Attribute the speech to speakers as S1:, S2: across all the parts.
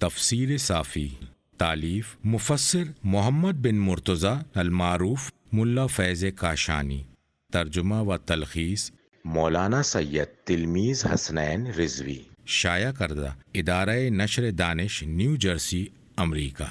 S1: تفسیر صافی، تالیف مفسر محمد بن مرتضی المعروف ملا فیض کاشانی، ترجمہ و تلخیص مولانا سید تلمیذ حسنین رضوی، شائع کردہ ادارہ نشر دانش نیو جرسی امریکہ۔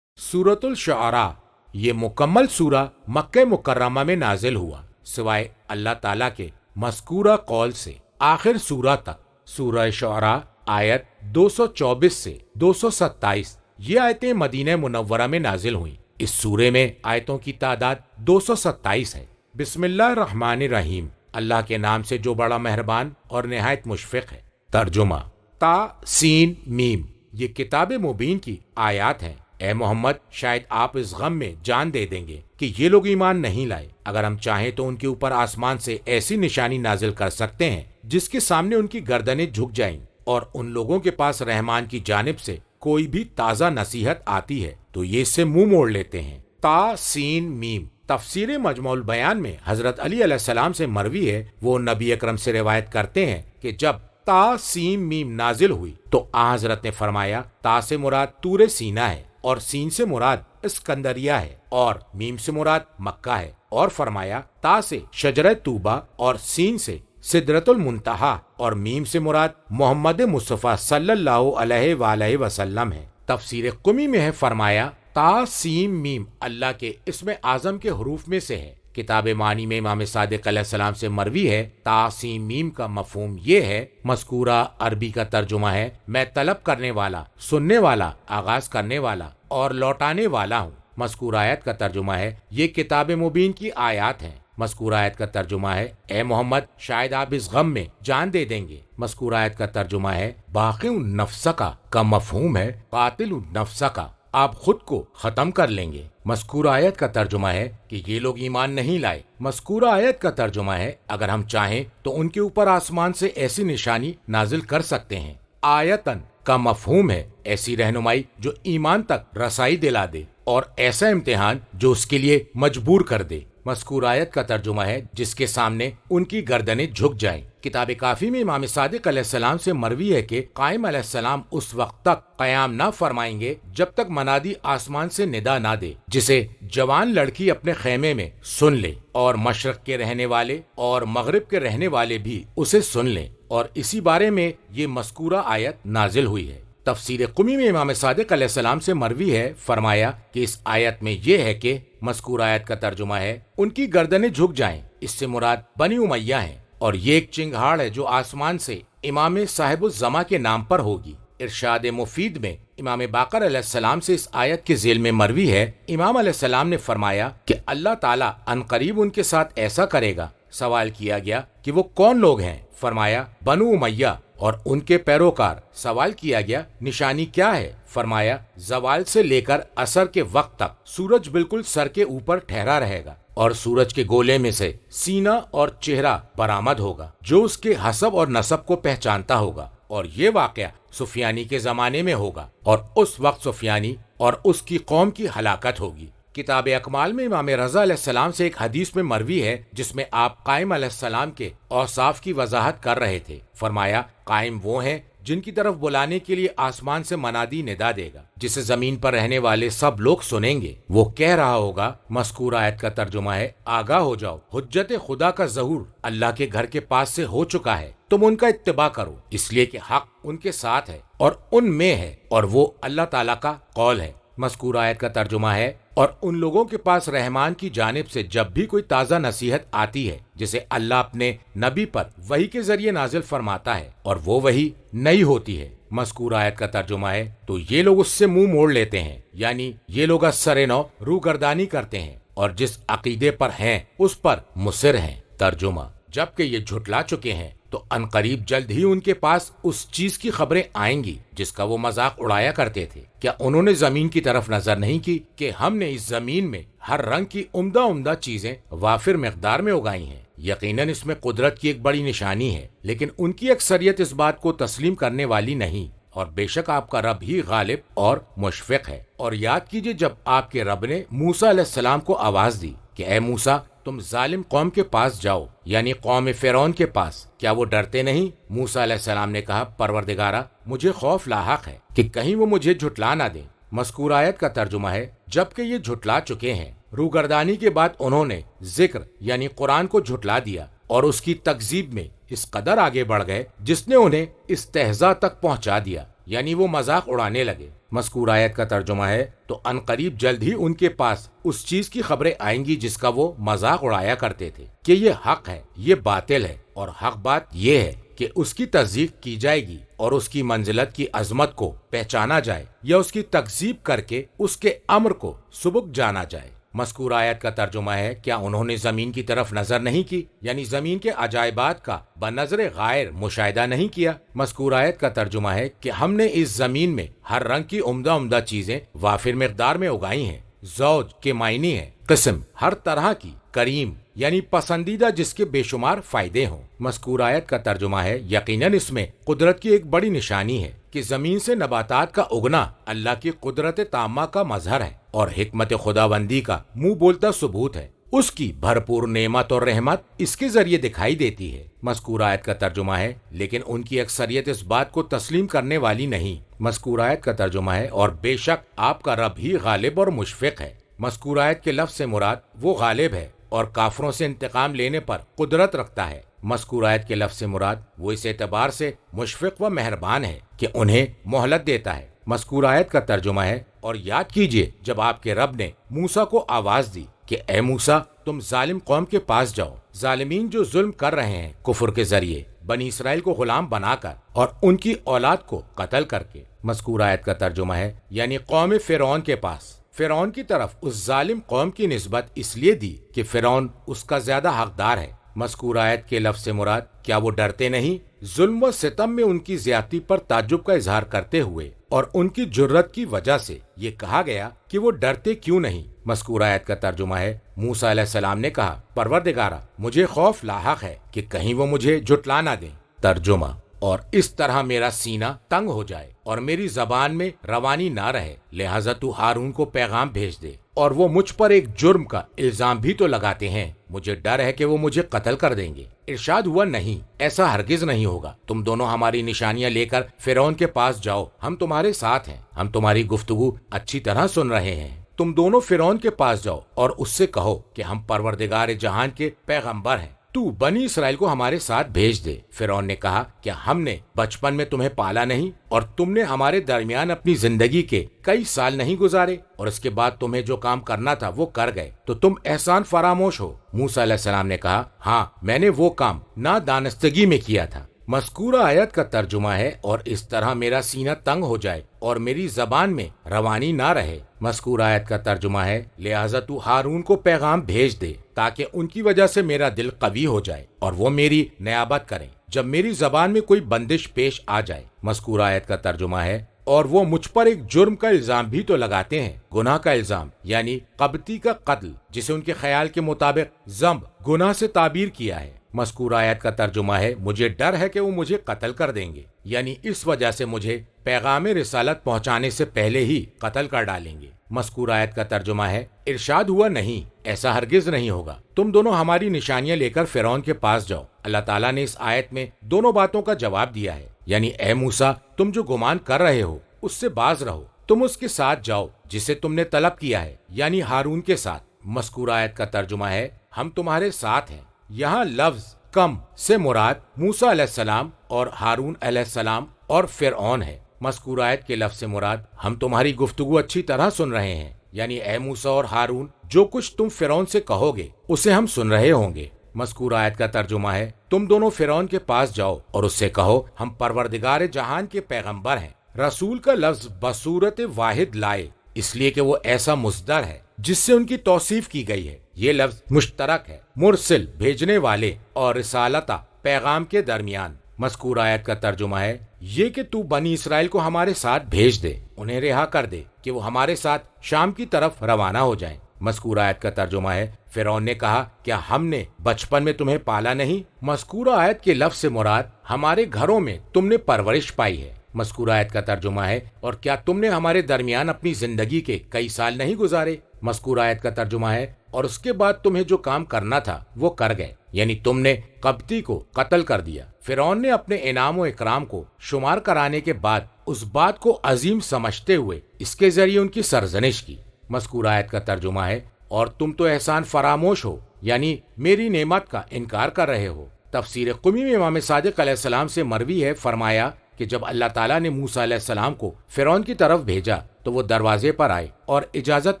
S2: سورۃ الشعراء، یہ مکمل سورہ مکہ مکرمہ میں نازل ہوا سوائے اللہ تعالیٰ کے مذکورہ قول سے آخر سورہ تک۔ سورہ شعراء آیت 224 سے 227 یہ آیتیں مدینہ منورہ میں نازل ہوئیں۔ اس سورے میں آیتوں کی تعداد 227 ہے۔ بسم اللہ الرحمن الرحیم، اللہ کے نام سے جو بڑا مہربان اور نہایت مشفق ہے۔ ترجمہ: تا سین میم، یہ کتاب مبین کی آیات ہیں۔ اے محمد، شاید آپ اس غم میں جان دے دیں گے کہ یہ لوگ ایمان نہیں لائے۔ اگر ہم چاہیں تو ان کے اوپر آسمان سے ایسی نشانی نازل کر سکتے ہیں جس کے سامنے ان کی گردنیں جھک جائیں، اور ان لوگوں کے پاس رحمان کی جانب سے کوئی بھی تازہ نصیحت آتی ہے تو یہ اس سے منہ موڑ لیتے ہیں۔ تا سین میم تفسیر مجموع البیان میں حضرت علی علیہ السلام سے مروی ہے، وہ نبی اکرم سے روایت کرتے ہیں کہ جب تا سین میم نازل ہوئی تو آن حضرت نے فرمایا تا سے مراد طور سینہ ہے، اور سین سے مراد اسکندریہ ہے، اور میم سے مراد مکہ ہے، اور فرمایا تا سے شجرہ طوبہ، اور سین سے سدرۃ المنتہا، اور میم سے مراد محمد مصطفیٰ صلی اللہ علیہ وآلہ وسلم ہے۔ تفسیر قمی میں ہے، فرمایا تا سین میم اللہ کے اسم اعظم کے حروف میں سے ہے۔ کتاب معنی میں امام صادق علیہ السلام سے مروی ہے، تا سین میم کا مفہوم یہ ہے، مذکورہ عربی کا ترجمہ ہے، میں طلب کرنے والا، سننے والا، آغاز کرنے والا اور لوٹانے والا ہوں۔ مذکور آیت کا ترجمہ ہے، یہ کتاب مبین کی آیات ہیں۔ مذکور آیت کا ترجمہ ہے، اے محمد، شاید آپ اس غم میں جان دے دیں گے۔ مذکور آیت کا ترجمہ ہے، باقی النفس کا مفہوم ہے قاتل النفس کا، آپ خود کو ختم کر لیں گے۔ مذکور آیت کا ترجمہ ہے کہ یہ لوگ ایمان نہیں لائے۔ مذکور آیت کا ترجمہ ہے، اگر ہم چاہیں تو ان کے اوپر آسمان سے ایسی نشانی نازل کر سکتے ہیں۔ آیتن کا مفہوم ہے ایسی رہنمائی جو ایمان تک رسائی دلا دے، اور ایسا امتحان جو اس کے لیے مجبور کر دے۔ مذکور آیت کا ترجمہ ہے، جس کے سامنے ان کی گردنیں جھک جائیں۔ کتاب کافی میں امام صادق علیہ السلام سے مروی ہے کہ قائم علیہ السلام اس وقت تک قیام نہ فرمائیں گے جب تک منادی آسمان سے ندا نہ دے، جسے جوان لڑکی اپنے خیمے میں سن لے، اور مشرق کے رہنے والے اور مغرب کے رہنے والے بھی اسے سن لیں، اور اسی بارے میں یہ مذکورہ آیت نازل ہوئی ہے۔ تفسیر قمی میں امام صادق علیہ السلام سے مروی ہے، فرمایا کہ اس آیت میں یہ ہے کہ مذکور آیت کا ترجمہ ہے، ان کی گردنیں جھک جائیں، اس سے مراد بنی امیہ ہیں، اور یہ ایک چنگھاڑ ہے جو آسمان سے امام صاحب الزماں کے نام پر ہوگی۔ ارشاد مفید میں امام باقر علیہ السلام سے اس آیت کے ذیل میں مروی ہے، امام علیہ السلام نے فرمایا کہ اللہ تعالیٰ عنقریب ان کے ساتھ ایسا کرے گا۔ سوال کیا گیا کہ وہ کون لوگ ہیں؟ فرمایا بنو امیہ اور ان کے پیروکار۔ سوال کیا گیا نشانی کیا ہے؟ فرمایا زوال سے لے کر عصر کے وقت تک سورج بالکل سر کے اوپر ٹھہرا رہے گا، اور سورج کے گولے میں سے سینہ اور چہرہ برآمد ہوگا جو اس کے حسب اور نسب کو پہچانتا ہوگا، اور یہ واقعہ سفیانی کے زمانے میں ہوگا، اور اس وقت سفیانی اور اس کی قوم کی ہلاکت ہوگی۔ کتاب اکمال میں امام رضا علیہ السلام سے ایک حدیث میں مروی ہے جس میں آپ قائم علیہ السلام کے اوصاف کی وضاحت کر رہے تھے۔ فرمایا قائم وہ ہیں جن کی طرف بلانے کے لیے آسمان سے منادی ندا دے گا، جسے زمین پر رہنے والے سب لوگ سنیں گے۔ وہ کہہ رہا ہوگا، مذکور آیت کا ترجمہ ہے، آگاہ ہو جاؤ، حجت خدا کا ظہور اللہ کے گھر کے پاس سے ہو چکا ہے، تم ان کا اتباع کرو، اس لیے کہ حق ان کے ساتھ ہے اور ان میں ہے، اور وہ اللہ تعالیٰ کا قول ہے۔ مذکور آیت کا ترجمہ ہے، اور ان لوگوں کے پاس رحمان کی جانب سے جب بھی کوئی تازہ نصیحت آتی ہے جسے اللہ اپنے نبی پر وحی کے ذریعے نازل فرماتا ہے، اور وہ وحی نئی ہوتی ہے۔ مذکور آیت کا ترجمہ ہے، تو یہ لوگ اس سے منہ موڑ لیتے ہیں، یعنی یہ لوگ سر نو روگردانی کرتے ہیں، اور جس عقیدے پر ہیں اس پر مصر ہیں۔ ترجمہ: جبکہ یہ جھٹلا چکے ہیں تو عنقریب جلد ہی ان کے پاس اس چیز کی خبریں آئیں گی جس کا وہ مذاق اڑایا کرتے تھے۔ کیا انہوں نے زمین کی طرف نظر نہیں کی کہ ہم نے اس زمین میں ہر رنگ کی عمدہ عمدہ چیزیں وافر مقدار میں اگائی ہیں؟ یقیناً اس میں قدرت کی ایک بڑی نشانی ہے، لیکن ان کی اکثریت اس بات کو تسلیم کرنے والی نہیں، اور بے شک آپ کا رب ہی غالب اور مشفق ہے۔ اور یاد کیجئے جب آپ کے رب نے موسیٰ علیہ السلام کو آواز دی کہ اے موسیٰ، تم ظالم قوم کے پاس جاؤ، یعنی قوم فرعون کے پاس، کیا وہ ڈرتے نہیں؟ موسیٰ علیہ السلام نے کہا پروردگارا مجھے خوف لاحق ہے کہ کہیں وہ مجھے جھٹلا نہ دیں۔ مذکور آیت کا ترجمہ ہے جبکہ یہ جھٹلا چکے ہیں، روگردانی کے بعد انہوں نے ذکر یعنی قرآن کو جھٹلا دیا اور اس کی تکذیب میں اس قدر آگے بڑھ گئے جس نے انہیں استہزاء تک پہنچا دیا، یعنی وہ مذاق اڑانے لگے۔ مذکور آیت کا ترجمہ ہے تو عنقریب جلد ہی ان کے پاس اس چیز کی خبریں آئیں گی جس کا وہ مذاق اڑایا کرتے تھے کہ یہ حق ہے، یہ باطل ہے، اور حق بات یہ ہے کہ اس کی تصدیق کی جائے گی اور اس کی منزلت کی عظمت کو پہچانا جائے یا اس کی تکذیب کر کے اس کے امر کو سبک جانا جائے۔ مذکور آیت کا ترجمہ ہے کیا انہوں نے زمین کی طرف نظر نہیں کی، یعنی زمین کے عجائبات کا بنظر غائر مشاہدہ نہیں کیا۔ مذکور آیت کا ترجمہ ہے کہ ہم نے اس زمین میں ہر رنگ کی عمدہ عمدہ چیزیں وافر مقدار میں اگائی ہیں۔ زوج کے معنی ہے قسم، ہر طرح کی، کریم یعنی پسندیدہ جس کے بے شمار فائدے ہوں۔ مذکور آیت کا ترجمہ ہے یقیناً اس میں قدرت کی ایک بڑی نشانی ہے کہ زمین سے نباتات کا اگنا اللہ کی قدرت تامہ کا مظہر ہے اور حکمت خداوندی کا منہ بولتا ثبوت ہے۔ اس کی بھرپور نعمت اور رحمت اس کے ذریعے دکھائی دیتی ہے۔ مذکور آیت کا ترجمہ ہے لیکن ان کی اکثریت اس بات کو تسلیم کرنے والی نہیں۔ مذکور آیت کا ترجمہ ہے اور بے شک آپ کا رب ہی غالب اور مشفق ہے۔ مذکور آیت کے لفظ سے مراد وہ غالب ہے اور کافروں سے انتقام لینے پر قدرت رکھتا ہے۔ مذکور آیت کے لفظ سے مراد وہ اس اعتبار سے مشفق و مہربان ہے کہ انہیں مہلت دیتا ہے۔ مذکور آیت کا ترجمہ ہے اور یاد کیجئے جب آپ کے رب نے موسیٰ کو آواز دی کہ اے موسیٰ تم ظالم قوم کے پاس جاؤ، ظالمین جو ظلم کر رہے ہیں کفر کے ذریعے بنی اسرائیل کو غلام بنا کر اور ان کی اولاد کو قتل کر کے۔ مذکور آیت کا ترجمہ ہے یعنی قوم فرعون کے پاس۔ فرعون کی طرف اس ظالم قوم کی نسبت اس لیے دی کہ فرعون اس کا زیادہ حقدار ہے۔ مذکور آیت کے لفظ سے مراد کیا وہ ڈرتے نہیں؟ ظلم و ستم میں ان کی زیادتی پر تعجب کا اظہار کرتے ہوئے اور ان کی جرت کی وجہ سے یہ کہا گیا کہ وہ ڈرتے کیوں نہیں۔ مذکور آیت کا ترجمہ ہے موسیٰ علیہ السلام نے کہا پروردگارا مجھے خوف لاحق ہے کہ کہیں وہ مجھے جھٹلا نہ دیں۔ ترجمہ اور اس طرح میرا سینہ تنگ ہو جائے اور میری زبان میں روانی نہ رہے، لہٰذا تو ہارون کو پیغام بھیج دے، اور وہ مجھ پر ایک جرم کا الزام بھی تو لگاتے ہیں، مجھے ڈر ہے کہ وہ مجھے قتل کر دیں گے۔ ارشاد ہوا نہیں، ایسا ہرگز نہیں ہوگا، تم دونوں ہماری نشانیاں لے کر فرعون کے پاس جاؤ، ہم تمہارے ساتھ ہیں، ہم تمہاری گفتگو اچھی طرح سن رہے ہیں۔ تم دونوں فرعون کے پاس جاؤ اور اس سے کہو کہ ہم پروردگار جہان کے پیغمبر ہیں، تو بنی اسرائیل کو ہمارے ساتھ بھیج دے۔ فرعون نے کہا کیا ہم نے بچپن میں تمہیں پالا نہیں اور تم نے ہمارے درمیان اپنی زندگی کے کئی سال نہیں گزارے، اور اس کے بعد تمہیں جو کام کرنا تھا وہ کر گئے تو تم احسان فراموش ہو۔ موسیٰ علیہ السلام نے کہا ہاں میں نے وہ کام نادانستگی میں کیا تھا۔ مذکورہ آیت کا ترجمہ ہے اور اس طرح میرا سینہ تنگ ہو جائے اور میری زبان میں روانی نہ رہے۔ مذکورہ آیت کا ترجمہ ہے لہٰذا تو ہارون کو پیغام بھیج دے تاکہ ان کی وجہ سے میرا دل قوی ہو جائے اور وہ میری نیابت کریں جب میری زبان میں کوئی بندش پیش آ جائے۔ مذکورہ آیت کا ترجمہ ہے اور وہ مجھ پر ایک جرم کا الزام بھی تو لگاتے ہیں، گناہ کا الزام یعنی قبطی کا قتل، جسے ان کے خیال کے مطابق ذنب گناہ سے تعبیر کیا ہے۔ مذکورہ آیت کا ترجمہ ہے مجھے ڈر ہے کہ وہ مجھے قتل کر دیں گے، یعنی اس وجہ سے مجھے پیغام رسالت پہنچانے سے پہلے ہی قتل کر ڈالیں گے۔ مذکورہ آیت کا ترجمہ ہے ارشاد ہوا نہیں، ایسا ہرگز نہیں ہوگا، تم دونوں ہماری نشانیاں لے کر فرعون کے پاس جاؤ۔ اللہ تعالیٰ نے اس آیت میں دونوں باتوں کا جواب دیا ہے، یعنی اے موسیٰ تم جو گمان کر رہے ہو اس سے باز رہو، تم اس کے ساتھ جاؤ جسے تم نے طلب کیا ہے، یعنی ہارون کے ساتھ۔ مذکورہ آیت کا ترجمہ ہے ہم تمہارے ساتھ ہیں۔ یہاں لفظ کم سے مراد موسیٰ علیہ السلام اور ہارون علیہ السلام اور فرعون ہے۔ مذکورہ آیت کے لفظ سے مراد ہم تمہاری گفتگو اچھی طرح سن رہے ہیں، یعنی اے موسیٰ اور ہارون جو کچھ تم فرعون سے کہو گے اسے ہم سن رہے ہوں گے۔ مذکورہ آیت کا ترجمہ ہے تم دونوں فرعون کے پاس جاؤ اور اس سے کہو ہم پروردگار جہان کے پیغمبر ہیں۔ رسول کا لفظ بصورت واحد لائے اس لیے کہ وہ ایسا مصدر ہے جس سے ان کی توصیف کی گئی ہے۔ یہ لفظ مشترک ہے مرسل بھیجنے والے اور رسالتہ پیغام کے درمیان۔ مذکور آیت کا ترجمہ ہے یہ کہ تو بنی اسرائیل کو ہمارے ساتھ بھیج دے، انہیں رہا کر دے کہ وہ ہمارے ساتھ شام کی طرف روانہ ہو جائیں۔ مذکور آیت کا ترجمہ ہے فرعون نے کہا کیا ہم نے بچپن میں تمہیں پالا نہیں؟ مذکورہ آیت کے لفظ سے مراد ہمارے گھروں میں تم نے پرورش پائی ہے۔ مذکورہ آیت کا ترجمہ ہے اور کیا تم نے ہمارے درمیان اپنی زندگی کے کئی سال نہیں گزارے؟ مذکورہ آیت کا ترجمہ ہے اور اس کے بعد تمہیں جو کام کرنا تھا وہ کر گئے، یعنی تم نے قبطی کو قتل کر دیا۔ فرعون نے اپنے انعام و اکرام کو شمار کرانے کے بعد اس بات کو عظیم سمجھتے ہوئے اس کے ذریعے ان کی سرزنش کی۔ مذکور آیت کا ترجمہ ہے، اور تم تو احسان فراموش ہو، یعنی میری نعمت کا انکار کر رہے ہو۔ تفسیر قمی میں امام صادق علیہ السلام سے مروی ہے، فرمایا کہ جب اللہ تعالیٰ نے موسیٰ علیہ السلام کو فرعون کی طرف بھیجا تو وہ دروازے پر آئے اور اجازت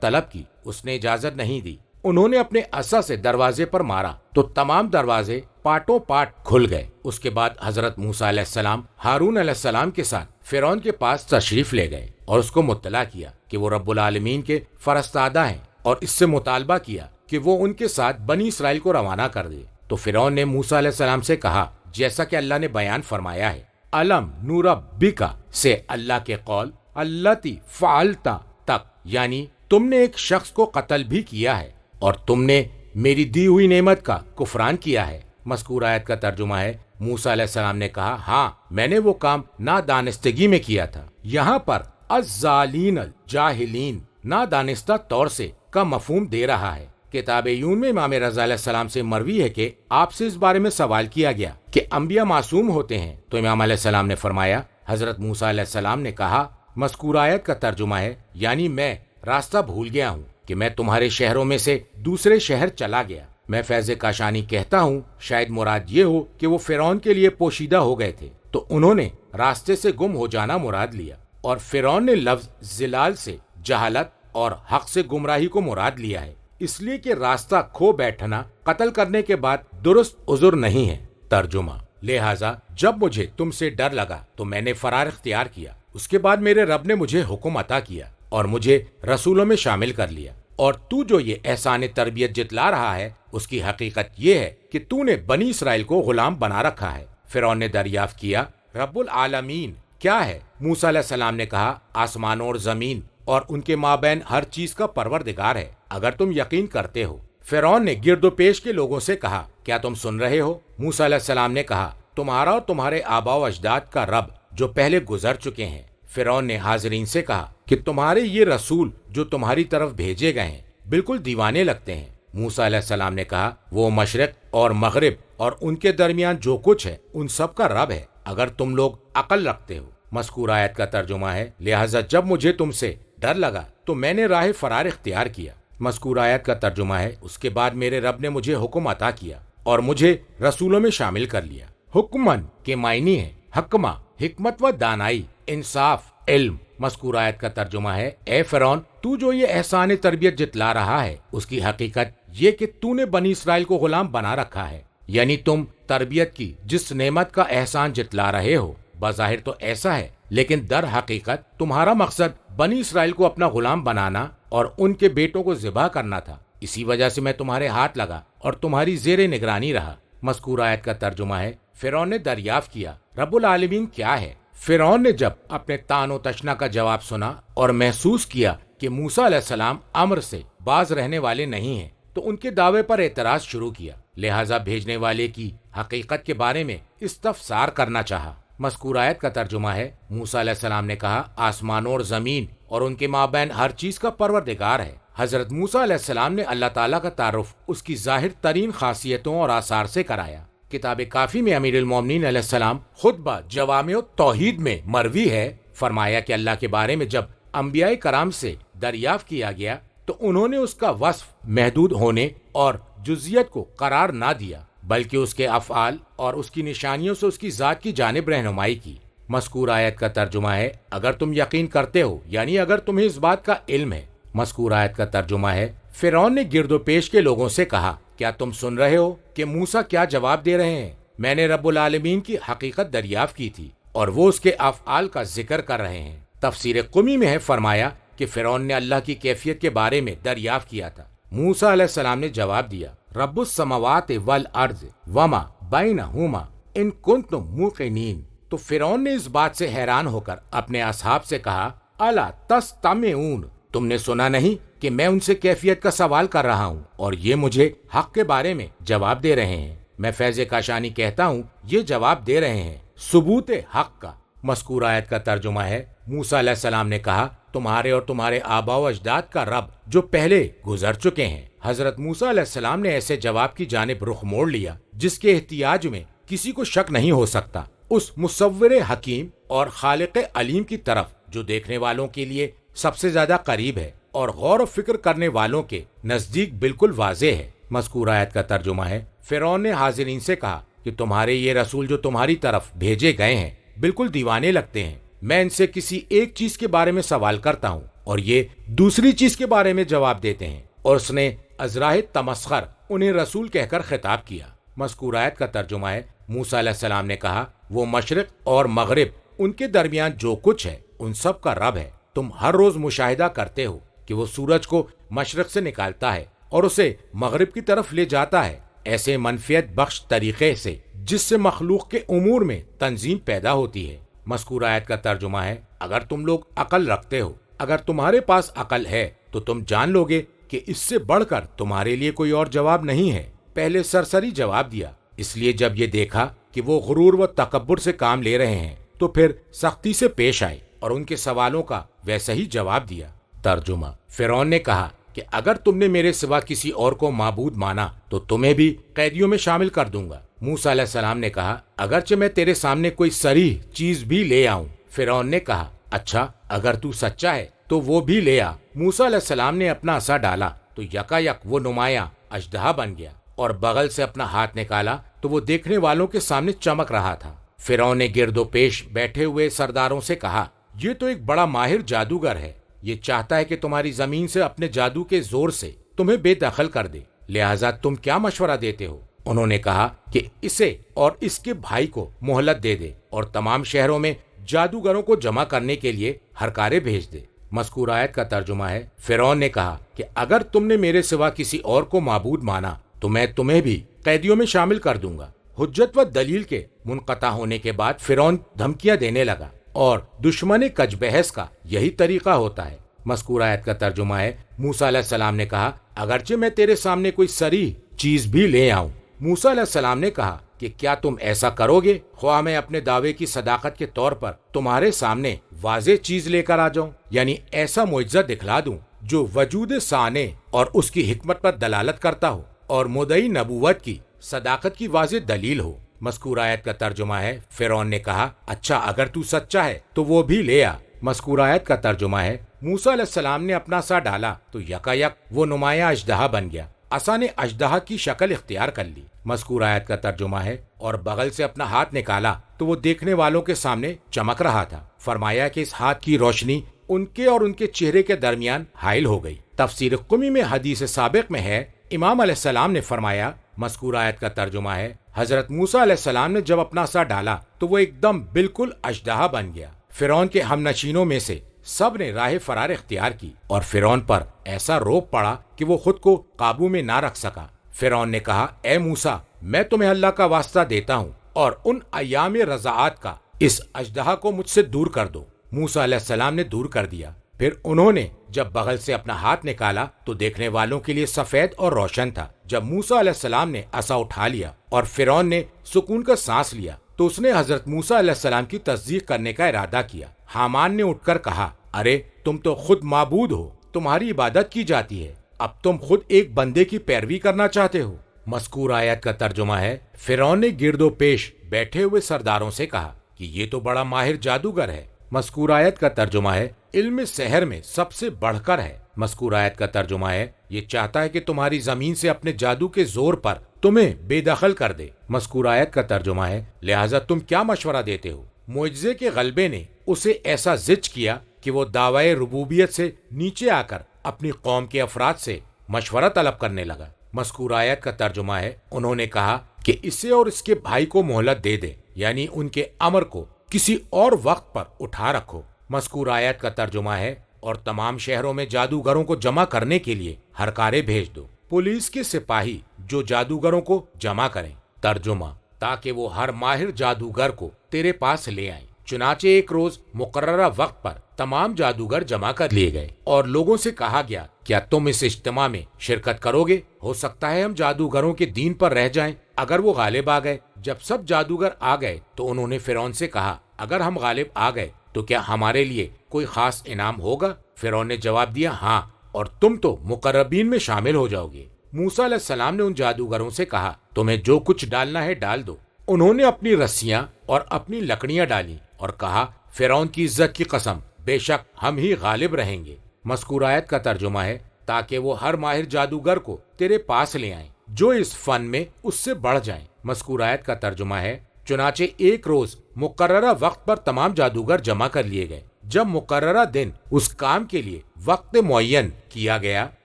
S2: طلب کی، اس نے اجازت نہیں دی۔ انہوں نے اپنے عصا سے دروازے پر مارا تو تمام دروازے پارٹوں پارٹ کھل گئے۔ اس کے بعد حضرت موسیٰ علیہ السلام ہارون علیہ السلام کے ساتھ فرعون کے پاس تشریف لے گئے اور اس کو مطلع کیا کہ وہ رب العالمین کے فرستادہ ہیں، اور اس سے مطالبہ کیا کہ وہ ان کے ساتھ بنی اسرائیل کو روانہ کر دے۔ تو فرعون نے موسیٰ علیہ السلام سے کہا، جیسا کہ اللہ نے بیان فرمایا ہے، علم نوربکا سے اللہ کے قول اللاتی فعلتا تک، یعنی تم نے ایک شخص کو قتل بھی کیا ہے اور تم نے میری دی ہوئی نعمت کا کفران کیا ہے۔ مذکور آیت کا ترجمہ ہے، موسیٰ علیہ السلام نے کہا، ہاں میں نے وہ کام نادانستگی میں کیا تھا۔ یہاں پر الظالین الجاہلین نادانستہ طور سے کا مفہوم دے رہا ہے۔ کتاب یون میں امام رضا علیہ السلام سے مروی ہے کہ آپ سے اس بارے میں سوال کیا گیا کہ انبیاء معصوم ہوتے ہیں، تو امام علیہ السلام نے فرمایا، حضرت موسیٰ علیہ السلام نے کہا، مذکور آیت کا ترجمہ ہے، یعنی میں راستہ بھول گیا ہوں کہ میں تمہارے شہروں میں سے دوسرے شہر چلا گیا۔ میں فیض کاشانی کہتا ہوں، شاید مراد یہ ہو کہ وہ فرعون کے لیے پوشیدہ ہو گئے تھے تو انہوں نے راستے سے گم ہو جانا مراد لیا، اور فرعون نے لفظ زلال سے جہالت اور حق سے گمراہی کو مراد لیا ہے، اس لیے کہ راستہ کھو بیٹھنا قتل کرنے کے بعد درست عذر نہیں ہے۔ ترجمہ، لہٰذا جب مجھے تم سے ڈر لگا تو میں نے فرار اختیار کیا، اس کے بعد میرے رب نے مجھے حکم عطا کیا اور مجھے رسولوں میں شامل کر لیا، اور تو جو یہ احسان تربیت جتلا رہا ہے اس کی حقیقت یہ ہے کہ تو نے بنی اسرائیل کو غلام بنا رکھا ہے۔ فرعون نے دریافت کیا، رب العالمین کیا ہے؟ موسیٰ علیہ السلام نے کہا، آسمانوں اور زمین اور ان کے مابین ہر چیز کا پروردگار ہے، اگر تم یقین کرتے ہو۔ فرعون نے گرد و پیش کے لوگوں سے کہا، کیا تم سن رہے ہو؟ موسیٰ علیہ السلام نے کہا، تمہارا اور تمہارے آباء و اجداد کا رب جو پہلے گزر چکے ہیں۔ فرعون نے حاضرین سے کہا کہ تمہارے یہ رسول جو تمہاری طرف بھیجے گئے ہیں بالکل دیوانے لگتے ہیں۔ موسیٰ علیہ السلام نے کہا، وہ مشرق اور مغرب اور ان کے درمیان جو کچھ ہے ان سب کا رب ہے، اگر تم لوگ عقل رکھتے ہو۔ مذکور آیت کا ترجمہ ہے، لہٰذا جب مجھے تم سے ڈر لگا تو میں نے راہ فرار اختیار کیا۔ مذکور آیت کا ترجمہ ہے، اس کے بعد میرے رب نے مجھے حکم عطا کیا اور مجھے رسولوں میں شامل کر لیا۔ حکمن کے معنی ہے حکمہ، حکمت و دانائی، انصاف، علم۔ مذکور آیت کا ترجمہ ہے، اے فرعون تو جو یہ احسان تربیت جتلا رہا ہے اس کی حقیقت یہ کہ تو نے بنی اسرائیل کو غلام بنا رکھا ہے، یعنی تم تربیت کی جس نعمت کا احسان جتلا رہے ہو بظاہر تو ایسا ہے، لیکن در حقیقت تمہارا مقصد بنی اسرائیل کو اپنا غلام بنانا اور ان کے بیٹوں کو ذبح کرنا تھا، اسی وجہ سے میں تمہارے ہاتھ لگا اور تمہاری زیر نگرانی رہا۔ مذکور آیت کا ترجمہ ہے، فرعون نے دریافت کیا، رب العالمین کیا ہے؟ فرعون نے جب اپنے تان و تشنا کا جواب سنا اور محسوس کیا کہ موسیٰ علیہ السلام امر سے باز رہنے والے نہیں ہیں تو ان کے دعوے پر اعتراض شروع کیا، لہٰذا بھیجنے والے کی حقیقت کے بارے میں استفسار کرنا چاہا۔ مذکور آیت کا ترجمہ ہے، موسیٰ علیہ السلام نے کہا، آسمانوں اور زمین اور ان کے مابین ہر چیز کا پروردگار ہے۔ حضرت موسیٰ علیہ السلام نے اللہ تعالیٰ کا تعارف اس کی ظاہر ترین خاصیتوں اور آثار سے کرایا۔ کتاب کافی میں امیر المومنین علیہ السلام خطبہ جوامع التوحید میں مروی ہے، فرمایا کہ اللہ کے بارے میں جب انبیاء کرام سے دریافت کیا گیا تو انہوں نے اس کا وصف محدود ہونے اور جزیت کو قرار نہ دیا، بلکہ اس کے افعال اور اس کی نشانیوں سے اس کی ذات کی جانب رہنمائی کی۔ مذکور آیت کا ترجمہ ہے، اگر تم یقین کرتے ہو، یعنی اگر تمہیں اس بات کا علم ہے۔ مذکور آیت کا ترجمہ ہے، فرعون نے گرد و پیش کے لوگوں سے کہا، کیا تم سن رہے ہو کہ موسیٰ کیا جواب دے رہے ہیں؟ میں نے رب العالمین کی حقیقت دریافت کی تھی اور وہ اس کے افعال کا ذکر کر رہے ہیں۔ تفسیر قمی میں ہے، فرمایا کہ فرعون نے اللہ کی کیفیت کے بارے میں دریافت کیا تھا۔ موسیٰ علیہ السلام نے جواب دیا، رب السماوات والارض وما بینہما ان کنتم موقنین۔ تو فرعون نے اس بات سے حیران ہو کر اپنے اصحاب سے کہا، الا تستمعون، تم نے سنا نہیں کہ میں ان سے کیفیت کا سوال کر رہا ہوں اور یہ مجھے حق کے بارے میں جواب دے رہے ہیں؟ میں فیض کاشانی کہتا ہوں یہ جواب دے رہے ہیں ثبوت حق کا۔ مذکور آیت کا ترجمہ ہے، موسیٰ علیہ السلام نے کہا، تمہارے اور تمہارے آبا و اجداد کا رب جو پہلے گزر چکے ہیں۔ حضرت موسیٰ علیہ السلام نے ایسے جواب کی جانب رخ موڑ لیا جس کے احتیاج میں کسی کو شک نہیں ہو سکتا، اس مصور حکیم اور خالق علیم کی طرف جو دیکھنے والوں کے لیے سب سے زیادہ قریب ہے اور غور و فکر کرنے والوں کے نزدیک بالکل واضح ہے۔ مذکور آیت کا ترجمہ ہے، فرعون نے حاضرین سے کہا کہ تمہارے یہ رسول جو تمہاری طرف بھیجے گئے ہیں بالکل دیوانے لگتے ہیں۔ میں ان سے کسی ایک چیز کے بارے میں سوال کرتا ہوں اور یہ دوسری چیز کے بارے میں جواب دیتے ہیں۔ اور اس نے ازراہ تمسخر انہیں رسول کہہ کر خطاب کیا۔ مذکور آیت کا ترجمہ ہے، موسیٰ علیہ السلام نے کہا، وہ مشرق اور مغرب ان کے درمیان جو کچھ ہے ان سب کا رب ہے۔ تم ہر روز مشاہدہ کرتے ہو کہ وہ سورج کو مشرق سے نکالتا ہے اور اسے مغرب کی طرف لے جاتا ہے ایسے منفیت بخش طریقے سے جس سے مخلوق کے امور میں تنظیم پیدا ہوتی ہے۔ مذکور آیت کا ترجمہ ہے، اگر تم لوگ عقل رکھتے ہو، اگر تمہارے پاس عقل ہے تو تم جان لو گے کہ اس سے بڑھ کر تمہارے لیے کوئی اور جواب نہیں ہے۔ پہلے سرسری جواب دیا، اس لیے جب یہ دیکھا کہ وہ غرور و تکبر سے کام لے رہے ہیں تو پھر سختی سے پیش آئے اور ان کے سوالوں کا ویسا ہی جواب دیا۔ ترجمہ، فرعون نے کہا کہ اگر تم نے میرے سوا کسی اور کو معبود مانا تو تمہیں بھی قیدیوں میں شامل کر دوں گا۔ موسیٰ علیہ السلام نے کہا، اگرچہ میں تیرے سامنے کوئی صریح چیز بھی لے آؤں۔ فرعون نے کہا، اچھا اگر تو سچا ہے تو وہ بھی لے آ۔ موسیٰ علیہ السلام نے اپنا عصا ڈالا تو یکا یک وہ نمایاں اژدہا بن گیا اور بغل سے اپنا ہاتھ نکالا تو وہ دیکھنے والوں کے سامنے چمک رہا تھا۔ فرعون نے گرد و پیش بیٹھے ہوئے سرداروں سے کہا، یہ تو ایک بڑا ماہر جادوگر ہے، یہ چاہتا ہے کہ تمہاری زمین سے اپنے جادو کے زور سے تمہیں بے دخل کر دے، لہٰذا تم کیا مشورہ دیتے ہو؟ انہوں نے کہا کہ اسے اور اس کے بھائی کو مہلت دے دے اور تمام شہروں میں جادوگروں کو جمع کرنے کے لیے ہرکارے بھیج دے۔ مذکور آیت کا ترجمہ ہے، فرعون نے کہا کہ اگر تم نے میرے سوا کسی اور کو معبود مانا تو میں تمہیں بھی قیدیوں میں شامل کر دوں گا۔ حجت و دلیل کے منقطع ہونے کے بعد فرعون دھمکیاں دینے لگا اور دشمن کج بحث کا یہی طریقہ ہوتا ہے۔ مذکور آیت کا ترجمہ ہے، موسیٰ علیہ السلام نے کہا، اگرچہ میں تیرے سامنے کوئی صریح چیز بھی لے آؤں۔ موسیٰ علیہ السلام نے کہا کہ کیا تم ایسا کرو گے خواہ میں اپنے دعوے کی صداقت کے طور پر تمہارے سامنے واضح چیز لے کر آ جاؤں، یعنی ایسا معجزہ دکھلا دوں جو وجود ثانی اور اس کی حکمت پر دلالت کرتا ہو اور مدعی نبوت کی صداقت کی واضح دلیل ہو۔ مذکور آیت کا ترجمہ ہے، فرعون نے کہا، اچھا اگر تو سچا ہے تو وہ بھی لے آ۔ مذکور آیت کا ترجمہ ہے، موسیٰ علیہ السلام نے اپنا عصا ڈالا تو یکا یک وہ نمایاں اژدہا بن گیا، عصا نے اژدہا کی شکل اختیار کر لی۔ مذکور آیت کا ترجمہ ہے، اور بغل سے اپنا ہاتھ نکالا تو وہ دیکھنے والوں کے سامنے چمک رہا تھا۔ فرمایا کہ اس ہاتھ کی روشنی ان کے اور ان کے چہرے کے درمیان حائل ہو گئی۔ تفسیر قمی میں حدیث سابق میں ہے، امام علیہ السلام نے فرمایا، مذکور آیت کا ترجمہ ہے، حضرت موسیٰ علیہ السلام نے جب اپنا عصا ڈالا تو وہ ایک دم بالکل اژدہا بن گیا۔ فرعون کے ہم نشینوں میں سے سب نے راہ فرار اختیار کی اور فرعون پر ایسا روب پڑا کہ وہ خود کو قابو میں نہ رکھ سکا۔ فرعون نے کہا، اے موسیٰ، میں تمہیں اللہ کا واسطہ دیتا ہوں اور ان ایام رضاعت کا اس اژدہا کو مجھ سے دور کر دو۔ موسیٰ علیہ السلام نے دور کر دیا۔ پھر انہوں نے جب بغل سے اپنا ہاتھ نکالا تو دیکھنے والوں کے لیے سفید اور روشن تھا۔ جب موسیٰ علیہ السلام نے عصا اٹھا لیا اور فرعون نے سکون کا سانس لیا تو اس نے حضرت موسیٰ علیہ السلام کی تصدیق کرنے کا ارادہ کیا۔ حامان نے اٹھ کر کہا، ارے تم تو خود معبود ہو، تمہاری عبادت کی جاتی ہے، اب تم خود ایک بندے کی پیروی کرنا چاہتے ہو۔ مذکور آیت کا ترجمہ ہے، فرعون نے گرد و پیش بیٹھے ہوئے سرداروں سے کہا کہ یہ تو بڑا ماہر جادوگر ہے۔ مذکور آیت کا ترجمہ ہے، علم سحر میں سب سے بڑھ کر ہے۔ مذکور آیت کا ترجمہ ہے، یہ چاہتا ہے کہ تمہاری زمین سے اپنے جادو کے زور پر تمہیں بے دخل کر دے۔ مذکور آیت کا ترجمہ ہے، لہٰذا تم کیا مشورہ دیتے ہو؟ معجزے کے غلبے نے اسے ایسا زچ کیا کہ وہ دعوی ربوبیت سے نیچے آ کر اپنی قوم کے افراد سے مشورہ طلب کرنے لگا۔ مذکور آیت کا ترجمہ ہے، انہوں نے کہا کہ اسے اور اس کے بھائی کو مہلت دے دے، یعنی ان کے امر کو کسی اور وقت پر اٹھا رکھو۔ مذکور آیت کا ترجمہ ہے، اور تمام شہروں میں جادوگروں کو جمع کرنے کے لیے ہرکارے بھیج دو، پولیس کے سپاہی جو جادوگروں کو جمع کریں۔ ترجمہ، تاکہ وہ ہر ماہر جادوگر کو تیرے پاس لے آئیں۔ چنانچہ ایک روز مقررہ وقت پر تمام جادوگر جمع کر لیے گئے اور لوگوں سے کہا گیا، کیا تم اس اجتماع میں شرکت کرو گے؟ ہو سکتا ہے ہم جادوگروں کے دین پر رہ جائیں اگر وہ غالب آ گئے۔ جب سب جادوگر آ گئے تو انہوں نے فرعون سے کہا، اگر ہم غالب آ گئے تو کیا ہمارے لیے کوئی خاص انعام ہوگا؟ فرعون نے جواب دیا ہاں، اور تم تو مقربین میں شامل ہو جاؤ گے۔ موسیٰ علیہ السلام نے ان جادوگروں سے کہا تمہیں جو کچھ ڈالنا ہے ڈال دو۔ انہوں نے اپنی رسیاں اور اپنی لکڑیاں ڈالی اور کہا فرعون کی عزت کی قسم، بے شک ہم ہی غالب رہیں گے۔ مذکور آیت کا ترجمہ ہے تاکہ وہ ہر ماہر جادوگر کو تیرے پاس لے آئیں جو اس فن میں اس سے بڑھ جائیں۔ مذکور آیت کا ترجمہ ہے چنانچہ ایک روز مقررہ وقت پر تمام جادوگر جمع کر لیے گئے۔ جب مقررہ دن اس کام کے لیے وقت معین کیا گیا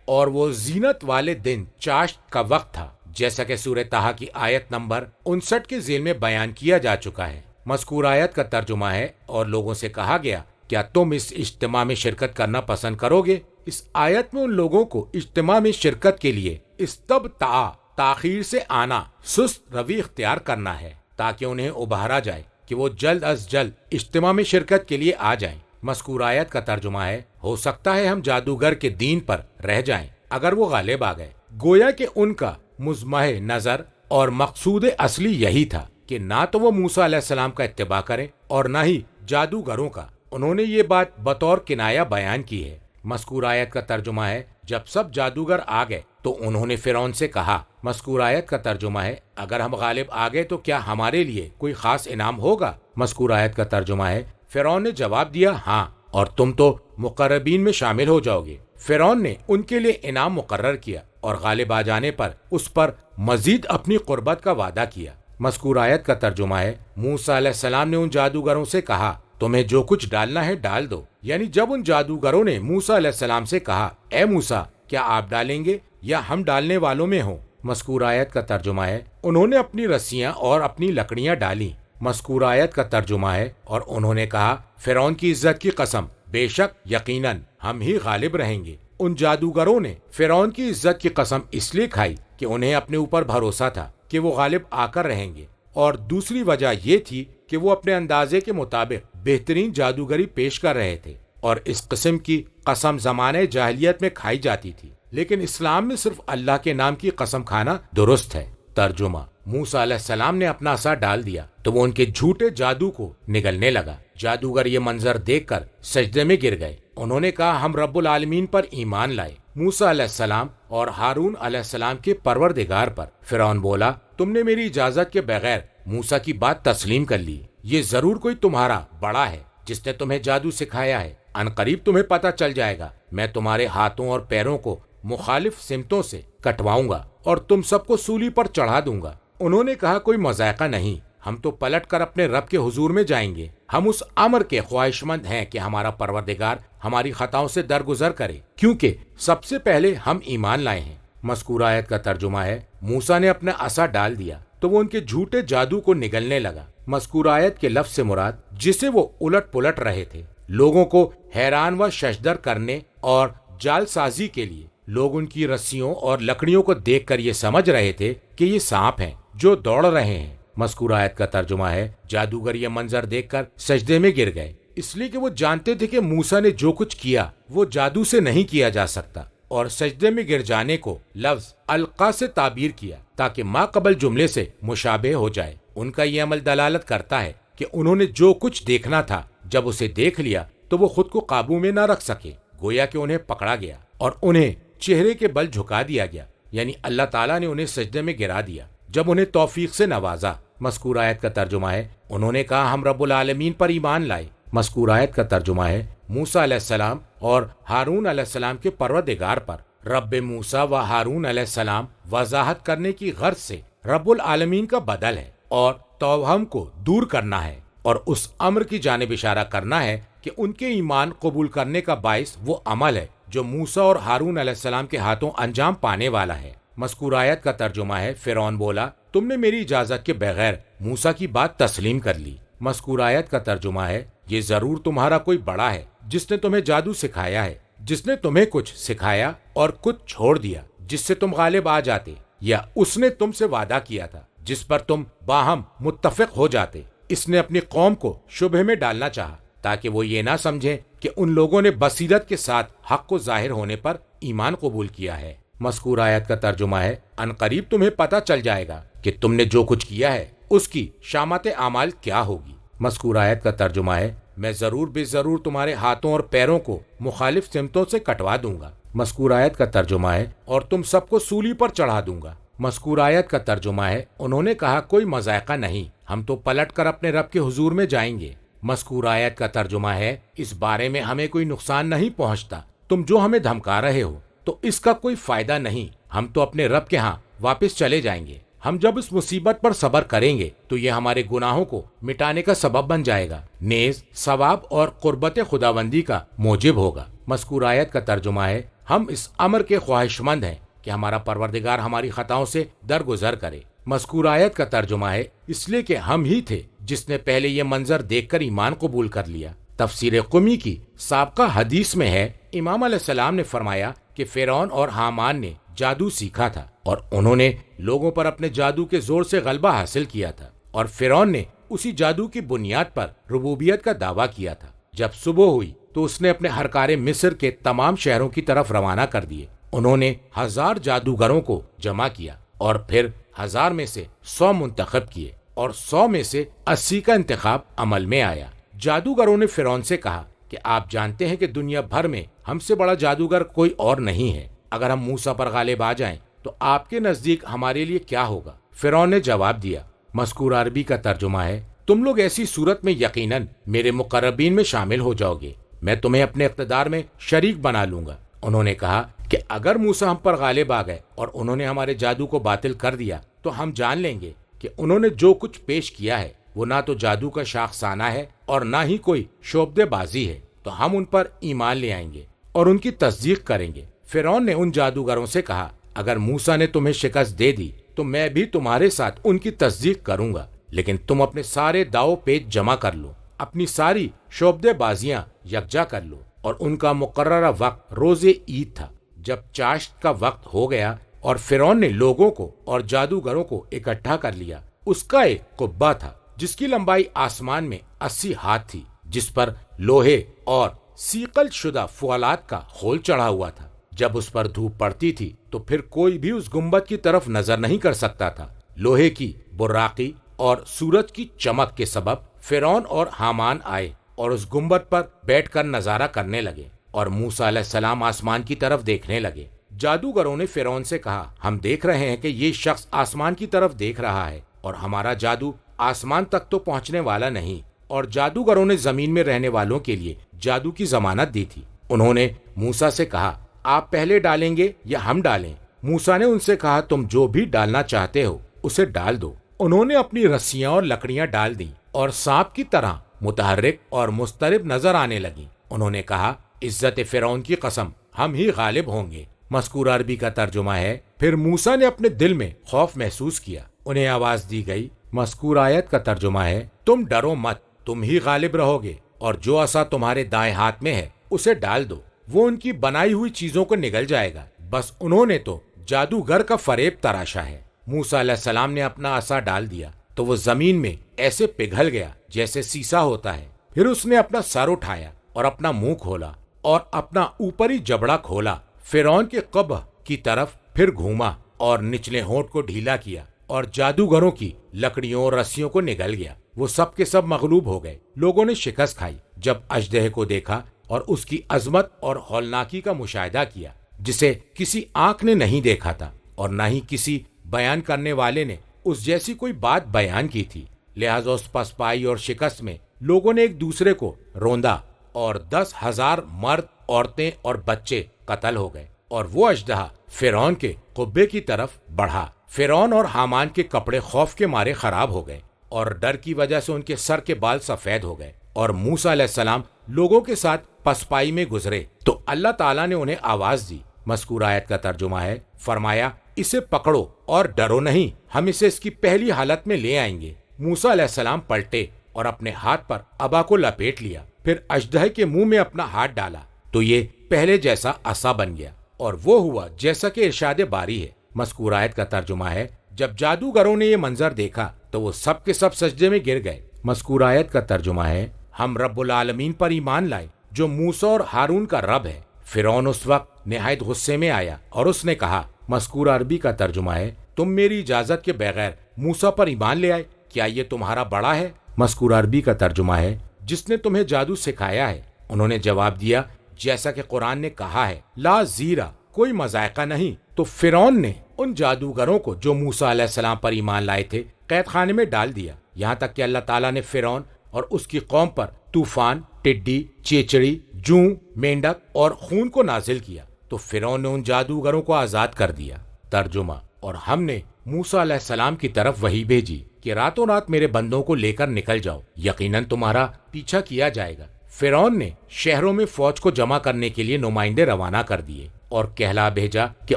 S2: اور وہ زینت والے دن چاشت کا وقت تھا، جیسا کہ سورہ طٰہٰ کی آیت نمبر 59 کے ذیل میں بیان کیا جا چکا ہے۔ مذکور آیت کا ترجمہ ہے اور لوگوں سے کہا گیا کیا تم اس اجتماع میں شرکت کرنا پسند کرو گے؟ اس آیت میں ان لوگوں کو اجتماع میں شرکت کے لیے استبطاء تاخیر سے آنا، سست روی اختیار کرنا ہے تاکہ انہیں ابھارا جائے کہ وہ جلد از جلد اجتماع میں شرکت کے لیے آ جائیں۔ مذکور آیت کا ترجمہ ہے ہو سکتا ہے ہم جادوگر کے دین پر رہ جائیں اگر وہ غالب آ گئے۔ گویا کہ ان کا مزمع نظر اور مقصود اصلی یہی تھا کہ نہ تو وہ موسیٰ علیہ السلام کا اتباع کریں اور نہ ہی جادوگروں کا۔ انہوں نے یہ بات بطور کنایہ بیان کی ہے۔ مذکور آیت کا ترجمہ ہے جب سب جادوگر آ گئے تو انہوں نے فرعون سے کہا۔ مذکور آیت کا ترجمہ ہے اگر ہم غالب آ گئے تو کیا ہمارے لیے کوئی خاص انعام ہوگا؟ مذکور آیت کا ترجمہ ہے فرعون نے جواب دیا ہاں، اور تم تو مقربین میں شامل ہو جاؤ گے۔ فرعون نے ان کے لیے انعام مقرر کیا اور غالب آ جانے پر اس پر مزید اپنی قربت کا وعدہ کیا۔ مذکور آیت کا ترجمہ ہے موسیٰ علیہ السلام نے ان جادوگروں سے کہا تمہیں جو کچھ ڈالنا ہے ڈال دو۔ یعنی جب ان جادوگروں نے موسیٰ علیہ السلام سے کہا اے موسیٰ کیا آپ ڈالیں گے یا ہم ڈالنے والوں میں ہوں؟ مذکور آیت کا ترجمہ ہے انہوں نے اپنی رسیاں اور اپنی لکڑیاں ڈالیں۔ مذکور آیت کا ترجمہ ہے اور انہوں نے کہا فرعون کی عزت کی قسم، بے شک یقیناً ہم ہی غالب رہیں گے۔ ان جادوگروں نے فرعون کی عزت کی قسم اس لیے کھائی کہ انہیں اپنے اوپر بھروسہ تھا کہ وہ غالب آ کر رہیں گے، اور دوسری وجہ یہ تھی کہ وہ اپنے اندازے کے مطابق بہترین جادوگری پیش کر رہے تھے، اور اس قسم کی قسم زمانے جاہلیت میں کھائی جاتی تھی، لیکن اسلام میں صرف اللہ کے نام کی قسم کھانا درست ہے۔ ترجمہ موسیٰ علیہ السلام نے اپنا عصا ڈال دیا تو وہ ان کے جھوٹے جادو کو نگلنے لگا۔ جادوگر یہ منظر دیکھ کر سجدے میں گر گئے۔ انہوں نے کہا ہم رب العالمین پر ایمان لائے، موسیٰ علیہ السلام اور ہارون علیہ السلام کے پروردگار پر۔ فرعون بولا تم نے میری اجازت کے بغیر موسیٰ کی بات تسلیم کر لی، یہ ضرور کوئی تمہارا بڑا ہے جس نے تمہیں جادو سکھایا ہے۔ ان قریب تمہیں پتہ چل جائے گا، میں تمہارے ہاتھوں اور پیروں کو مخالف سمتوں سے کٹواؤں گا اور تم سب کو سولی پر چڑھا دوں گا۔ انہوں نے کہا کوئی مذائقہ نہیں، ہم تو پلٹ کر اپنے رب کے حضور میں جائیں گے۔ ہم اس امر کے خواہش مند ہیں کہ ہمارا پروردگار ہماری خطاؤں سے درگزر کرے، کیونکہ سب سے پہلے ہم ایمان لائے ہیں۔ مذکور آیت کا ترجمہ ہے موسیٰ نے اپنا عصا ڈال دیا تو وہ ان کے جھوٹے جادو کو نگلنے لگا۔ مذکور آیت کے لفظ سے مراد جسے وہ الٹ پلٹ رہے تھے، لوگوں کو حیران و ششدر کرنے اور جال سازی کے لیے لوگ ان کی رسیوں اور لکڑیوں کو دیکھ کر یہ سمجھ رہے تھے کہ یہ سانپ ہیں جو دوڑ رہے ہیں۔ مذکور آیت کا ترجمہ ہے جادوگر یہ منظر دیکھ کر سجدے میں گر گئے، اس لیے کہ وہ جانتے تھے کہ موسیٰ نے جو کچھ کیا وہ جادو سے نہیں کیا جا سکتا، اور سجدے میں گر جانے کو لفظ القا سے تعبیر کیا تاکہ ما قبل جملے سے مشابہ ہو جائے۔ ان کا یہ عمل دلالت کرتا ہے کہ انہوں نے جو کچھ دیکھنا تھا جب اسے دیکھ لیا تو وہ خود کو قابو میں نہ رکھ سکے، گویا کہ انہیں پکڑا گیا اور انہیں چہرے کے بل جھکا دیا گیا، یعنی اللہ تعالیٰ نے انہیں سجدے میں گرا دیا جب انہیں توفیق سے نوازا۔ مذکور آیت کا ترجمہ ہے انہوں نے کہا ہم رب العالمین پر ایمان لائے۔ مذکور آیت کا ترجمہ ہے موسیٰ علیہ السلام اور ہارون علیہ السلام کے پروردگار پر۔ رب موسیٰ و ہارون علیہ السلام وضاحت کرنے کی غرض سے رب العالمین کا بدل ہے اور توہم کو دور کرنا ہے، اور اس امر کی جانب اشارہ کرنا ہے کہ ان کے ایمان قبول کرنے کا باعث وہ عمل ہے جو موسیٰ اور ہارون علیہ السلام کے ہاتھوں انجام پانے والا ہے۔ مذکور آیت کا ترجمہ ہے فرعون بولا تم نے میری اجازت کے بغیر موسیٰ کی بات تسلیم کر لی۔ مذکور آیت کا ترجمہ ہے یہ ضرور تمہارا کوئی بڑا ہے جس نے تمہیں جادو سکھایا ہے، جس نے تمہیں کچھ سکھایا اور کچھ چھوڑ دیا جس سے تم غالب آ جاتے، یا اس نے تم سے وعدہ کیا تھا جس پر تم باہم متفق ہو جاتے۔ اس نے اپنی قوم کو شبہ میں ڈالنا چاہا تاکہ وہ یہ نہ سمجھیں کہ ان لوگوں نے بصیرت کے ساتھ حق کو ظاہر ہونے پر ایمان قبول کیا ہے۔ مذکور آیت کا ترجمہ ہے ان قریب تمہیں پتہ چل جائے گا کہ تم نے جو کچھ کیا ہے اس کی شامت اعمال کیا ہوگی۔ مذکور آیت کا ترجمہ ہے میں ضرور بے ضرور تمہارے ہاتھوں اور پیروں کو مخالف سمتوں سے کٹوا دوں گا۔ مذکور آیت کا ترجمہ ہے اور تم سب کو سولی پر چڑھا دوں گا۔ مذکور آیت کا ترجمہ ہے انہوں نے کہا کوئی مذائقہ نہیں، ہم تو پلٹ کر اپنے رب کے حضور میں جائیں گے۔ مذکور آیت کا ترجمہ ہے اس بارے میں ہمیں کوئی نقصان نہیں پہنچتا، تم جو ہمیں دھمکا رہے ہو تو اس کا کوئی فائدہ نہیں، ہم تو اپنے رب کے ہاں واپس چلے جائیں گے۔ ہم جب اس مصیبت پر صبر کریں گے تو یہ ہمارے گناہوں کو مٹانے کا سبب بن جائے گا، نیز ثواب اور قربت خداوندی کا موجب ہوگا۔ مذکور آیت کا ترجمہ ہے ہم اس امر کے خواہش مند ہیں کہ ہمارا پروردگار ہماری خطاؤں سے درگزر کرے۔ مذکور آیت کا ترجمہ ہے اس لیے کہ ہم ہی تھے جس نے پہلے یہ منظر دیکھ کر ایمان قبول کر لیا۔ تفسیر قمی کی سابقہ حدیث میں ہے امام علیہ السلام نے فرمایا کہ فرعون اور حامان نے جادو سیکھا تھا اور انہوں نے لوگوں پر اپنے جادو کے زور سے غلبہ حاصل کیا تھا، اور فرعون نے اسی جادو کی بنیاد پر ربوبیت کا دعویٰ کیا تھا۔ جب صبح ہوئی تو اس نے اپنے ہرکارے مصر کے تمام شہروں کی طرف روانہ کر دیے۔ انہوں نے 1000 جادوگروں کو جمع کیا اور پھر 1000 میں سے 100 منتخب کیے اور 100 میں سے 80 کا انتخاب عمل میں آیا۔ جادوگروں نے فرعون سے کہا کہ آپ جانتے ہیں کہ دنیا بھر میں ہم سے بڑا جادوگر کوئی اور نہیں ہے، اگر ہم موسیٰ پر غالب آ جائیں تو آپ کے نزدیک ہمارے لیے کیا ہوگا؟ فرعون نے جواب دیا۔ مذکور عربی کا ترجمہ ہے تم لوگ ایسی صورت میں یقیناً میرے مقربین میں شامل ہو جاؤ گے، میں تمہیں اپنے اقتدار میں شریک بنا لوں گا۔ انہوں نے کہا کہ اگر موسیٰ ہم پر غالب آ گئے اور انہوں نے ہمارے جادو کو باطل کر دیا تو ہم جان لیں گے کہ انہوں نے جو کچھ پیش کیا ہے وہ نہ تو جادو کا شاخسانہ ہے اور نہ ہی کوئی شعبدے بازی ہے، تو ہم ان پر ایمان لے آئیں گے اور ان کی تصدیق کریں گے۔ فرعون نے ان جادوگروں سے کہا اگر موسیٰ نے تمہیں شکست دے دی تو میں بھی تمہارے ساتھ ان کی تصدیق کروں گا، لیکن تم اپنے سارے داؤ پیچ جمع کر لو، اپنی ساری شعبدے بازیاں یکجا کر لو۔ اور ان کا مقررہ وقت روز عید تھا۔ جب چاشت کا وقت ہو گیا اور فرعون نے لوگوں کو اور جادوگروں کو اکٹھا کر لیا، اس کا ایک قبہ تھا جس کی لمبائی آسمان میں 80 ہاتھ تھی، جس پر لوہے اور سیقل شدہ فولاد کا خول چڑھا ہوا تھا۔ جب اس پر دھوپ پڑتی تھی تو پھر کوئی بھی اس گنبد کی طرف نظر نہیں کر سکتا تھا۔ لوہے کی براقی اور سورج کی چمک کے سبب فرعون اور حامان آئے اور اس گنبد پر بیٹھ کر نظارہ کرنے لگے، اور موسیٰ علیہ السلام آسمان کی طرف دیکھنے لگے۔ جادوگروں نے فرعون سے کہا ہم دیکھ رہے ہیں کہ یہ شخص آسمان کی طرف دیکھ رہا ہے اور ہمارا جادو آسمان تک تو پہنچنے والا نہیں۔ اور جادوگروں نے زمین میں رہنے والوں کے لیے جادو کی ضمانت دی تھی۔ انہوں نے موسیٰ سے کہا آپ پہلے ڈالیں گے یا ہم ڈالیں؟ موسیٰ نے ان سے کہا تم جو بھی ڈالنا چاہتے ہو اسے ڈال دو۔ انہوں نے اپنی رسیاں اور لکڑیاں ڈال دیں اور سانپ کی طرح متحرک اور مضطرب نظر آنے لگیں۔ انہوں نے کہا عزت فرعون کی قسم ہم ہی غالب ہوں گے۔ مذکور عربی کا ترجمہ ہے پھر موسیٰ نے اپنے دل میں خوف محسوس کیا، انہیں آواز دی گئی۔ مذکور آیت کا ترجمہ ہے تم ڈرو مت، تم ہی غالب رہو گے، اور جو عصا تمہارے دائیں ہاتھ میں ہے اسے ڈال دو، وہ ان کی بنائی ہوئی چیزوں کو نگل جائے گا، بس انہوں نے تو جادوگر کا فریب تراشا ہے۔ موسیٰ علیہ السلام نے اپنا عصا ڈال دیا تو وہ زمین میں ایسے پگھل گیا جیسے سیسا ہوتا ہے۔ پھر اس نے اپنا سر اٹھایا اور اپنا منہ کھولا اور اپنا اوپری جبڑا کھولا، فرعون کے قبہ کی طرف پھر گھوما اور نچلے ہونٹ کو ڈھیلا کیا اور جادوگروں کی لکڑیوں اور رسیوں کو نگل گیا۔ وہ سب کے سب مغلوب ہو گئے۔ لوگوں نے شکست کھائی جب اژدہے کو دیکھا اور اس کی عظمت اور ہولناکی کا مشاہدہ کیا جسے کسی آنکھ نے نہیں دیکھا تھا اور نہ ہی کسی بیان کرنے والے نے اس جیسی کوئی بات بیان کی تھی۔ لہذا اس پسپائی اور شکست میں لوگوں نے ایک دوسرے کو روندا اور 10,000 مرد، عورتیں اور بچے قتل ہو گئے، اور وہ اژدہا فرعون کے قبے کی طرف بڑھا۔ فرعون اور حامان کے کپڑے خوف کے مارے خراب ہو گئے اور ڈر کی وجہ سے ان کے سر کے بال سفید ہو گئے، اور موسیٰ علیہ السلام لوگوں کے ساتھ پسپائی میں گزرے تو اللہ تعالیٰ نے انہیں آواز دی۔ مذکور آیت کا ترجمہ ہے فرمایا اسے پکڑو اور ڈرو نہیں، ہم اسے اس کی پہلی حالت میں لے آئیں گے۔ موسیٰ علیہ السلام پلٹے اور اپنے ہاتھ پر ابا کو لپیٹ لیا، پھر اژدہے کے منہ میں اپنا ہاتھ ڈالا تو یہ پہلے جیسا عصا بن گیا، اور وہ ہوا جیسا کہ ارشاد باری ہے۔ مذکور آیت کا ترجمہ ہے جب جادوگروں نے یہ منظر دیکھا تو وہ سب کے سب سجدے میں گر گئے۔ مذکور آیت کا ترجمہ ہے ہم رب العالمین پر ایمان لائے جو موسیٰ اور ہارون کا رب ہے۔ فرعون اس وقت نہایت غصے میں آیا اور اس نے کہا، مذکور عربی کا ترجمہ ہے تم میری اجازت کے بغیر موسیٰ پر ایمان لے آئے، کیا یہ تمہارا بڑا ہے؟ مذکور عربی کا ترجمہ ہے جس نے تمہیں جادو سکھایا ہے؟ انہوں نے جواب دیا جیسا کہ قرآن نے کہا ہے، لا زیرہ، کوئی مذائقہ نہیں۔ تو فرعون نے ان جادوگروں کو جو موسیٰ علیہ السلام پر ایمان لائے تھے قید خانے میں ڈال دیا، یہاں تک کہ اللہ تعالیٰ نے فرعون اور اس کی قوم پر طوفان، ٹڈی، چیچڑی، جوں، مینڈک اور خون کو نازل کیا۔ تو فرعون نے ان جادوگروں کو آزاد کر دیا۔ ترجمہ: اور ہم نے موسیٰ علیہ السلام کی طرف وحی بھیجی کہ راتوں رات میرے بندوں کو لے کر نکل جاؤ، یقیناً تمہارا پیچھا کیا جائے گا۔ فرعون نے شہروں میں فوج کو جمع کرنے کے لیے نمائندے روانہ کر دیے اور کہلا بھیجا کہ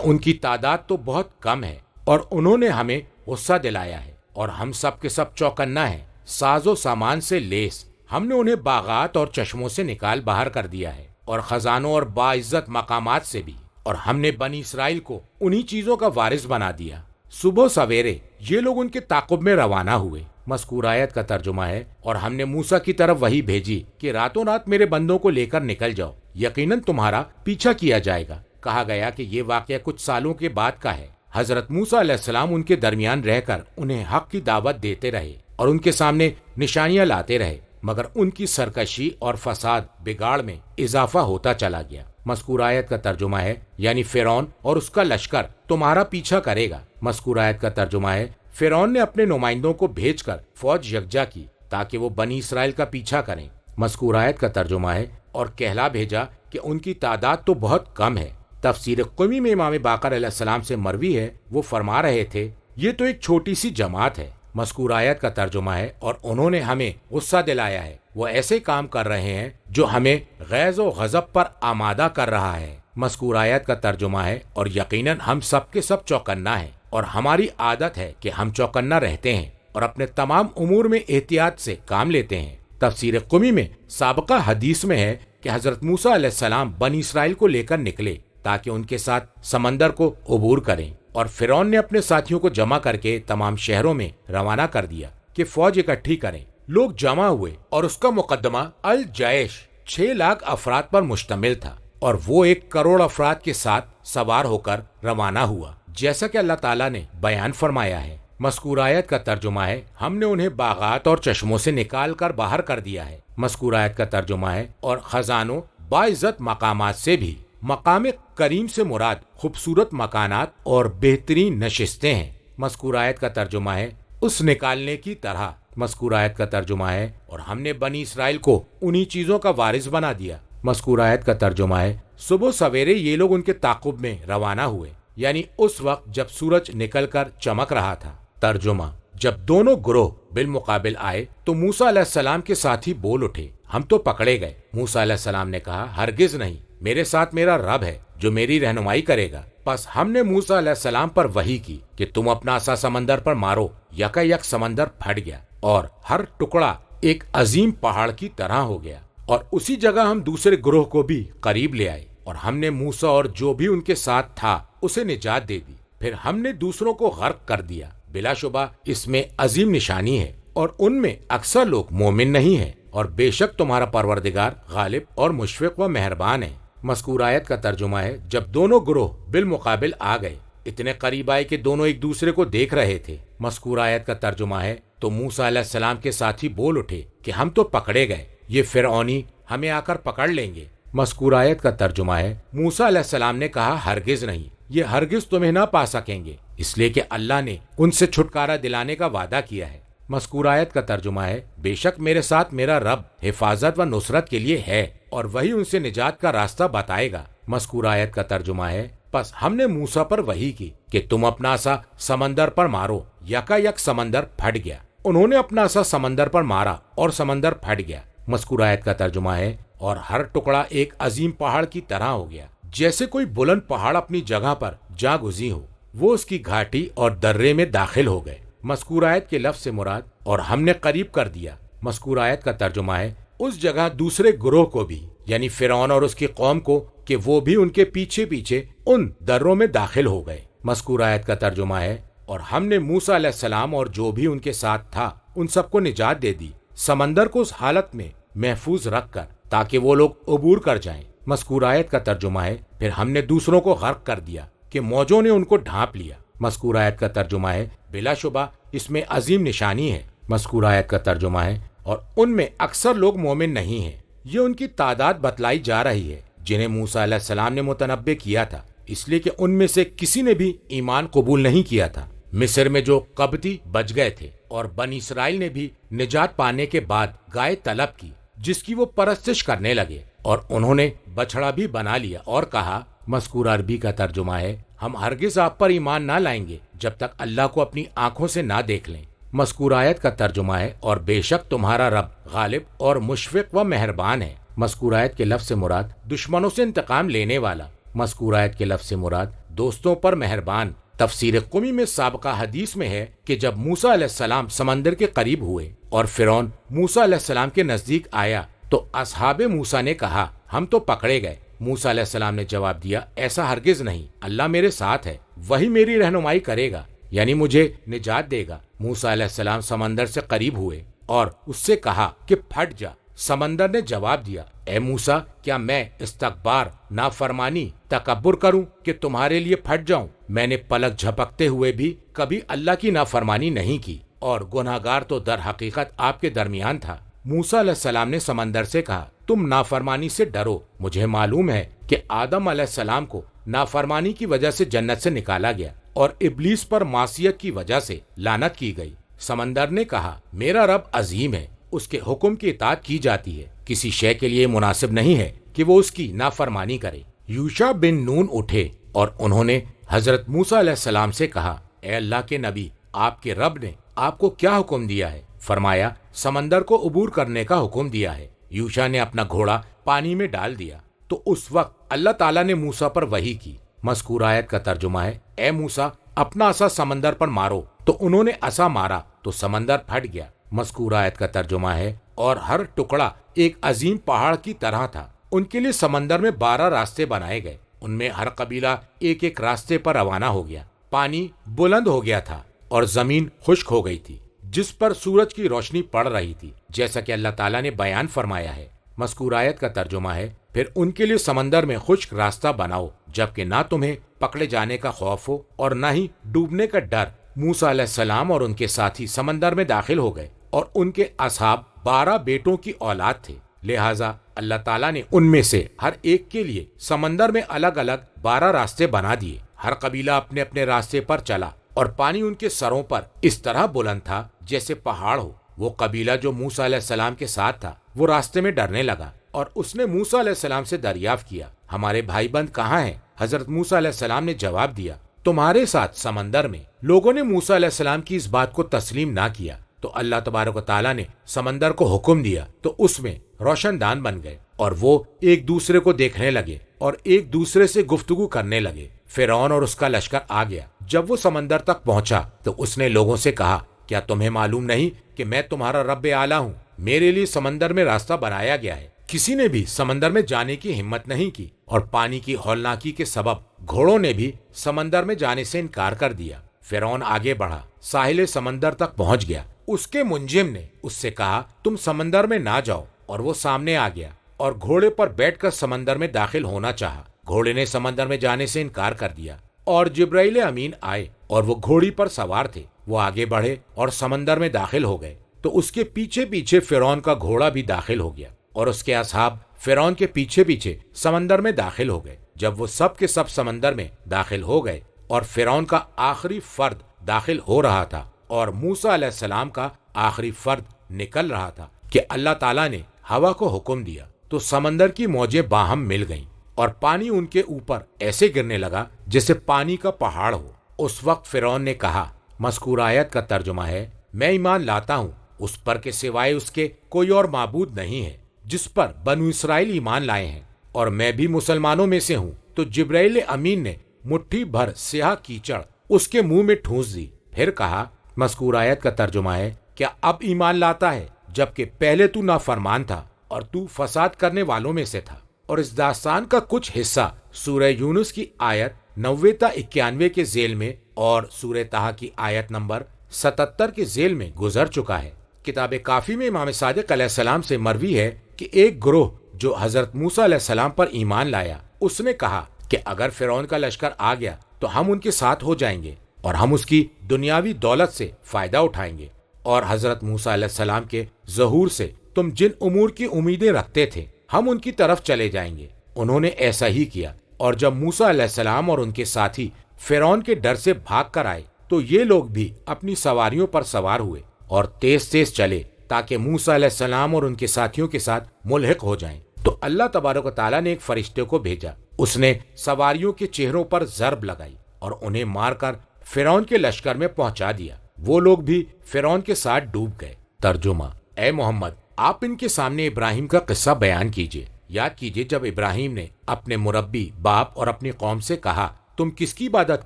S2: ان کی تعداد تو بہت کم ہے اور انہوں نے ہمیں غصہ دلایا ہے اور ہم سب کے سب چوکنا ہیں، ساز و سامان سے لیس۔ ہم نے انہیں باغات اور چشموں سے نکال باہر کر دیا ہے اور خزانوں اور باعزت مقامات سے بھی، اور ہم نے بنی اسرائیل کو انہی چیزوں کا وارث بنا دیا۔ صبح سویرے یہ لوگ ان کے تعاقب میں روانہ ہوئے۔ مذکور آیت کا ترجمہ ہے، اور ہم نے موسیٰ کی طرف وحی بھیجی کہ راتوں رات میرے بندوں کو لے کر نکل جاؤ، یقیناً تمہارا پیچھا کیا جائے گا۔ کہا گیا کہ یہ واقعہ کچھ سالوں کے بعد کا ہے۔ حضرت موسیٰ علیہ السلام ان کے درمیان رہ کر انہیں حق کی دعوت دیتے رہے اور ان کے سامنے نشانیاں لاتے رہے، مگر ان کی سرکشی اور فساد بگاڑ میں اضافہ ہوتا چلا گیا۔ مذکور آیت کا ترجمہ ہے، یعنی فرعون اور اس کا لشکر تمہارا پیچھا کرے گا۔ مذکور آیت کا ترجمہ ہے، فرعون نے اپنے نمائندوں کو بھیج کر فوج یکجا کی تاکہ وہ بنی اسرائیل کا پیچھا کریں۔ مذکور آیت کا ترجمہ ہے، اور کہلا بھیجا کہ ان کی تعداد تو بہت کم ہے۔ تفسیر قمی میں امام باقر علیہ السلام سے مروی ہے، وہ فرما رہے تھے یہ تو ایک چھوٹی سی جماعت ہے۔ مذکور آیت کا ترجمہ ہے، اور انہوں نے ہمیں غصہ دلایا ہے، وہ ایسے کام کر رہے ہیں جو ہمیں غیظ و غضب پر آمادہ کر رہا ہے۔ مذکور آیت کا ترجمہ ہے، اور یقیناً ہم سب کے سب چوکنا ہیں اور ہماری عادت ہے کہ ہم چوکنا رہتے ہیں اور اپنے تمام امور میں احتیاط سے کام لیتے ہیں۔ تفسیر قمی میں سابقہ حدیث میں ہے کہ حضرت موسیٰ علیہ السلام بنی اسرائیل کو لے کر نکلے تاکہ ان کے ساتھ سمندر کو عبور کریں، اور فرعون نے اپنے ساتھیوں کو جمع کر کے تمام شہروں میں روانہ کر دیا کہ فوج اکٹھی کریں۔ لوگ جمع ہوئے اور اس کا مقدمہ الجیش 6 لاکھ افراد پر مشتمل تھا، اور وہ 1 کروڑ افراد کے ساتھ سوار ہو کر روانہ ہوا، جیسا کہ اللہ تعالیٰ نے بیان فرمایا ہے۔ مذکور آیت کا ترجمہ ہے، ہم نے انہیں باغات اور چشموں سے نکال کر باہر کر دیا ہے۔ مذکور آیت کا ترجمہ ہے، اور خزانوں باعزت مقامات سے بھی۔ مقام کریم سے مراد خوبصورت مکانات اور بہترین نشستیں ہیں۔ مذکور آیت کا ترجمہ ہے، اس نکالنے کی طرح۔ مذکور آیت کا ترجمہ ہے، اور ہم نے بنی اسرائیل کو انہی چیزوں کا وارث بنا دیا۔ مذکور آیت کا ترجمہ ہے، صبح سویرے یہ لوگ ان کے تعاقب میں روانہ ہوئے، یعنی اس وقت جب سورج نکل کر چمک رہا تھا۔ ترجمہ: جب دونوں گروہ بالمقابل آئے تو موسیٰ علیہ السلام کے ساتھی بول اٹھے، ہم تو پکڑے گئے۔ موسیٰ علیہ السلام نے کہا، ہرگز نہیں، میرے ساتھ میرا رب ہے جو میری رہنمائی کرے گا۔ پس ہم نے موسیٰ علیہ السلام پر وحی کی کہ تم اپنا عصا سمندر پر مارو، یکا یک سمندر پھٹ گیا اور ہر ٹکڑا ایک عظیم پہاڑ کی طرح ہو گیا، اور اسی جگہ ہم دوسرے گروہ کو بھی قریب لے آئے، اور ہم نے موسیٰ اور جو بھی ان کے ساتھ تھا اسے نجات دے دی۔ پھر ہم نے دوسروں کو غرق کر دیا۔ بلا شبہ اس میں عظیم نشانی ہے، اور ان میں اکثر لوگ مومن نہیں ہیں، اور بے شک تمہارا پروردگار غالب اور مشفق و مہربان ہے۔ مذکور آیت کا ترجمہ ہے، جب دونوں گروہ بالمقابل آ گئے، اتنے قریب آئے کہ دونوں ایک دوسرے کو دیکھ رہے تھے۔ مذکور آیت کا ترجمہ ہے، تو موسیٰ علیہ السلام کے ساتھی بول اٹھے کہ ہم تو پکڑے گئے، یہ فرعونی ہمیں آ کر پکڑ لیں گے۔ مذکور آیت کا ترجمہ ہے، موسیٰ علیہ السلام نے کہا، ہرگز نہیں، یہ ہرگز تمہیں نہ پا سکیں گے، اس لیے کہ اللہ نے ان سے چھٹکارا دلانے کا وعدہ کیا ہے۔ مذکور آیت کا ترجمہ ہے، بے شک میرے ساتھ میرا رب حفاظت و نصرت کے لیے ہے، اور وہی ان سے نجات کا راستہ بتائے گا۔ مذکور آیت کا ترجمہ ہے، پس ہم نے موسیٰ پر وحی کی کہ تم اپنا عصا سمندر پر مارو، یکا یک سمندر پھٹ گیا۔ انہوں نے اپنا عصا سمندر پر مارا اور سمندر پھٹ گیا۔ مذکور آیت کا ترجمہ ہے، اور ہر ٹکڑا ایک عظیم پہاڑ کی طرح ہو گیا، جیسے کوئی بلند پہاڑ اپنی جگہ پر جا گزی ہو، وہ اس کی گھاٹی اور درے میں داخل ہو گئے۔ مذکور آیت کے لفظ سے مراد اور ہم نے قریب کر دیا۔ مذکور آیت کا ترجمہ ہے، اس جگہ دوسرے گروہ کو بھی، یعنی فرعون اور اس کی قوم کو، کہ وہ بھی ان کے پیچھے پیچھے ان دروں میں داخل ہو گئے۔ مذکور آیت کا ترجمہ ہے، اور ہم نے موسیٰ علیہ السلام اور جو بھی ان کے ساتھ تھا ان سب کو نجات دے دی، سمندر کو اس حالت میں محفوظ رکھ کر تاکہ وہ لوگ عبور کر جائیں۔ مذکور آیت کا ترجمہ ہے، پھر ہم نے دوسروں کو غرق کر دیا کہ موجوں نے ان کو ڈھانپ لیا۔ مذکور آیت کا ترجمہ ہے، بلا شبہ اس میں عظیم نشانی ہے۔ مذکور آیت کا ترجمہ ہے، اور ان میں اکثر لوگ مومن نہیں ہیں۔ یہ ان کی تعداد بتلائی جا رہی ہے جنہیں موسیٰ علیہ السلام نے متنبع کیا تھا، اس لیے کہ ان میں سے کسی نے بھی ایمان قبول نہیں کیا تھا۔ مصر میں جو قبطی بچ گئے تھے اور بنی اسرائیل نے بھی نجات پانے کے بعد گائے طلب کی جس کی وہ پرستش کرنے لگے، اور انہوں نے بچڑا بھی بنا لیا اور کہا، مذکور عربی کا ترجمہ ہے، ہم ہرگز آپ پر ایمان نہ لائیں گے جب تک اللہ کو اپنی آنکھوں سے نہ دیکھ لیں۔ مذکور آیت کا ترجمہ ہے، اور بے شک تمہارا رب غالب اور مشفق و مہربان ہے۔ مذکور آیت کے لفظ سے مراد دشمنوں سے انتقام لینے والا، مذکور آیت کے لفظ سے مراد دوستوں پر مہربان۔ تفسیر قمی میں سابقہ حدیث میں ہے کہ جب موسیٰ علیہ السلام سمندر کے قریب ہوئے اور فرعون موسیٰ علیہ السلام کے نزدیک آیا تو اصحاب موسیٰ نے کہا، ہم تو پکڑے گئے۔ موسیٰ علیہ السلام نے جواب دیا، ایسا ہرگز نہیں، اللہ میرے ساتھ ہے، وہی میری رہنمائی کرے گا، یعنی مجھے نجات دے گا۔ موسیٰ علیہ السلام سمندر سے قریب ہوئے اور اس سے کہا کہ پھٹ جا۔ سمندر نے جواب دیا، اے موسیٰ، کیا میں استکبار، نافرمانی، تکبر کروں کہ تمہارے لیے پھٹ جاؤں؟ میں نے پلک جھپکتے ہوئے بھی کبھی اللہ کی نافرمانی نہیں کی، اور گناہگار تو در حقیقت آپ کے درمیان تھا۔ موسیٰ علیہ السلام نے سمندر سے کہا، تم نافرمانی سے ڈرو، مجھے معلوم ہے کہ آدم علیہ السلام کو نافرمانی کی وجہ سے جنت سے نکالا گیا اور ابلیس پر معصیت کی وجہ سے لعنت کی گئی۔ سمندر نے کہا، میرا رب عظیم ہے، اس کے حکم کی اطاعت کی جاتی ہے، کسی شے کے لیے مناسب نہیں ہے کہ وہ اس کی نافرمانی کرے۔ یوشع بن نون اٹھے اور انہوں نے حضرت موسیٰ علیہ السلام سے کہا، اے اللہ کے نبی، آپ کے رب نے آپ کو کیا حکم دیا ہے؟ فرمایا، سمندر کو عبور کرنے کا حکم دیا ہے۔ یوشع نے اپنا گھوڑا پانی میں ڈال دیا تو اس وقت اللہ تعالیٰ نے موسیٰ پر وحی کی۔ مذکور آیت کا ترجمہ ہے، اے موسیٰ، اپنا عصا سمندر پر مارو۔ تو انہوں نے عصا مارا تو سمندر پھٹ گیا۔ مذکور آیت کا ترجمہ ہے، اور ہر ٹکڑا ایک عظیم پہاڑ کی طرح تھا۔ ان کے لیے سمندر میں 12 راستے بنائے گئے، ان میں ہر قبیلہ ایک ایک راستے پر روانہ ہو گیا۔ پانی بلند ہو گیا تھا اور زمین خشک ہو گئی تھی جس پر سورج کی روشنی پڑ رہی تھی، جیسا کہ اللہ تعالیٰ نے بیان فرمایا ہے۔ مذکور آیت کا ترجمہ ہے، پھر ان کے لیے سمندر میں خشک راستہ بناؤ جبکہ نہ تمہیں پکڑے جانے کا خوف ہو اور نہ ہی ڈوبنے کا ڈر۔ موسیٰ علیہ السلام اور ان کے ساتھی سمندر میں داخل ہو گئے، اور ان کے اصحاب 12 بیٹوں کی اولاد تھے، لہٰذا اللہ تعالیٰ نے ان میں سے ہر ایک کے لیے سمندر میں الگ الگ 12 راستے بنا دیے۔ ہر قبیلہ اپنے اپنے راستے پر چلا، اور پانی ان کے سروں پر اس طرح بلند تھا جیسے پہاڑ ہو۔ وہ قبیلہ جو موسیٰ علیہ السلام کے ساتھ تھا وہ راستے میں ڈرنے لگا، اور اس نے موسیٰ علیہ السلام سے دریافت کیا، ہمارے بھائی بند کہاں ہیں؟ حضرت موسیٰ علیہ السلام نے جواب دیا، تمہارے ساتھ سمندر میں۔ لوگوں نے موسیٰ علیہ السلام کی اس بات کو تسلیم نہ کیا تو اللہ تبارک و تعالیٰ نے سمندر کو حکم دیا تو اس میں روشن دان بن گئے، اور وہ ایک دوسرے کو دیکھنے لگے اور ایک دوسرے سے گفتگو کرنے لگے۔ فرعون اور اس کا لشکر آ گیا۔ جب وہ سمندر تک پہنچا تو اس نے لوگوں سے کہا، کیا تمہیں معلوم نہیں کہ میں تمہارا رب اعلیٰ ہوں؟ میرے لیے سمندر میں راستہ بنایا گیا ہے۔ کسی نے بھی سمندر میں جانے کی ہمت نہیں کی، اور پانی کی ہولناکی کے سبب گھوڑوں نے بھی سمندر میں جانے سے انکار کر دیا۔ فرعون آگے بڑھا، ساحل سمندر تک پہنچ گیا۔ اس کے منجم نے اس سے کہا، تم سمندر میں نہ جاؤ، اور وہ سامنے آ گیا اور گھوڑے پر بیٹھ کر سمندر میں داخل ہونا چاہا۔ گھوڑے نے سمندر میں جانے سے انکار کر دیا، اور جبرائیل امین آئے اور وہ گھوڑی پر سوار تھے۔ وہ آگے بڑھے اور سمندر میں داخل ہو گئے تو اس کے پیچھے پیچھے فرعون کا گھوڑا بھی داخل ہو گیا، اور اس کے اصحاب فرعون کے پیچھے پیچھے سمندر میں داخل ہو گئے۔ جب وہ سب کے سب سمندر میں داخل ہو گئے اور فرعون کا آخری فرد داخل ہو رہا تھا اور موسیٰ علیہ السلام کا آخری فرد نکل رہا تھا کہ اللہ تعالیٰ نے ہوا کو حکم دیا تو سمندر کی موجیں باہم مل گئیں، اور پانی ان کے اوپر ایسے گرنے لگا جیسے پانی کا پہاڑ ہو۔ اس وقت فرعون نے کہا، مذکور آیت کا ترجمہ ہے، میں ایمان لاتا ہوں اس پر کہ سوائے اس کے کوئی اور معبود نہیں ہے جس پر بنو اسرائیل ایمان لائے ہیں، اور میں بھی مسلمانوں میں سے ہوں۔ تو جبرائیل امین نے مٹھی بھر سیاہ کیچڑ اس کے منہ میں ٹھونس دی، پھر کہا، مذکور آیت کا ترجمہ ہے، کیا اب ایمان لاتا ہے جبکہ پہلے تو نافرمان تھا اور تو فساد کرنے والوں میں سے تھا؟ اور اس داستان کا کچھ حصہ سورہ یونس کی آیت 90 تا 91 کے ذیل میں اور سورہ طٰہٰ کی آیت نمبر 77 کے ذیل میں گزر چکا ہے۔ کتاب کافی میں امام صادق علیہ السلام سے مروی ہے کہ ایک گروہ جو حضرت موسیٰ علیہ السلام پر ایمان لایا، اس نے کہا کہ اگر فرعون کا لشکر آ گیا تو ہم ان کے ساتھ ہو جائیں گے اور ہم اس کی دنیاوی دولت سے فائدہ اٹھائیں گے۔ اور حضرت موسیٰ علیہ السلام کے ظہور سے تم جن امور کی امیدیں رکھتے تھے ہم ان کی طرف چلے جائیں گے۔ انہوں نے ایسا ہی کیا، اور جب موسیٰ علیہ السلام اور ان کے ساتھی فرعون کے ڈر سے بھاگ کر آئے تو یہ لوگ بھی اپنی سواریوں پر سوار ہوئے اور تیز تیز چلے تاکہ موسیٰ علیہ السلام اور ان کے ساتھیوں کے ساتھ ملحق ہو جائیں۔ تو اللہ تبارک و تعالیٰ نے ایک فرشتے کو بھیجا، اس نے سواریوں کے چہروں پر ضرب لگائی اور انہیں مار کر فرعون کے لشکر میں پہنچا دیا۔ وہ لوگ بھی فرعون کے ساتھ ڈوب گئے۔ ترجمہ: اے محمد، آپ ان کے سامنے ابراہیم کا قصہ بیان کیجئے۔ یاد کیجئے جب ابراہیم نے اپنے مربی باپ اور اپنی قوم سے کہا تم کس کی عبادت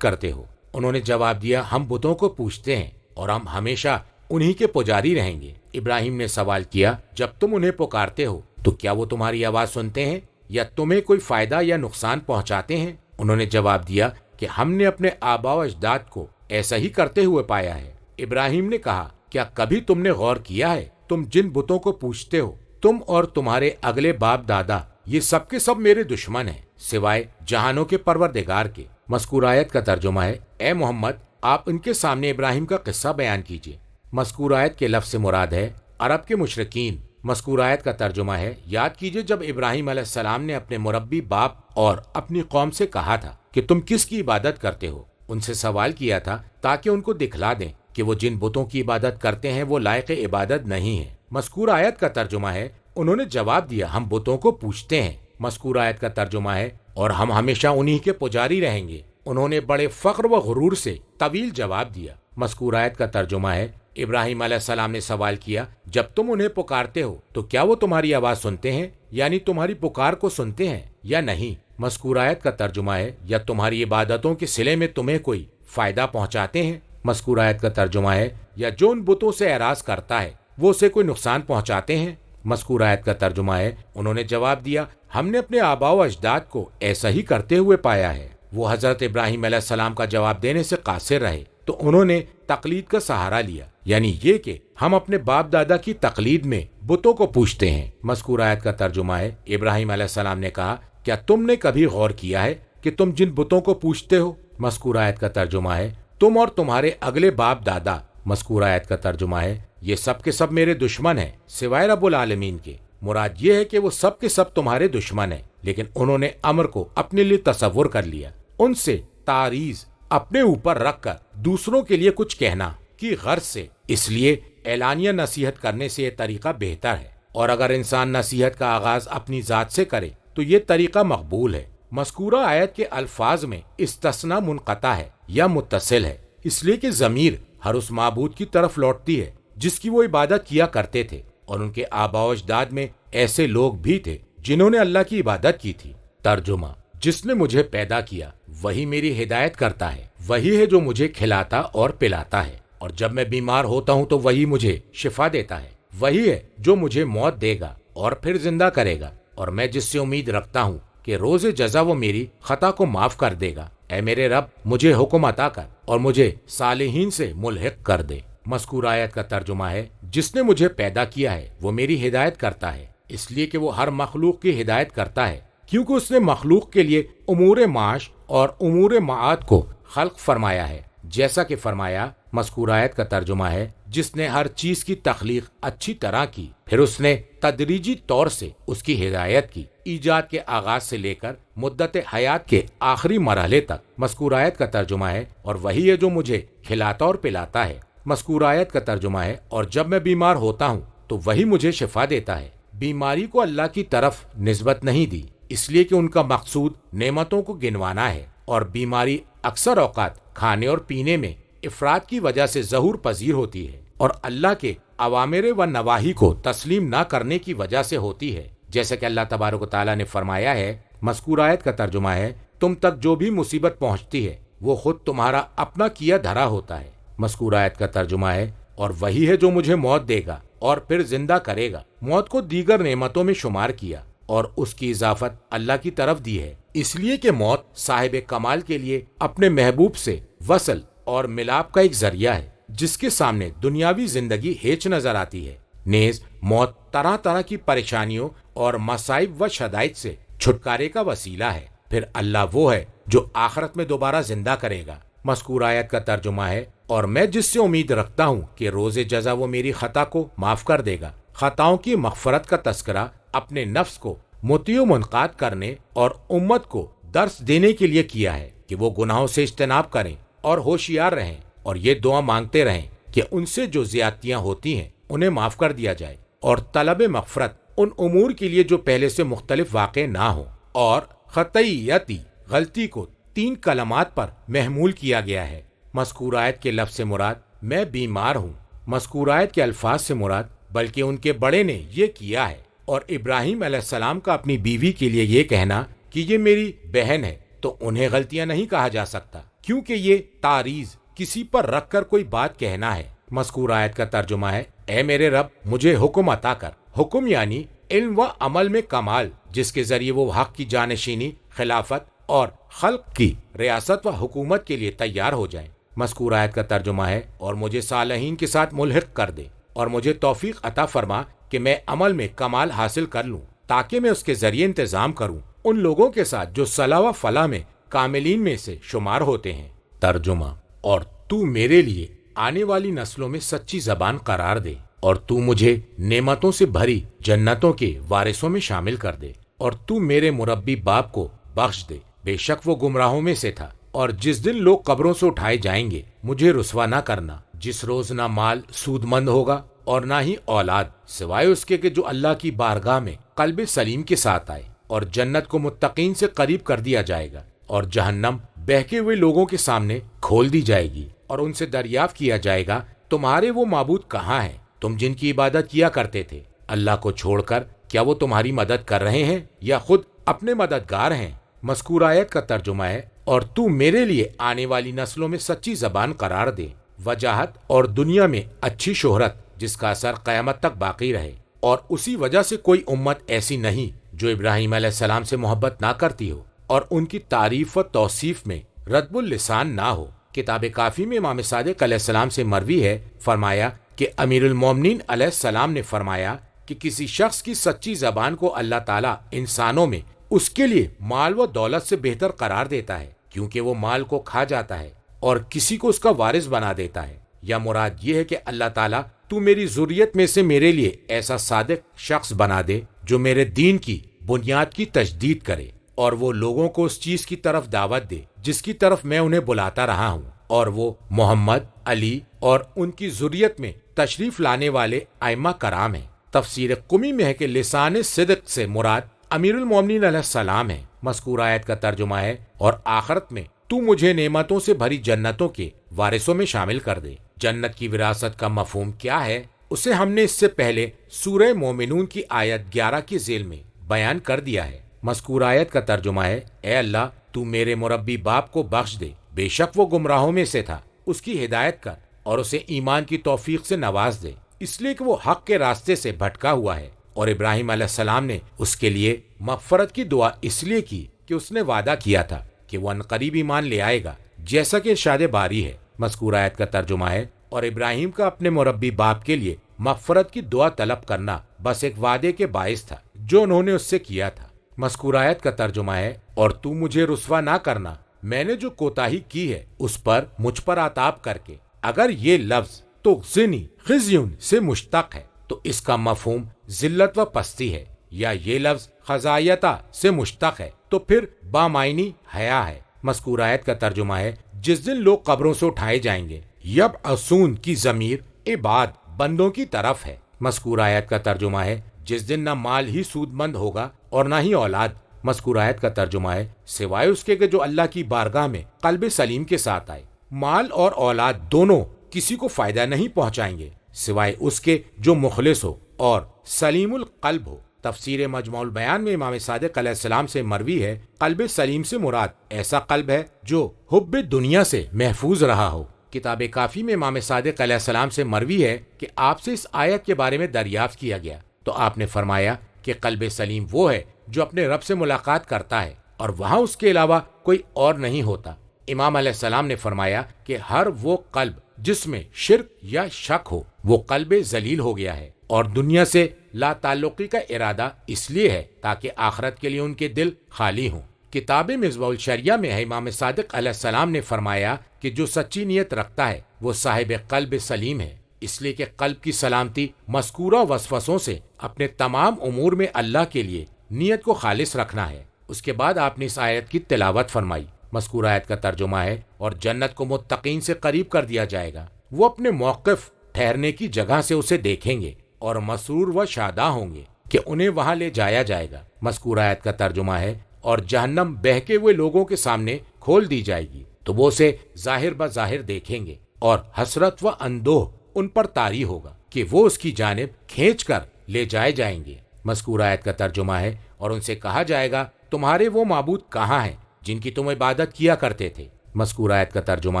S2: کرتے ہو؟ انہوں نے جواب دیا ہم بتوں کو پوجتے ہیں اور ہم ہمیشہ انہی کے پجاری رہیں گے۔ ابراہیم نے سوال کیا جب تم انہیں پکارتے ہو تو کیا وہ تمہاری آواز سنتے ہیں یا تمہیں کوئی فائدہ یا نقصان پہنچاتے ہیں؟ انہوں نے جواب دیا کہ ہم نے اپنے آباء و اجداد کو ایسا ہی کرتے ہوئے پایا ہے۔ ابراہیم نے کہا کیا کبھی تم نے غور کیا ہے تم جن بتوں کو پوجتے ہو، تم اور تمہارے اگلے باپ دادا یہ سب کے سب میرے دشمن ہیں سوائے جہانوں کے پروردگار کے۔ مذکور آیت کا ترجمہ ہے اے محمد آپ ان کے سامنے ابراہیم کا قصہ بیان کیجیے۔ مذکور آیت کے لفظ سے مراد ہے عرب کے مشرکین۔ مذکور آیت کا ترجمہ ہے یاد کیجیے جب ابراہیم علیہ السلام نے اپنے مربی باپ اور اپنی قوم سے کہا تھا کہ تم کس کی عبادت کرتے ہو، ان سے سوال کیا تھا تاکہ ان کو دکھلا دیں کہ وہ جن بتوں کی عبادت کرتے ہیں وہ لائق عبادت نہیں ہے۔ مذکور آیت کا ترجمہ ہے انہوں نے جواب دیا ہم بتوں کو پوجتے ہیں۔ مذکور آیت کا ترجمہ ہے اور ہم ہمیشہ انہی کے پجاری رہیں گے۔ انہوں نے بڑے فخر و غرور سے طویل جواب دیا۔ مذکور آیت کا ترجمہ ہے ابراہیم علیہ السلام نے سوال کیا جب تم انہیں پکارتے ہو تو کیا وہ تمہاری آواز سنتے ہیں، یعنی تمہاری پکار کو سنتے ہیں یا نہیں؟ مذکور آیت کا ترجمہ ہے یا تمہاری عبادتوں کے صلے میں تمہیں کوئی فائدہ پہنچاتے ہیں؟ مذکور آیت کا ترجمہ ہے یا جو ان بتوں سے اعراض کرتا ہے وہ اسے کوئی نقصان پہنچاتے ہیں؟ مذکور آیت کا ترجمہ ہے انہوں نے جواب دیا ہم نے اپنے آباء و اجداد کو ایسا ہی کرتے ہوئے پایا ہے۔ وہ حضرت ابراہیم علیہ السلام کا جواب دینے سے قاصر رہے تو انہوں نے تقلید کا سہارا لیا، یعنی یہ کہ ہم اپنے باپ دادا کی تقلید میں بتوں کو پوجتے ہیں۔ مذکور آیت کا ترجمہ ہے ابراہیم علیہ السلام نے کہا کیا تم نے کبھی غور کیا ہے کہ تم جن بتوں کو پوجتے ہو؟ مذکور آیت کا ترجمہ ہے تم اور تمہارے اگلے باپ دادا۔ مذکور آیت کا ترجمہ ہے یہ سب کے سب میرے دشمن ہیں سوائے رب العالمین کے۔ مراد یہ ہے کہ وہ سب کے سب تمہارے دشمن ہیں، لیکن انہوں نے امر کو اپنے لیے تصور کر لیا۔ ان سے تعریض اپنے اوپر رکھ کر دوسروں کے لیے کچھ کہنا کی غرض سے، اس لیے اعلانیہ نصیحت کرنے سے یہ طریقہ بہتر ہے، اور اگر انسان نصیحت کا آغاز اپنی ذات سے کرے تو یہ طریقہ مقبول ہے۔ مذکورہ آیت کے الفاظ میں استثناء منقطع ہے یا متصل ہے، اس لیے کہ ضمیر ہر اس معبود کی طرف لوٹتی ہے جس کی وہ عبادت کیا کرتے تھے، اور ان کے آباء و اجداد میں ایسے لوگ بھی تھے جنہوں نے اللہ کی عبادت کی تھی۔ ترجمہ: جس نے مجھے پیدا کیا وہی میری ہدایت کرتا ہے، وہی ہے جو مجھے کھلاتا اور پلاتا ہے، اور جب میں بیمار ہوتا ہوں تو وہی مجھے شفا دیتا ہے، وہی ہے جو مجھے موت دے گا اور پھر زندہ کرے گا، اور میں جس سے امید رکھتا ہوں کہ روز جزا وہ میری خطا کو معاف کر دے گا۔ اے میرے رب مجھے حکم عطا کر اور مجھے صالحین سے ملحق کر دے۔ مذکور آیت کا ترجمہ ہے جس نے مجھے پیدا کیا ہے وہ میری ہدایت کرتا ہے، اس لیے کہ وہ ہر مخلوق کی ہدایت کرتا ہے، کیونکہ اس نے مخلوق کے لیے امور معاش اور امور معاد کو خلق فرمایا ہے، جیسا کہ فرمایا۔ مذکور آیت کا ترجمہ ہے جس نے ہر چیز کی تخلیق اچھی طرح کی، پھر اس نے تدریجی طور سے اس کی ہدایت کی، ایجاد کے آغاز سے لے کر مدت حیات کے آخری مرحلے تک۔ مذکور آیت کا ترجمہ ہے اور وہی ہے جو مجھے کھلاتا اور پلاتا ہے۔ مذکور آیت کا ترجمہ ہے اور جب میں بیمار ہوتا ہوں تو وہی مجھے شفا دیتا ہے۔ بیماری کو اللہ کی طرف نسبت نہیں دی، اس لیے کہ ان کا مقصود نعمتوں کو گنوانا ہے، اور بیماری اکثر اوقات کھانے اور پینے میں افراد کی وجہ سے ظہور پذیر ہوتی ہے، اور اللہ کے اوامر و نواہی کو تسلیم نہ کرنے کی وجہ سے ہوتی ہے، جیسا کہ اللہ تبارک و تعالیٰ نے فرمایا ہے۔ مذکور آیت کا ترجمہ ہے تم تک جو بھی مصیبت پہنچتی ہے وہ خود تمہارا اپنا کیا دھرا ہوتا ہے۔ مذکور آیت کا ترجمہ ہے اور وہی ہے جو مجھے موت دے گا اور پھر زندہ کرے گا۔ موت کو دیگر نعمتوں میں شمار کیا اور اس کی اضافت اللہ کی طرف دی ہے، اس لیے کہ موت صاحب کمال کے لیے اپنے محبوب سے وصل اور ملاپ کا ایک ذریعہ ہے، جس کے سامنے دنیاوی زندگی ہیچ نظر آتی ہے۔ نیز موت طرح طرح کی پریشانیوں اور مصائب و شدائد سے چھٹکارے کا وسیلہ ہے۔ پھر اللہ وہ ہے جو آخرت میں دوبارہ زندہ کرے گا۔ مذکور آیت کا ترجمہ ہے، اور میں جس سے امید رکھتا ہوں کہ روز جزا وہ میری خطا کو معاف کر دے گا۔ خطاؤں کی مغفرت کا تذکرہ اپنے نفس کو مطیع و منقاد کرنے اور امت کو درس دینے کے لیے کیا ہے کہ وہ گناہوں سے اجتناب کریں اور ہوشیار رہیں، اور یہ دعا مانگتے رہیں کہ ان سے جو زیادتیاں ہوتی ہیں انہیں معاف کر دیا جائے، اور طلب مغفرت ان امور کے لیے جو پہلے سے مختلف واقع نہ ہوں۔ اور خطیئتی غلطی کو 3 کلمات پر محمول کیا گیا ہے۔ مذکور آیت کے لفظ سے مراد میں بیمار ہوں، مذکور آیت کے الفاظ سے مراد بلکہ ان کے بڑے نے یہ کیا ہے، اور ابراہیم علیہ السلام کا اپنی بیوی کے لیے یہ کہنا کہ یہ میری بہن ہے، تو انہیں غلطیاں نہیں کہا جا سکتا، کیونکہ یہ تعریض کسی پر رکھ کر کوئی بات کہنا ہے۔ مذکور آیت کا ترجمہ ہے، اے میرے رب مجھے حکم عطا کر۔ حکم یعنی علم و عمل میں کمال، جس کے ذریعے وہ حق کی جانشینی، خلافت اور خلق کی ریاست و حکومت کے لیے تیار ہو جائیں۔ مذکور آیت کا ترجمہ ہے، اور مجھے صالحین کے ساتھ ملحق کر دے، اور مجھے توفیق عطا فرما کہ میں عمل میں کمال حاصل کر لوں، تاکہ میں اس کے ذریعے انتظام کروں ان لوگوں کے ساتھ جو صلاح و فلاح میں کاملین میں سے شمار ہوتے ہیں۔ ترجمہ، اور تو میرے لیے آنے والی نسلوں میں سچی زبان قرار دے، اور تو مجھے نعمتوں سے بھری جنتوں کے وارثوں میں شامل کر دے، اور تو میرے مربی باپ کو بخش دے، بے شک وہ گمراہوں میں سے تھا۔ اور جس دن لوگ قبروں سے اٹھائے جائیں گے مجھے رسوا نہ کرنا، جس روز نہ مال سود مند ہوگا اور نہ ہی اولاد، سوائے اس کے کہ جو اللہ کی بارگاہ میں قلب سلیم کے ساتھ آئے، اور جنت کو متقین سے قریب کر دیا جائے گا، اور جہنم بہکے ہوئے لوگوں کے سامنے کھول دی جائے گی، اور ان سے دریافت کیا جائے گا تمہارے وہ معبود کہاں ہیں تم جن کی عبادت کیا کرتے تھے اللہ کو چھوڑ کر؟ کیا وہ تمہاری مدد کر رہے ہیں یا خود اپنے مددگار ہیں؟ مذکور آیت کا ترجمہ ہے، اور تو میرے لیے آنے والی نسلوں میں سچی زبان قرار دے، وجاہت اور دنیا میں اچھی شہرت جس کا اثر قیامت تک باقی رہے، اور اسی وجہ سے کوئی امت ایسی نہیں جو ابراہیم علیہ السلام سے محبت نہ کرتی ہو اور ان کی تعریف و توصیف میں ردب اللسان نہ ہو۔ کتاب کافی میں امام صادق علیہ السلام سے مروی ہے، فرمایا کہ امیر المومنین علیہ السلام نے فرمایا کہ کسی شخص کی سچی زبان کو اللہ تعالیٰ انسانوں میں اس کے لیے مال و دولت سے بہتر قرار دیتا ہے، کیونکہ وہ مال کو کھا جاتا ہے اور کسی کو اس کا وارث بنا دیتا ہے۔ یا مراد یہ ہے کہ اللہ تعالیٰ تو میری ذریت میں سے میرے لیے ایسا صادق شخص بنا دے جو میرے دین کی بنیاد کی تجدید کرے، اور وہ لوگوں کو اس چیز کی طرف دعوت دے جس کی طرف میں انہیں بلاتا رہا ہوں، اور وہ محمد، علی اور ان کی ذریت میں تشریف لانے والے ائمہ کرام ہیں۔ تفسیر قمی میں ہے کہ لسان صدق سے مراد امیر المومنین علیہ السلام ہے۔ مذکور آیت کا ترجمہ ہے، اور آخرت میں تو مجھے نعمتوں سے بھری جنتوں کے وارثوں میں شامل کر دے۔ جنت کی وراثت کا مفہوم کیا ہے اسے ہم نے اس سے پہلے سورہ مومنون کی آیت 11 کے ذیل میں بیان کر دیا ہے۔ مذکور آیت کا ترجمہ ہے، اے اللہ تو میرے مربی باپ کو بخش دے، بے شک وہ گمراہوں میں سے تھا، اس کی ہدایت کر اور اسے ایمان کی توفیق سے نواز دے، اس لیے کہ وہ حق کے راستے سے بھٹکا ہوا ہے۔ اور ابراہیم علیہ السلام نے اس کے لیے مغفرت کی دعا اس لیے کی کہ اس نے وعدہ کیا تھا کہ وہ عنقریب ایمان لے آئے گا، جیسا کہ ارشاد باری ہے۔ مذکور آیت کا ترجمہ ہے، اور ابراہیم کا اپنے مربی باپ کے لیے مغفرت کی دعا طلب کرنا بس ایک وعدے کے باعث تھا جو انہوں نے اس سے کیا تھا۔ مذکور آیت کا ترجمہ ہے، اور تو مجھے رسوا نہ کرنا، میں نے جو کوتاہی کی ہے اس پر مجھ پر عتاب کر کے۔ اگر یہ لفظ تغزنی خزیون سے مشتق ہے تو اس کا مفہوم ذلت و پستی ہے، یا یہ لفظ خزایتا سے مشتق ہے تو پھر بامعنی حیا ہے۔ مذکور آیت کا ترجمہ ہے، جس دن لوگ قبروں سے اٹھائے جائیں گے۔ یبعثون کی ضمیر عباد بندوں کی طرف ہے۔ مذکور آیت کا ترجمہ ہے، جس دن نہ مال ہی سود مند ہوگا اور نہ ہی اولاد۔ مذکور آیت کا ترجمہ ہے، سوائے اس کے کہ جو اللہ کی بارگاہ میں قلب سلیم کے ساتھ آئے۔ مال اور اولاد دونوں کسی کو فائدہ نہیں پہنچائیں گے سوائے اس کے جو مخلص ہو اور سلیم القلب ہو۔ تفسیر مجموع البیان میں امام صادق علیہ السلام سے مروی ہے، قلب سلیم سے مراد ایسا قلب ہے جو حب دنیا سے محفوظ رہا ہو۔ کتاب کافی میں امام صادق علیہ السلام سے مروی ہے کہ آپ سے اس آیت کے بارے میں دریافت کیا گیا تو آپ نے فرمایا کہ قلب سلیم وہ ہے جو اپنے رب سے ملاقات کرتا ہے اور وہاں اس کے علاوہ کوئی اور نہیں ہوتا۔ امام علیہ السلام نے فرمایا کہ ہر وہ قلب جس میں شرک یا شک ہو وہ قلب ذلیل ہو گیا ہے، اور دنیا سے لا تعلقی کا ارادہ اس لیے ہے تاکہ آخرت کے لیے ان کے دل خالی ہوں۔ کتاب مصباح الشریعہ میں ہے امام صادق علیہ السلام نے فرمایا کہ جو سچی نیت رکھتا ہے وہ صاحب قلب سلیم ہے، اس لیے کہ قلب کی سلامتی مذکورہ وسوسوں سے اپنے تمام امور میں اللہ کے لیے نیت کو خالص رکھنا ہے۔ اس کے بعد آپ نے اس آیت کی تلاوت فرمائی۔ مذکورہ آیت کا ترجمہ ہے، اور جنت کو متقین سے قریب کر دیا جائے گا، وہ اپنے موقف ٹھہرنے کی جگہ سے اسے دیکھیں گے اور مسرور و شاداں ہوں گے کہ انہیں وہاں لے جایا جائے گا۔ مذکورہ آیت کا ترجمہ ہے، اور جہنم بہکے ہوئے لوگوں کے سامنے کھول دی جائے گی تو وہ اسے ظاہر بظاہر دیکھیں گے، اور حسرت و اندوہ ان پر طاری ہوگا کہ وہ اس کی جانب کھینچ کر لے جائے جائیں گے۔ مذکورہ آیت کا ترجمہ ہے، اور ان سے کہا جائے گا تمہارے وہ معبود کہاں ہیں جن کی تم عبادت کیا کرتے تھے۔ مذکورہ آیت کا ترجمہ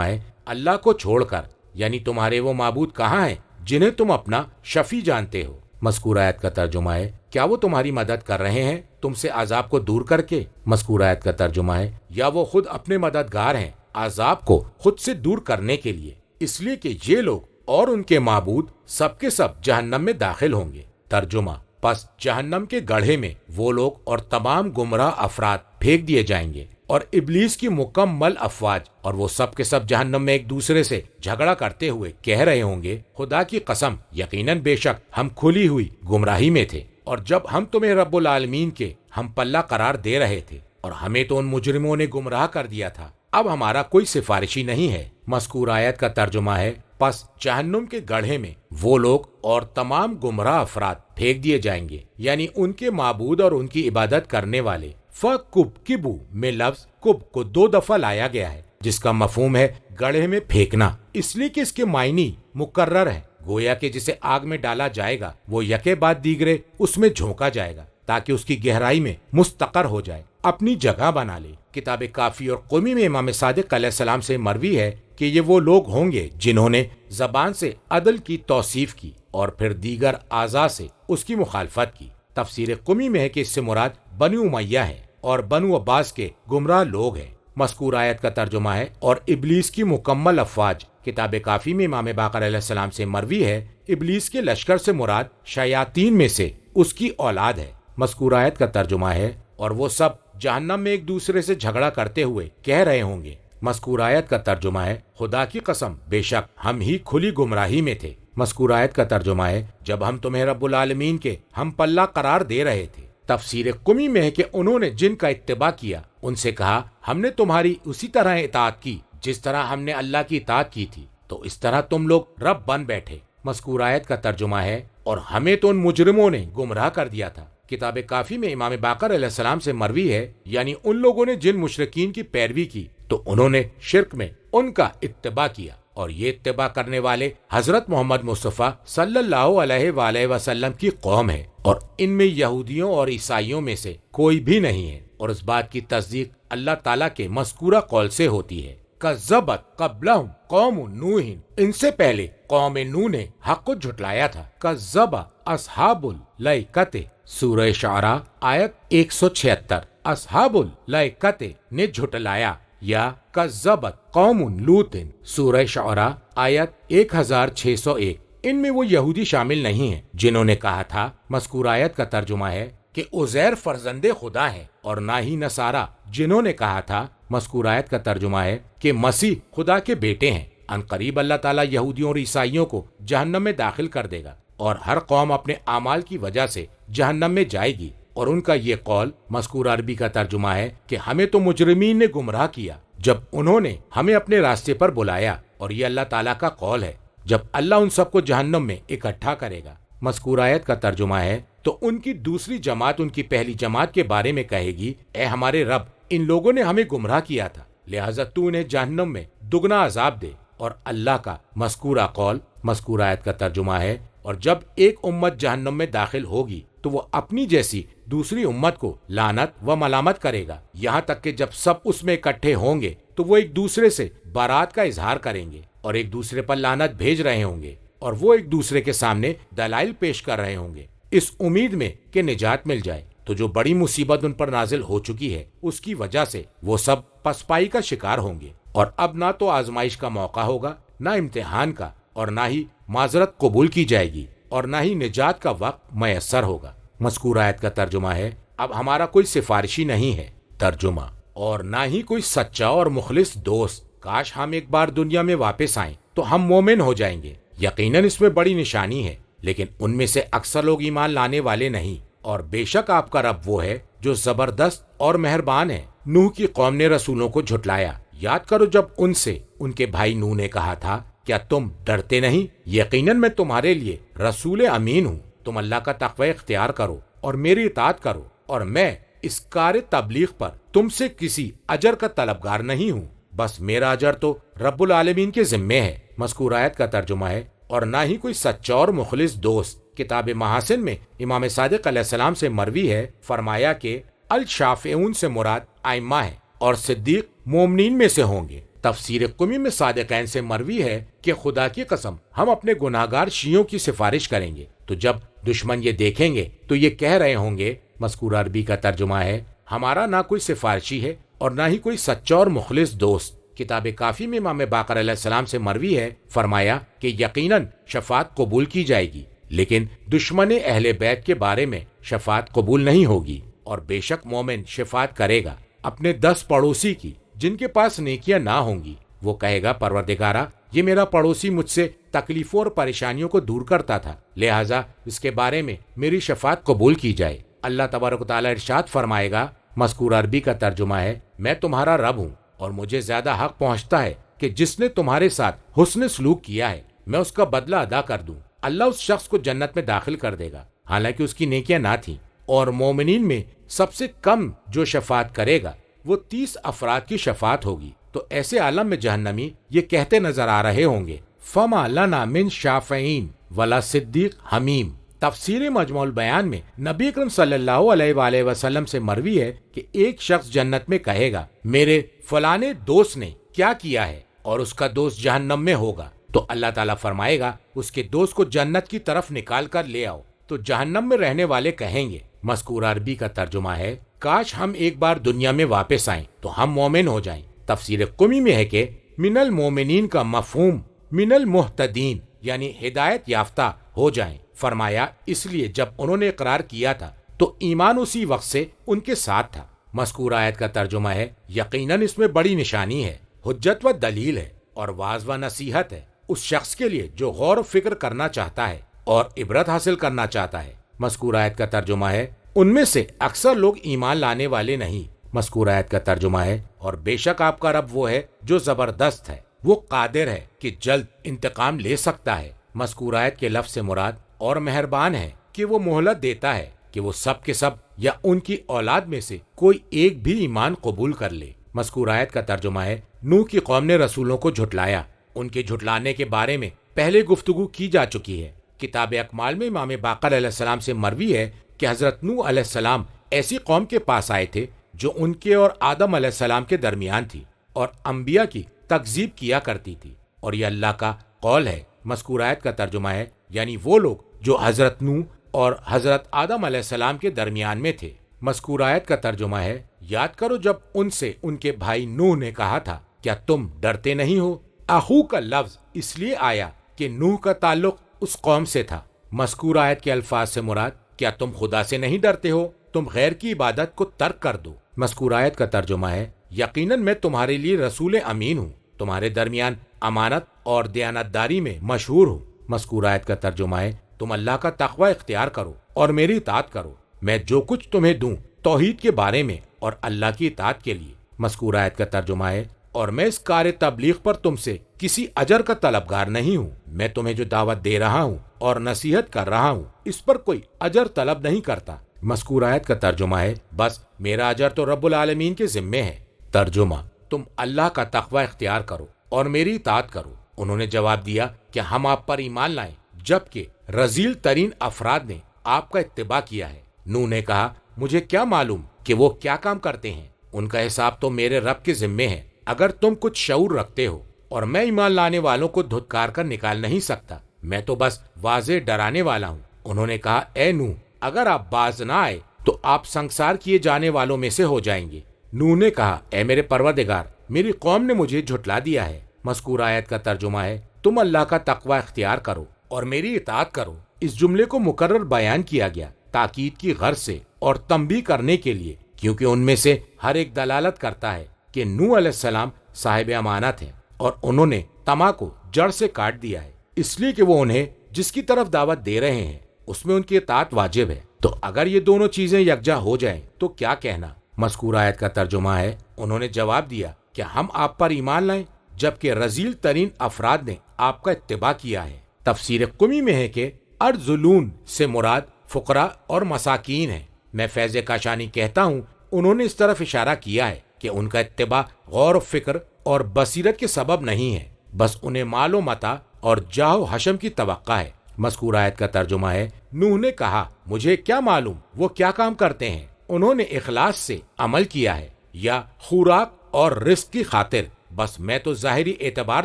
S2: ہے، اللہ کو چھوڑ کر، یعنی تمہارے وہ معبود کہاں ہیں جنہیں تم اپنا شفیع جانتے ہو۔ مذکورہ آیت کا ترجمہ ہے، کیا وہ تمہاری مدد کر رہے ہیں تم سے عذاب کو دور کر کے؟ مذکورہ آیت کا ترجمہ ہے، یا وہ خود اپنے مددگار ہیں عذاب کو خود سے دور کرنے کے لیے، اس لیے کہ یہ لوگ اور ان کے معبود سب کے سب جہنم میں داخل ہوں گے۔ ترجمہ، پس جہنم کے گڑھے میں وہ لوگ اور تمام گمراہ افراد پھینک دیے جائیں گے، اور ابلیس کی مکمل افواج، اور وہ سب کے سب جہنم میں ایک دوسرے سے جھگڑا کرتے ہوئے کہہ رہے ہوں گے، خدا کی قسم، یقیناً بے شک ہم کھلی ہوئی گمراہی میں تھے، اور جب ہم تمہیں رب العالمین کے ہم پلہ قرار دے رہے تھے، اور ہمیں تو ان مجرموں نے گمراہ کر دیا تھا، اب ہمارا کوئی سفارشی نہیں ہے۔ مذکور آیت کا ترجمہ ہے، پس جہنم کے گڑھے میں وہ لوگ اور تمام گمراہ افراد پھینک دیے جائیں گے، یعنی ان کے معبود اور ان کی عبادت کرنے والے۔ فَكُبْكِبُوا میں لفظ کب کو 2 دفعہ لایا گیا ہے، جس کا مفہوم ہے گڑھے میں پھینکنا، اس لیے کہ اس کے معنی مکرر ہے، گویا کہ جسے آگ میں ڈالا جائے گا وہ یکے بعد دیگرے اس میں جھونکا جائے گا تاکہ اس کی گہرائی میں مستقر ہو جائے، اپنی جگہ بنا لے۔ کتاب کافی اور قمی میں امام صادق علیہ السلام سے مروی ہے کہ یہ وہ لوگ ہوں گے جنہوں نے زبان سے عدل کی توصیف کی اور پھر دیگر اعضاء سے اس کی مخالفت کی۔ تفسیر قمی میں ہے کہ اس سے مراد بنو امیہ ہے اور بنو عباس کے گمراہ لوگ ہیں۔ مذکور آیت کا ترجمہ ہے، اور ابلیس کی مکمل افواج۔ کتاب کافی میں امام باقر علیہ السلام سے مروی ہے، ابلیس کے لشکر سے مراد شیاطین میں سے اس کی اولاد ہے۔ مذکور آیت کا ترجمہ ہے، اور وہ سب جہنم میں ایک دوسرے سے جھگڑا کرتے ہوئے کہہ رہے ہوں گے۔ مذکور آیت کا ترجمہ ہے، خدا کی قسم، بے شک ہم ہی کھلی گمراہی میں تھے۔ مذکور آیت کا ترجمہ ہے، جب ہم تمہیں رب العالمین کے ہم پلہ قرار دے رہے تھے۔ تفسیر قمی میں ہے کہ انہوں نے جن کا اتباع کیا ان سے کہا، ہم نے تمہاری اسی طرح اطاعت کی جس طرح ہم نے اللہ کی اطاعت کی تھی، تو اس طرح تم لوگ رب بن بیٹھے۔ مذکور آیت کا ترجمہ ہے، اور ہمیں تو ان مجرموں نے گمراہ کر دیا تھا۔ کتاب کافی میں امام باقر علیہ السلام سے مروی ہے، یعنی ان لوگوں نے جن مشرکین کی پیروی کی تو انہوں نے شرک میں ان کا اتباع کیا، اور یہ اتباع کرنے والے حضرت محمد مصطفیٰ صلی اللہ علیہ وآلہ وسلم کی قوم ہے، اور ان میں یہودیوں اور عیسائیوں میں سے کوئی بھی نہیں ہے، اور اس بات کی تصدیق اللہ تعالیٰ کے مذکورہ قول سے ہوتی ہے۔ کذبت قبلہم قوم نوح، ان سے پہلے قوم نوح نے حق کو جھٹلایا تھا۔ کذب اصحاب الایکۃ، سورہ شعراء آیت 176۔ اصحاب الایکۃ نے جھٹلایا، یا کذبت قوم لوط، سورہ شعراء آیت 1601۔ ان میں وہ یہودی شامل نہیں ہیں جنہوں نے کہا تھا۔ مذکور آیت کا ترجمہ ہے کہ عزیر فرزند خدا ہے، اور نہ ہی نصارہ جنہوں نے کہا تھا۔ مذکور آیت کا ترجمہ ہے کہ مسیح خدا کے بیٹے ہیں۔ ان قریب اللہ تعالیٰ یہودیوں اور عیسائیوں کو جہنم میں داخل کر دے گا، اور ہر قوم اپنے اعمال کی وجہ سے جہنم میں جائے گی، اور ان کا یہ قول مذکور عربی کا ترجمہ ہے کہ ہمیں تو مجرمین نے گمراہ کیا جب انہوں نے ہمیں اپنے راستے پر بلایا، اور یہ اللہ تعالیٰ کا قول ہے جب اللہ ان سب کو جہنم میں اکٹھا کرے گا۔ مذکور آیت کا ترجمہ ہے، تو ان کی دوسری جماعت ان کی پہلی جماعت کے بارے میں کہے گی، اے ہمارے رب، ان لوگوں نے ہمیں گمراہ کیا تھا، لہٰذا تو انہیں جہنم میں دگنا عذاب دے۔ اور اللہ کا مذکورہ قول مذکور آیت کا ترجمہ ہے، اور جب ایک امت جہنم میں داخل ہوگی تو وہ اپنی جیسی دوسری امت کو لعنت و ملامت کرے گا، یہاں تک کہ جب سب اس میں اکٹھے ہوں گے تو وہ ایک دوسرے سے برات کا اظہار کریں گے، اور ایک دوسرے پر لعنت بھیج رہے ہوں گے، اور وہ ایک دوسرے کے سامنے دلائل پیش کر رہے ہوں گے اس امید میں کہ نجات مل جائے۔ تو جو بڑی مصیبت ان پر نازل ہو چکی ہے اس کی وجہ سے وہ سب پسپائی کا شکار ہوں گے، اور اب نہ تو آزمائش کا موقع ہوگا، نہ امتحان کا، اور نہ ہی معذرت قبول کی جائے گی، اور نہ ہی نجات کا وقت میسر ہوگا۔ مذکور آیت کا ترجمہ ہے، اب ہمارا کوئی سفارشی نہیں ہے۔ ترجمہ، اور نہ ہی کوئی سچا اور مخلص دوست۔ کاش ہم ایک بار دنیا میں واپس آئیں تو ہم مومن ہو جائیں گے۔ یقیناً اس میں بڑی نشانی ہے، لیکن ان میں سے اکثر لوگ ایمان لانے والے نہیں۔ اور بے شک آپ کا رب وہ ہے جو زبردست اور مہربان ہے۔ نوح کی قوم نے رسولوں کو جھٹلایا۔ یاد کرو جب ان سے ان کے بھائی نوح نے کہا تھا، کیا تم ڈرتے نہیں؟ یقیناً میں تمہارے لیے رسول امین ہوں۔ تم اللہ کا تقوی اختیار کرو اور میری اطاعت کرو، اور میں اس کار تبلیغ پر تم سے کسی اجر کا طلبگار نہیں ہوں، بس میرا اجر تو رب العالمین کے ذمے ہے۔ مذکور آیت کا ترجمہ ہے، اور نہ ہی کوئی سچا اور مخلص دوست۔ کتاب محاسن میں امام صادق علیہ السلام سے مروی ہے، فرمایا کہ الشافعون سے مراد ائمہ ہے اور صدیق مومنین میں سے ہوں گے۔ تفسیر قمی میں صادقین سے مروی ہے کہ خدا کی قسم ہم اپنے گناہگار شیعوں کی سفارش کریں گے، تو جب دشمن یہ دیکھیں گے تو یہ کہہ رہے ہوں گے، مذکور عربی کا ترجمہ ہے، ہمارا نہ کوئی سفارشی ہے اور نہ ہی کوئی سچا اور مخلص دوست۔ کتاب کافی میں امام باقر علیہ السلام سے مروی ہے، فرمایا کہ یقیناً شفاعت قبول کی جائے گی، لیکن دشمن اہل بیت کے بارے میں شفاعت قبول نہیں ہوگی، اور بے شک مومن شفاعت کرے گا اپنے 10 پڑوسی کی جن کے پاس نیکیاں نہ ہوں گی۔ وہ کہے گا، پروردگارا، یہ میرا پڑوسی مجھ سے تکلیفوں اور پریشانیوں کو دور کرتا تھا، لہٰذا اس کے بارے میں میری شفاعت قبول کی جائے۔ اللہ تبارک و تعالیٰ ارشاد فرمائے گا، مذکور عربی کا ترجمہ ہے، میں تمہارا رب ہوں اور مجھے زیادہ حق پہنچتا ہے کہ جس نے تمہارے ساتھ حسن سلوک کیا ہے میں اس کا بدلہ ادا کر دوں۔ اللہ اس شخص کو جنت میں داخل کر دے گا حالانکہ اس کی نیکیاں نہ تھیں، اور مومنین میں سب سے کم جو شفاعت کرے گا وہ 30 افراد کی شفاعت ہوگی۔ تو ایسے عالم میں جہنمی یہ کہتے نظر آ رہے ہوں گے، فما لنا من شافعین ولا صدیق حمیم۔ تفسیر مجموع البیان میں نبی اکرم صلی اللہ علیہ وآلہ وسلم سے مروی ہے کہ ایک شخص جنت میں کہے گا، میرے فلانے دوست نے کیا کیا ہے، اور اس کا دوست جہنم میں ہوگا، تو اللہ تعالیٰ فرمائے گا اس کے دوست کو جنت کی طرف نکال کر لے آؤ، تو جہنم میں رہنے والے کہیں گے، مذکور عربی کا ترجمہ ہے، کاش ہم ایک بار دنیا میں واپس آئیں تو ہم مومن ہو جائیں۔ تفسیر قمی میں ہے کہ من المومنین کا مفہوم من المہتدین یعنی ہدایت یافتہ ہو جائیں۔ فرمایا اس لیے جب انہوں نے اقرار کیا تھا تو ایمان اسی وقت سے ان کے ساتھ تھا۔ مذکور آیت کا ترجمہ ہے، یقیناً اس میں بڑی نشانی ہے، حجت و دلیل ہے اور واعظ و نصیحت ہے اس شخص کے لیے جو غور و فکر کرنا چاہتا ہے اور عبرت حاصل کرنا چاہتا ہے۔ مذکور آیت کا ترجمہ ہے، ان میں سے اکثر لوگ ایمان لانے والے نہیں۔ مذکور آیت کا ترجمہ ہے، اور بے شک آپ کا رب وہ ہے جو زبردست ہے، وہ قادر ہے کہ جلد انتقام لے سکتا ہے۔ مذکور آیت کے لفظ سے مراد اور مہربان ہے کہ وہ مہلت دیتا ہے کہ وہ سب کے سب یا ان کی اولاد میں سے کوئی ایک بھی ایمان قبول کر لے۔ مذکور آیت کا ترجمہ ہے، نوح کی قوم نے رسولوں کو جھٹلایا۔ ان کے جھٹلانے کے بارے میں پہلے گفتگو کی جا چکی ہے۔ کتاب اکمال میں امام باقر علیہ السلام سے مروی ہے کہ حضرت نوح علیہ السلام ایسی قوم کے پاس آئے تھے جو ان کے اور آدم علیہ السلام کے درمیان تھی اور انبیاء کی تکذیب کیا کرتی تھی، اور یہ اللہ کا قول ہے۔ مذکور آیت کا ترجمہ ہے، یعنی وہ لوگ جو حضرت نوح اور حضرت آدم علیہ السلام کے درمیان میں تھے۔ مذکور آیت کا ترجمہ ہے، یاد کرو جب ان سے ان کے بھائی نوح نے کہا تھا، کیا تم ڈرتے نہیں ہو؟ اخو کا لفظ اس لیے آیا کہ نوح کا تعلق اس قوم سے تھا۔ مذکور آیت کے الفاظ سے مراد، کیا تم خدا سے نہیں ڈرتے ہو؟ تم غیر کی عبادت کو ترک کر دو۔ مذکور آیت کا ترجمہ ہے، یقیناً میں تمہارے لیے رسول امین ہوں، تمہارے درمیان امانت اور دیانتداری میں مشہور ہوں۔ مذکور آیت کا ترجمہ ہے، تم اللہ کا تقوی اختیار کرو اور میری اطاعت کرو، میں جو کچھ تمہیں دوں توحید کے بارے میں اور اللہ کی اطاعت کے لیے۔ مذکور آیت کا ترجمہ ہے، اور میں اس کار تبلیغ پر تم سے کسی اجر کا طلبگار نہیں ہوں، میں تمہیں جو دعوت دے رہا ہوں اور نصیحت کر رہا ہوں اس پر کوئی اجر طلب نہیں کرتا۔ مذکور آیت کا ترجمہ ہے، بس میرا اجر تو رب العالمین کے ذمے ہے۔ ترجمہ، تم اللہ کا تقوی اختیار کرو اور میری اطاعت کرو۔ انہوں نے جواب دیا کہ ہم آپ پر ایمان لائیں، جبکہ رذیل ترین افراد نے آپ کا اتباع کیا ہے۔ نوح نے کہا، مجھے کیا معلوم کہ وہ کیا کام کرتے ہیں، ان کا حساب تو میرے رب کے ذمے ہے۔ اگر تم کچھ شعور رکھتے ہو، اور میں ایمان لانے والوں کو دھتکار کر نکال نہیں سکتا، میں تو بس واضح ڈرانے والا ہوں۔ انہوں نے کہا، اے نوح، اگر آپ باز نہ آئے تو آپ سنسار کیے جانے والوں میں سے ہو جائیں گے۔ نوح نے کہا، اے میرے پروردگار، میری قوم نے مجھے جھٹلا دیا ہے۔ مذکور آیت کا ترجمہ ہے، تم اللہ کا تقوی اختیار کرو اور میری اطاعت کرو۔ اس جملے کو مکرر بیان کیا گیا تاکید کی غرض سے اور تنبیہ کرنے کے لیے، کیونکہ ان میں سے ہر ایک دلالت کرتا ہے کہ نوح علیہ السلام صاحب امانت ہیں اور انہوں نے طمع کو جڑ سے کاٹ دیا ہے، اس لیے کہ وہ انہیں جس کی طرف دعوت دے رہے ہیں اس میں ان کی اطاعت واجب ہے۔ تو اگر یہ دونوں چیزیں یکجا ہو جائیں تو کیا کہنا؟ مذکور آیت کا ترجمہ ہے، انہوں نے جواب دیا کہ ہم آپ پر ایمان لائیں جبکہ رذیل ترین افراد نے آپ کا اتباع کیا ہے۔ تفسیر قمی میں ہے کہ ارذلون سے مراد فقراء اور مساکین ہیں۔ میں فیض کاشانی کہتا ہوں انہوں نے اس طرف اشارہ کیا ہے کہ ان کا اتباع غور و فکر اور بصیرت کے سبب نہیں ہے، بس انہیں مال و متاع اور جاہ و حشم کی توقع ہے۔ مذکور آیت کا ترجمہ ہے، نوح نے کہا مجھے کیا معلوم وہ کیا کام کرتے ہیں، انہوں نے اخلاص سے عمل کیا ہے یا خوراک اور رزق کی خاطر، بس میں تو ظاہری اعتبار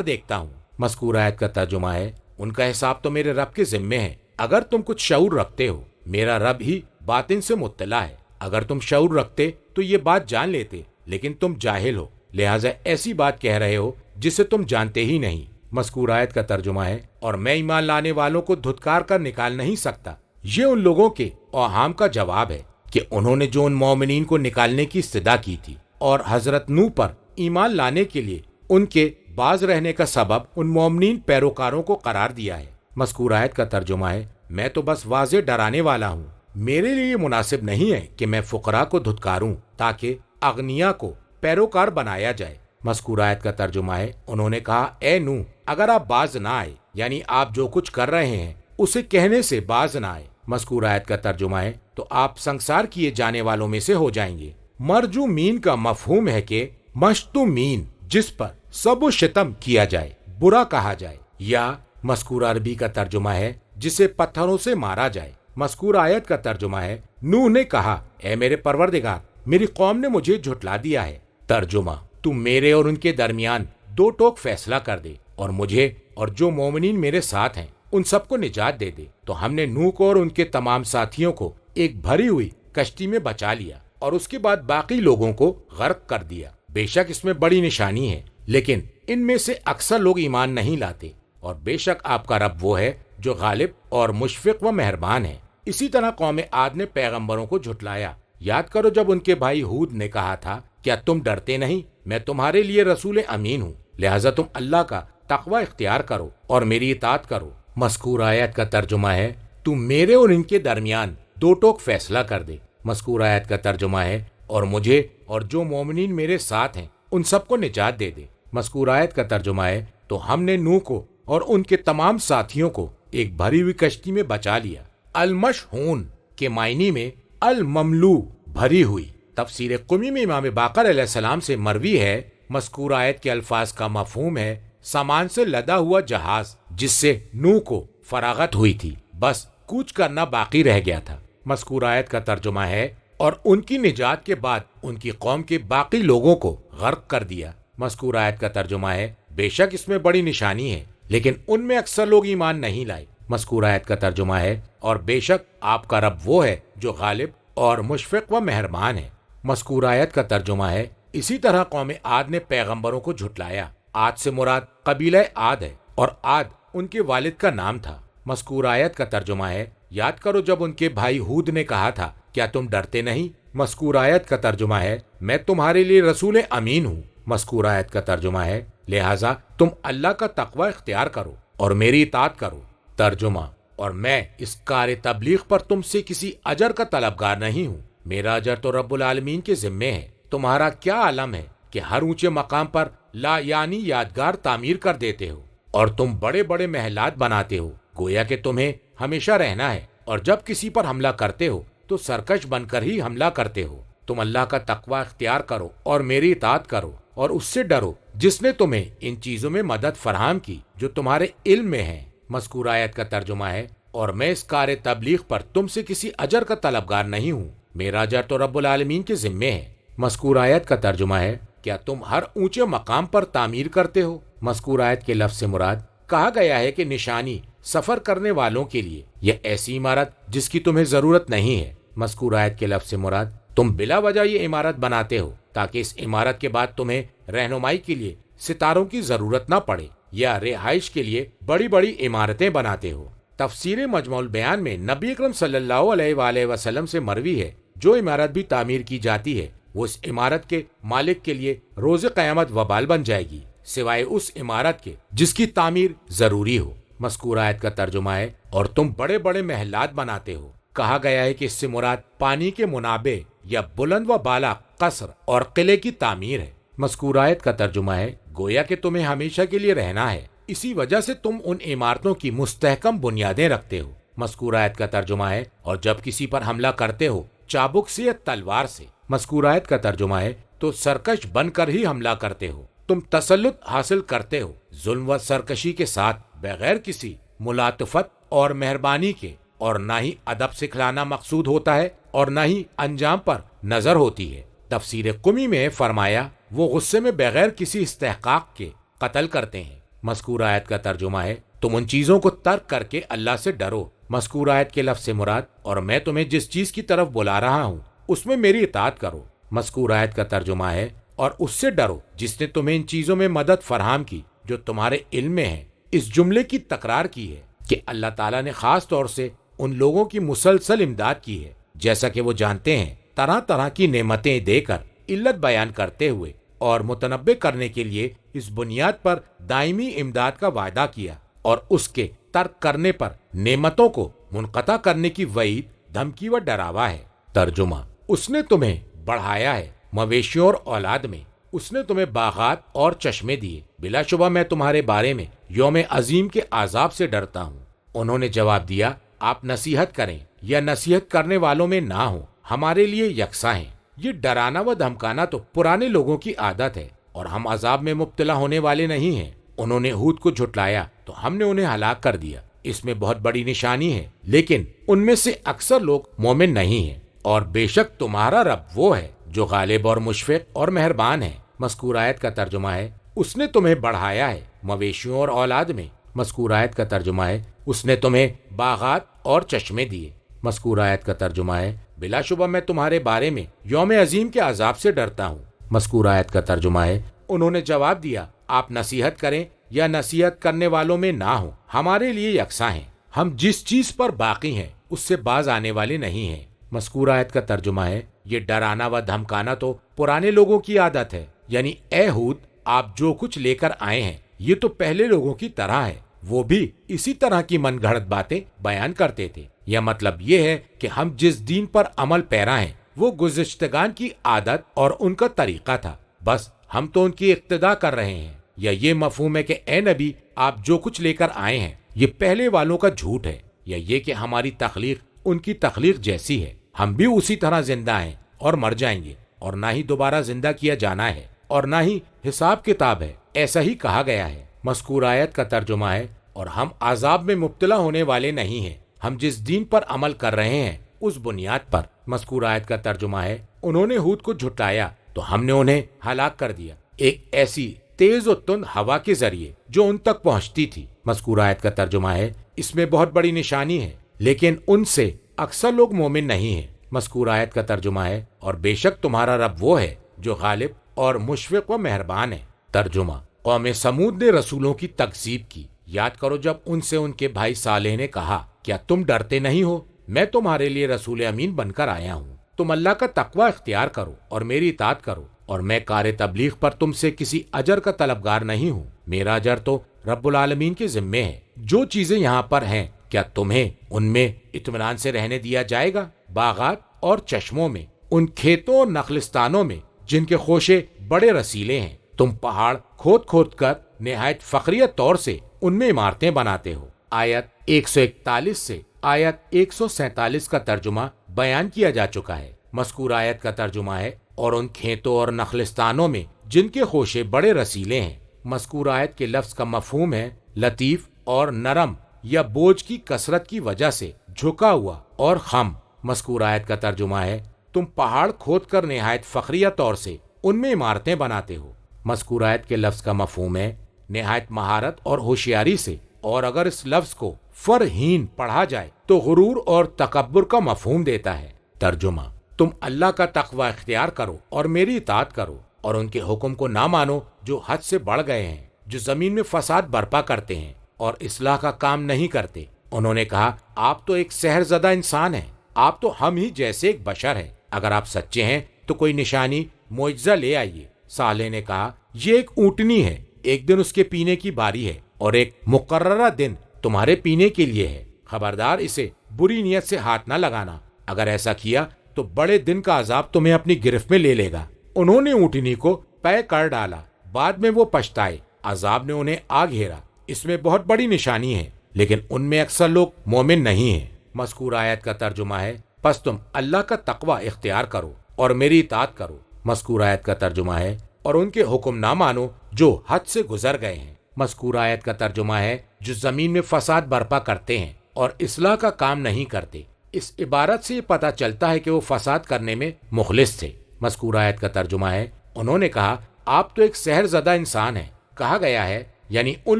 S2: دیکھتا ہوں۔ مذکور آیت کا ترجمہ ہے، ان کا حساب تو میرے رب کے ذمے ہے، اگر تم کچھ شعور رکھتے ہو میرا رب ہی باطن سے مطلع ہے، اگر تم شعور رکھتے تو یہ بات جان لیتے، لیکن تم جاہل ہو لہٰذا ایسی بات کہہ رہے ہو جسے تم جانتے ہی نہیں۔ مذکور آیت کا ترجمہ ہے، اور میں ایمان لانے والوں کو دھتکار کر نکال نہیں سکتا۔ یہ ان لوگوں کے اوہام کا جواب ہے کہ انہوں نے جو ان مومنین کو نکالنے کی استدعا کی تھی اور حضرت نوح پر ایمان لانے کے لیے ان کے باز رہنے کا سبب ان مومنین پیروکاروں کو قرار دیا ہے۔ مذکور آیت کا ترجمہ ہے، میں تو بس واضح ڈرانے والا ہوں، میرے لیے یہ مناسب نہیں ہے کہ میں فقراء کو دھتکاروں تاکہ اغنیا کو پیروکار بنایا جائے۔ مذکور آیت کا ترجمہ ہے، انہوں نے کہا اے نوح اگر آپ باز نہ آئے یعنی آپ جو کچھ کر رہے ہیں اسے کہنے سے باز نہ آئے، مذکور آیت کا ترجمہ ہے، تو آپ سنسار کیے جانے والوں میں سے ہو جائیں گے۔ مرجومین کا مفہوم ہے کہ مشتومین جس پر سب و شتم کیا جائے، برا کہا جائے، یا مذکور عربی کا ترجمہ ہے جسے پتھروں سے مارا جائے۔ مذکور آیت کا ترجمہ ہے، نوح نے کہا اے میرے پروردگار میری قوم نے مجھے جھٹلا دیا ہے۔ ترجمہ، تو میرے اور ان کے درمیان دو ٹوک فیصلہ کر دے اور مجھے اور جو مومنین میرے ساتھ ہیں ان سب کو نجات دے دے۔ تو ہم نے نوح کو اور ان کے تمام ساتھیوں کو ایک بھری ہوئی کشتی میں بچا لیا اور اس کے بعد باقی لوگوں کو غرق کر دیا۔ بے شک اس میں بڑی نشانی ہے لیکن ان میں سے اکثر لوگ ایمان نہیں لاتے، اور بے شک آپ کا رب وہ ہے جو غالب اور مشفق و مہربان ہے۔ اسی طرح قوم عاد نے پیغمبروں کو جھٹلایا۔ یاد کرو جب ان کے بھائی ہود نے کہا تھا کیا تم ڈرتے نہیں، میں تمہارے لیے رسول امین ہوں، لہٰذا تم اللہ کا تقوی اختیار کرو اور میری اطاعت کرو۔ مذکور آیت کا ترجمہ ہے، تو میرے اور ان کے درمیان دو ٹوک فیصلہ کر دے۔ مذکور آیت کا ترجمہ ہے، اور مجھے اور جو مومنین میرے ساتھ ہیں ان سب کو نجات دے دے۔ مذکور آیت کا ترجمہ ہے، تو ہم نے نوح کو اور ان کے تمام ساتھیوں کو ایک بھری ہوئی کشتی میں بچا لیا۔ المشحون کے معنی میں المملو بھری ہوئی۔ تفسیر قمی میں امام باقر علیہ السلام سے مروی ہے، مذکور آیت کے الفاظ کا مفہوم ہے سامان سے لدا ہوا جہاز جس سے نوح کو فراغت ہوئی تھی، بس کوچ کرنا باقی رہ گیا تھا۔ مذکور آیت کا ترجمہ ہے، اور ان کی نجات کے بعد ان کی قوم کے باقی لوگوں کو غرق کر دیا۔ مذکور آیت کا ترجمہ ہے، بے شک اس میں بڑی نشانی ہے لیکن ان میں اکثر لوگ ایمان نہیں لائے۔ مذکور آیت کا ترجمہ ہے، اور بے شک آپ کا رب وہ ہے جو غالب اور مشفق و مہربان ہے۔ مذکور آیت کا ترجمہ ہے، اسی طرح قوم عاد نے پیغمبروں کو جھٹلایا۔ عاد سے مراد قبیلہ عاد ہے اور عاد ان کے والد کا نام تھا۔ مذکور آیت کا ترجمہ ہے، یاد کرو جب ان کے بھائی ہود نے کہا تھا کیا تم ڈرتے نہیں۔ مذکور آیت کا ترجمہ ہے، میں تمہارے لیے رسول امین ہوں۔ مذکور آیت کا ترجمہ ہے، لہٰذا تم اللہ کا تقوی اختیار کرو اور میری اطاعت کرو۔ ترجمہ، اور میں اس کار تبلیغ پر تم سے کسی اجر کا طلبگار نہیں ہوں، میرا اجر تو رب العالمین کے ذمے ہے۔ تمہارا کیا علم ہے کہ ہر اونچے مقام پر لا یعنی یادگار تعمیر کر دیتے ہو اور تم بڑے بڑے محلات بناتے ہو، گویا کہ تمہیں ہمیشہ رہنا ہے، اور جب کسی پر حملہ کرتے ہو تو سرکش بن کر ہی حملہ کرتے ہو۔ تم اللہ کا تقوی اختیار کرو اور میری اطاعت کرو اور اس سے ڈرو جس نے تمہیں ان چیزوں میں مدد فراہم کی جو تمہارے علم میں ہیں۔ مذکور آیت کا ترجمہ ہے، اور میں اس کار تبلیغ پر تم سے کسی اجر کا طلبگار نہیں ہوں، میرا اجر تو رب العالمین کے ذمے ہے۔ مذکور آیت کا ترجمہ ہے، کیا تم ہر اونچے مقام پر تعمیر کرتے ہو؟ مذکور آیت کے لفظ سے مراد کہا گیا ہے کہ نشانی سفر کرنے والوں کے لیے یہ ایسی عمارت جس کی تمہیں ضرورت نہیں ہے۔ مذکور آیت کے لفظ سے مراد تم بلا وجہ یہ عمارت بناتے ہو تاکہ اس عمارت کے بعد تمہیں رہنمائی کے لیے ستاروں کی ضرورت نہ پڑے، یا رہائش کے لیے بڑی بڑی عمارتیں بناتے ہو۔ تفسیر مجموع البیان میں نبی اکرم صلی اللہ علیہ وآلہ وسلم سے مروی ہے، جو عمارت بھی تعمیر کی جاتی ہے وہ اس عمارت کے مالک کے لیے روز قیامت وبال بن جائے گی، سوائے اس عمارت کے جس کی تعمیر ضروری ہو۔ مذکور آیت کا ترجمہ ہے اور تم بڑے بڑے محلات بناتے ہو۔ کہا گیا ہے کہ اس سے مراد پانی کے منابع یا بلند و بالا قصر اور قلعے کی تعمیر ہے۔ مذکور آیت کا ترجمہ ہے گویا کہ تمہیں ہمیشہ کے لیے رہنا ہے، اسی وجہ سے تم ان عمارتوں کی مستحکم بنیادیں رکھتے ہو۔ مذکور آیت کا ترجمہ ہے اور جب کسی پر حملہ کرتے ہو چابک سے یا تلوار سے۔ مذکور آیت کا ترجمہ ہے تو سرکش بن کر ہی حملہ کرتے ہو، تم تسلط حاصل کرتے ہو ظلم و سرکشی کے ساتھ، بغیر کسی ملاطفت اور مہربانی کے، اور نہ ہی ادب سکھلانا مقصود ہوتا ہے اور نہ ہی انجام پر نظر ہوتی ہے۔ تفسیر قمی میں فرمایا وہ غصے میں بغیر کسی استحقاق کے قتل کرتے ہیں۔ مذکور آیت کا ترجمہ ہے تم ان چیزوں کو ترک کر کے اللہ سے ڈرو۔ مذکور آیت کے لفظ سے مراد اور میں تمہیں جس چیز کی طرف بلا رہا ہوں اس میں میری اطاعت کرو۔ مذکور آیت کا ترجمہ ہے اور اس سے ڈرو جس نے تمہیں ان چیزوں میں مدد فراہم کی جو تمہارے علم میں ہے۔ اس جملے کی تکرار کی ہے کہ اللہ تعالیٰ نے خاص طور سے ان لوگوں کی مسلسل امداد کی ہے جیسا کہ وہ جانتے ہیں، طرح طرح کی نعمتیں دے کر علت بیان کرتے ہوئے اور متنبع کرنے کے لیے اس بنیاد پر دائمی امداد کا وعدہ کیا اور اس کے ترک کرنے پر نعمتوں کو منقطع کرنے کی وعید، دھمکی و ڈراوا ہے۔ ترجمہ: اس نے تمہیں بڑھایا ہے مویشیوں اور اولاد میں، اس نے تمہیں باغات اور چشمے دیے، بلا شبہ میں تمہارے بارے میں یوم عظیم کے عذاب سے ڈرتا ہوں۔ انہوں نے جواب دیا آپ نصیحت کریں یا نصیحت کرنے والوں میں نہ ہوں، ہمارے لیے یکساں ہیں۔ یہ ڈرانا و دھمکانا تو پرانے لوگوں کی عادت ہے اور ہم عذاب میں مبتلا ہونے والے نہیں ہیں۔ انہوں نے ہود کو جھٹلایا تو ہم نے انہیں ہلاک کر دیا، اس میں بہت بڑی نشانی ہے، لیکن ان میں سے اکثر لوگ مومن نہیں ہیں۔ اور بے شک تمہارا رب وہ ہے جو غالب اور مشفق اور مہربان ہے۔ مذکور آیت کا ترجمہ ہے اس نے تمہیں بڑھایا ہے مویشیوں اور اولاد میں۔ مذکور آیت کا ترجمہ ہے اس نے تمہیں باغات اور چشمے دیے۔ مذکور آیت کا ترجمہ ہے بلا شبہ میں تمہارے بارے میں یوم عظیم کے عذاب سے ڈرتا ہوں۔ مذکور آیت کا ترجمہ ہے انہوں نے جواب دیا آپ نصیحت کریں یا نصیحت کرنے والوں میں نہ ہوں، ہمارے لیے یکساں ہیں، ہم جس چیز پر باقی ہیں اس سے باز آنے والے نہیں ہیں۔ مذکور آیت کا ترجمہ ہے یہ ڈرانا و دھمکانا تو پرانے لوگوں کی عادت ہے، یعنی اے ہود آپ جو کچھ لے کر آئے ہیں یہ تو پہلے لوگوں کی طرح ہے، وہ بھی اسی طرح کی من گھڑت باتیں بیان کرتے تھے۔ یا مطلب یہ ہے کہ ہم جس دین پر عمل پیرا ہیں وہ گزشتگان کی عادت اور ان کا طریقہ تھا، بس ہم تو ان کی اقتدا کر رہے ہیں۔ یا یہ مفہوم ہے کہ اے نبی آپ جو کچھ لے کر آئے ہیں یہ پہلے والوں کا جھوٹ ہے، یا یہ کہ ہماری تخلیق ان کی تخلیق جیسی ہے، ہم بھی اسی طرح زندہ ہیں اور مر جائیں گے، اور نہ ہی دوبارہ زندہ کیا جانا ہے اور نہ ہی حساب کتاب ہے، ایسا ہی کہا گیا ہے۔ مذکور آیت کا ترجمہ ہے اور ہم عذاب میں مبتلا ہونے والے نہیں ہیں، ہم جس دین پر عمل کر رہے ہیں اس بنیاد پر۔ مذکور آیت کا ترجمہ ہے انہوں نے ہود کو جھٹلایا تو ہم نے انہیں ہلاک کر دیا ایک ایسی تیز و تند ہوا کے ذریعے جو ان تک پہنچتی تھی۔ مذکور آیت کا ترجمہ ہے اس میں بہت بڑی نشانی ہے، لیکن ان سے اکثر لوگ مومن نہیں ہیں۔ مذکور آیت کا ترجمہ ہے اور بے شک تمہارا رب وہ ہے جو غالب اور مشفق و مہربان ہے۔ ترجمہ: قوم سمود نے رسولوں کی تکذیب کی، یاد کرو جب ان سے ان کے بھائی صالح نے کہا کیا تم ڈرتے نہیں ہو، میں تمہارے لیے رسول امین بن کر آیا ہوں، تم اللہ کا تقوی اختیار کرو اور میری اطاعت کرو، اور میں کار تبلیغ پر تم سے کسی اجر کا طلبگار نہیں ہوں، میرا اجر تو رب العالمین کے ذمے ہے۔ جو چیزیں یہاں پر ہیں کیا تمہیں ان میں اطمینان سے رہنے دیا جائے گا؟ باغات اور چشموں میں، ان کھیتوں اور نخلستانوں میں جن کے خوشے بڑے رسیلے ہیں، تم پہاڑ کھود کھود کر نہایت فخریہ طور سے ان میں عمارتیں بناتے ہو۔ آیت 141 سے آیت 147 کا ترجمہ بیان کیا جا چکا ہے۔ مذکور آیت کا ترجمہ ہے اور ان کھیتوں اور نخلستانوں میں جن کے خوشے بڑے رسیلے ہیں۔ مذکور آیت کے لفظ کا مفہوم ہے لطیف اور نرم یا بوجھ کی کثرت کی وجہ سے جھکا ہوا اور خم۔ مذکور آیت کا ترجمہ ہے تم پہاڑ کھود کر نہایت فخریہ طور سے ان میں عمارتیں بناتے ہو۔ مذکور آیت کے لفظ کا مفہوم ہے نہایت مہارت اور ہوشیاری سے، اور اگر اس لفظ کو فرہین پڑھا جائے تو غرور اور تکبر کا مفہوم دیتا ہے۔ ترجمہ: تم اللہ کا تقوی اختیار کرو اور میری اطاعت کرو، اور ان کے حکم کو نہ مانو جو حد سے بڑھ گئے ہیں، جو زمین میں فساد برپا کرتے ہیں اور اصلاح کا کام نہیں کرتے۔ انہوں نے کہا آپ تو ایک سحر زدہ انسان ہیں، آپ تو ہم ہی جیسے ایک بشر ہیں، اگر آپ سچے ہیں تو کوئی نشانی معجزہ لے آئیے۔ صالح نے کہا یہ ایک اونٹنی ہے، ایک دن اس کے پینے کی باری ہے اور ایک مقررہ دن تمہارے پینے کے لیے ہے، خبردار اسے بری نیت سے ہاتھ نہ لگانا، اگر ایسا کیا تو بڑے دن کا عذاب تمہیں اپنی گرفت میں لے لے گا۔ انہوں نے اونٹنی کو پے کر ڈالا، بعد میں وہ پچھتائے، عذاب نے انہیں آ گھیرا۔ اس میں بہت بڑی نشانی ہے، لیکن ان میں اکثر لوگ مومن نہیں ہیں۔ مذکور آیت کا ترجمہ ہے پس تم اللہ کا تقوی اختیار کرو اور میری اطاعت کرو۔ مذکور آیت کا ترجمہ ہے اور ان کے حکم نہ مانو جو حد سے گزر گئے ہیں۔ مذکور آیت کا ترجمہ ہے جو زمین میں فساد برپا کرتے ہیں اور اصلاح کا کام نہیں کرتے۔ اس عبارت سے یہ پتہ چلتا ہے کہ وہ فساد کرنے میں مخلص تھے۔ مذکور آیت کا ترجمہ ہے انہوں نے کہا آپ تو ایک سحر زدہ انسان ہیں۔ کہا گیا ہے یعنی ان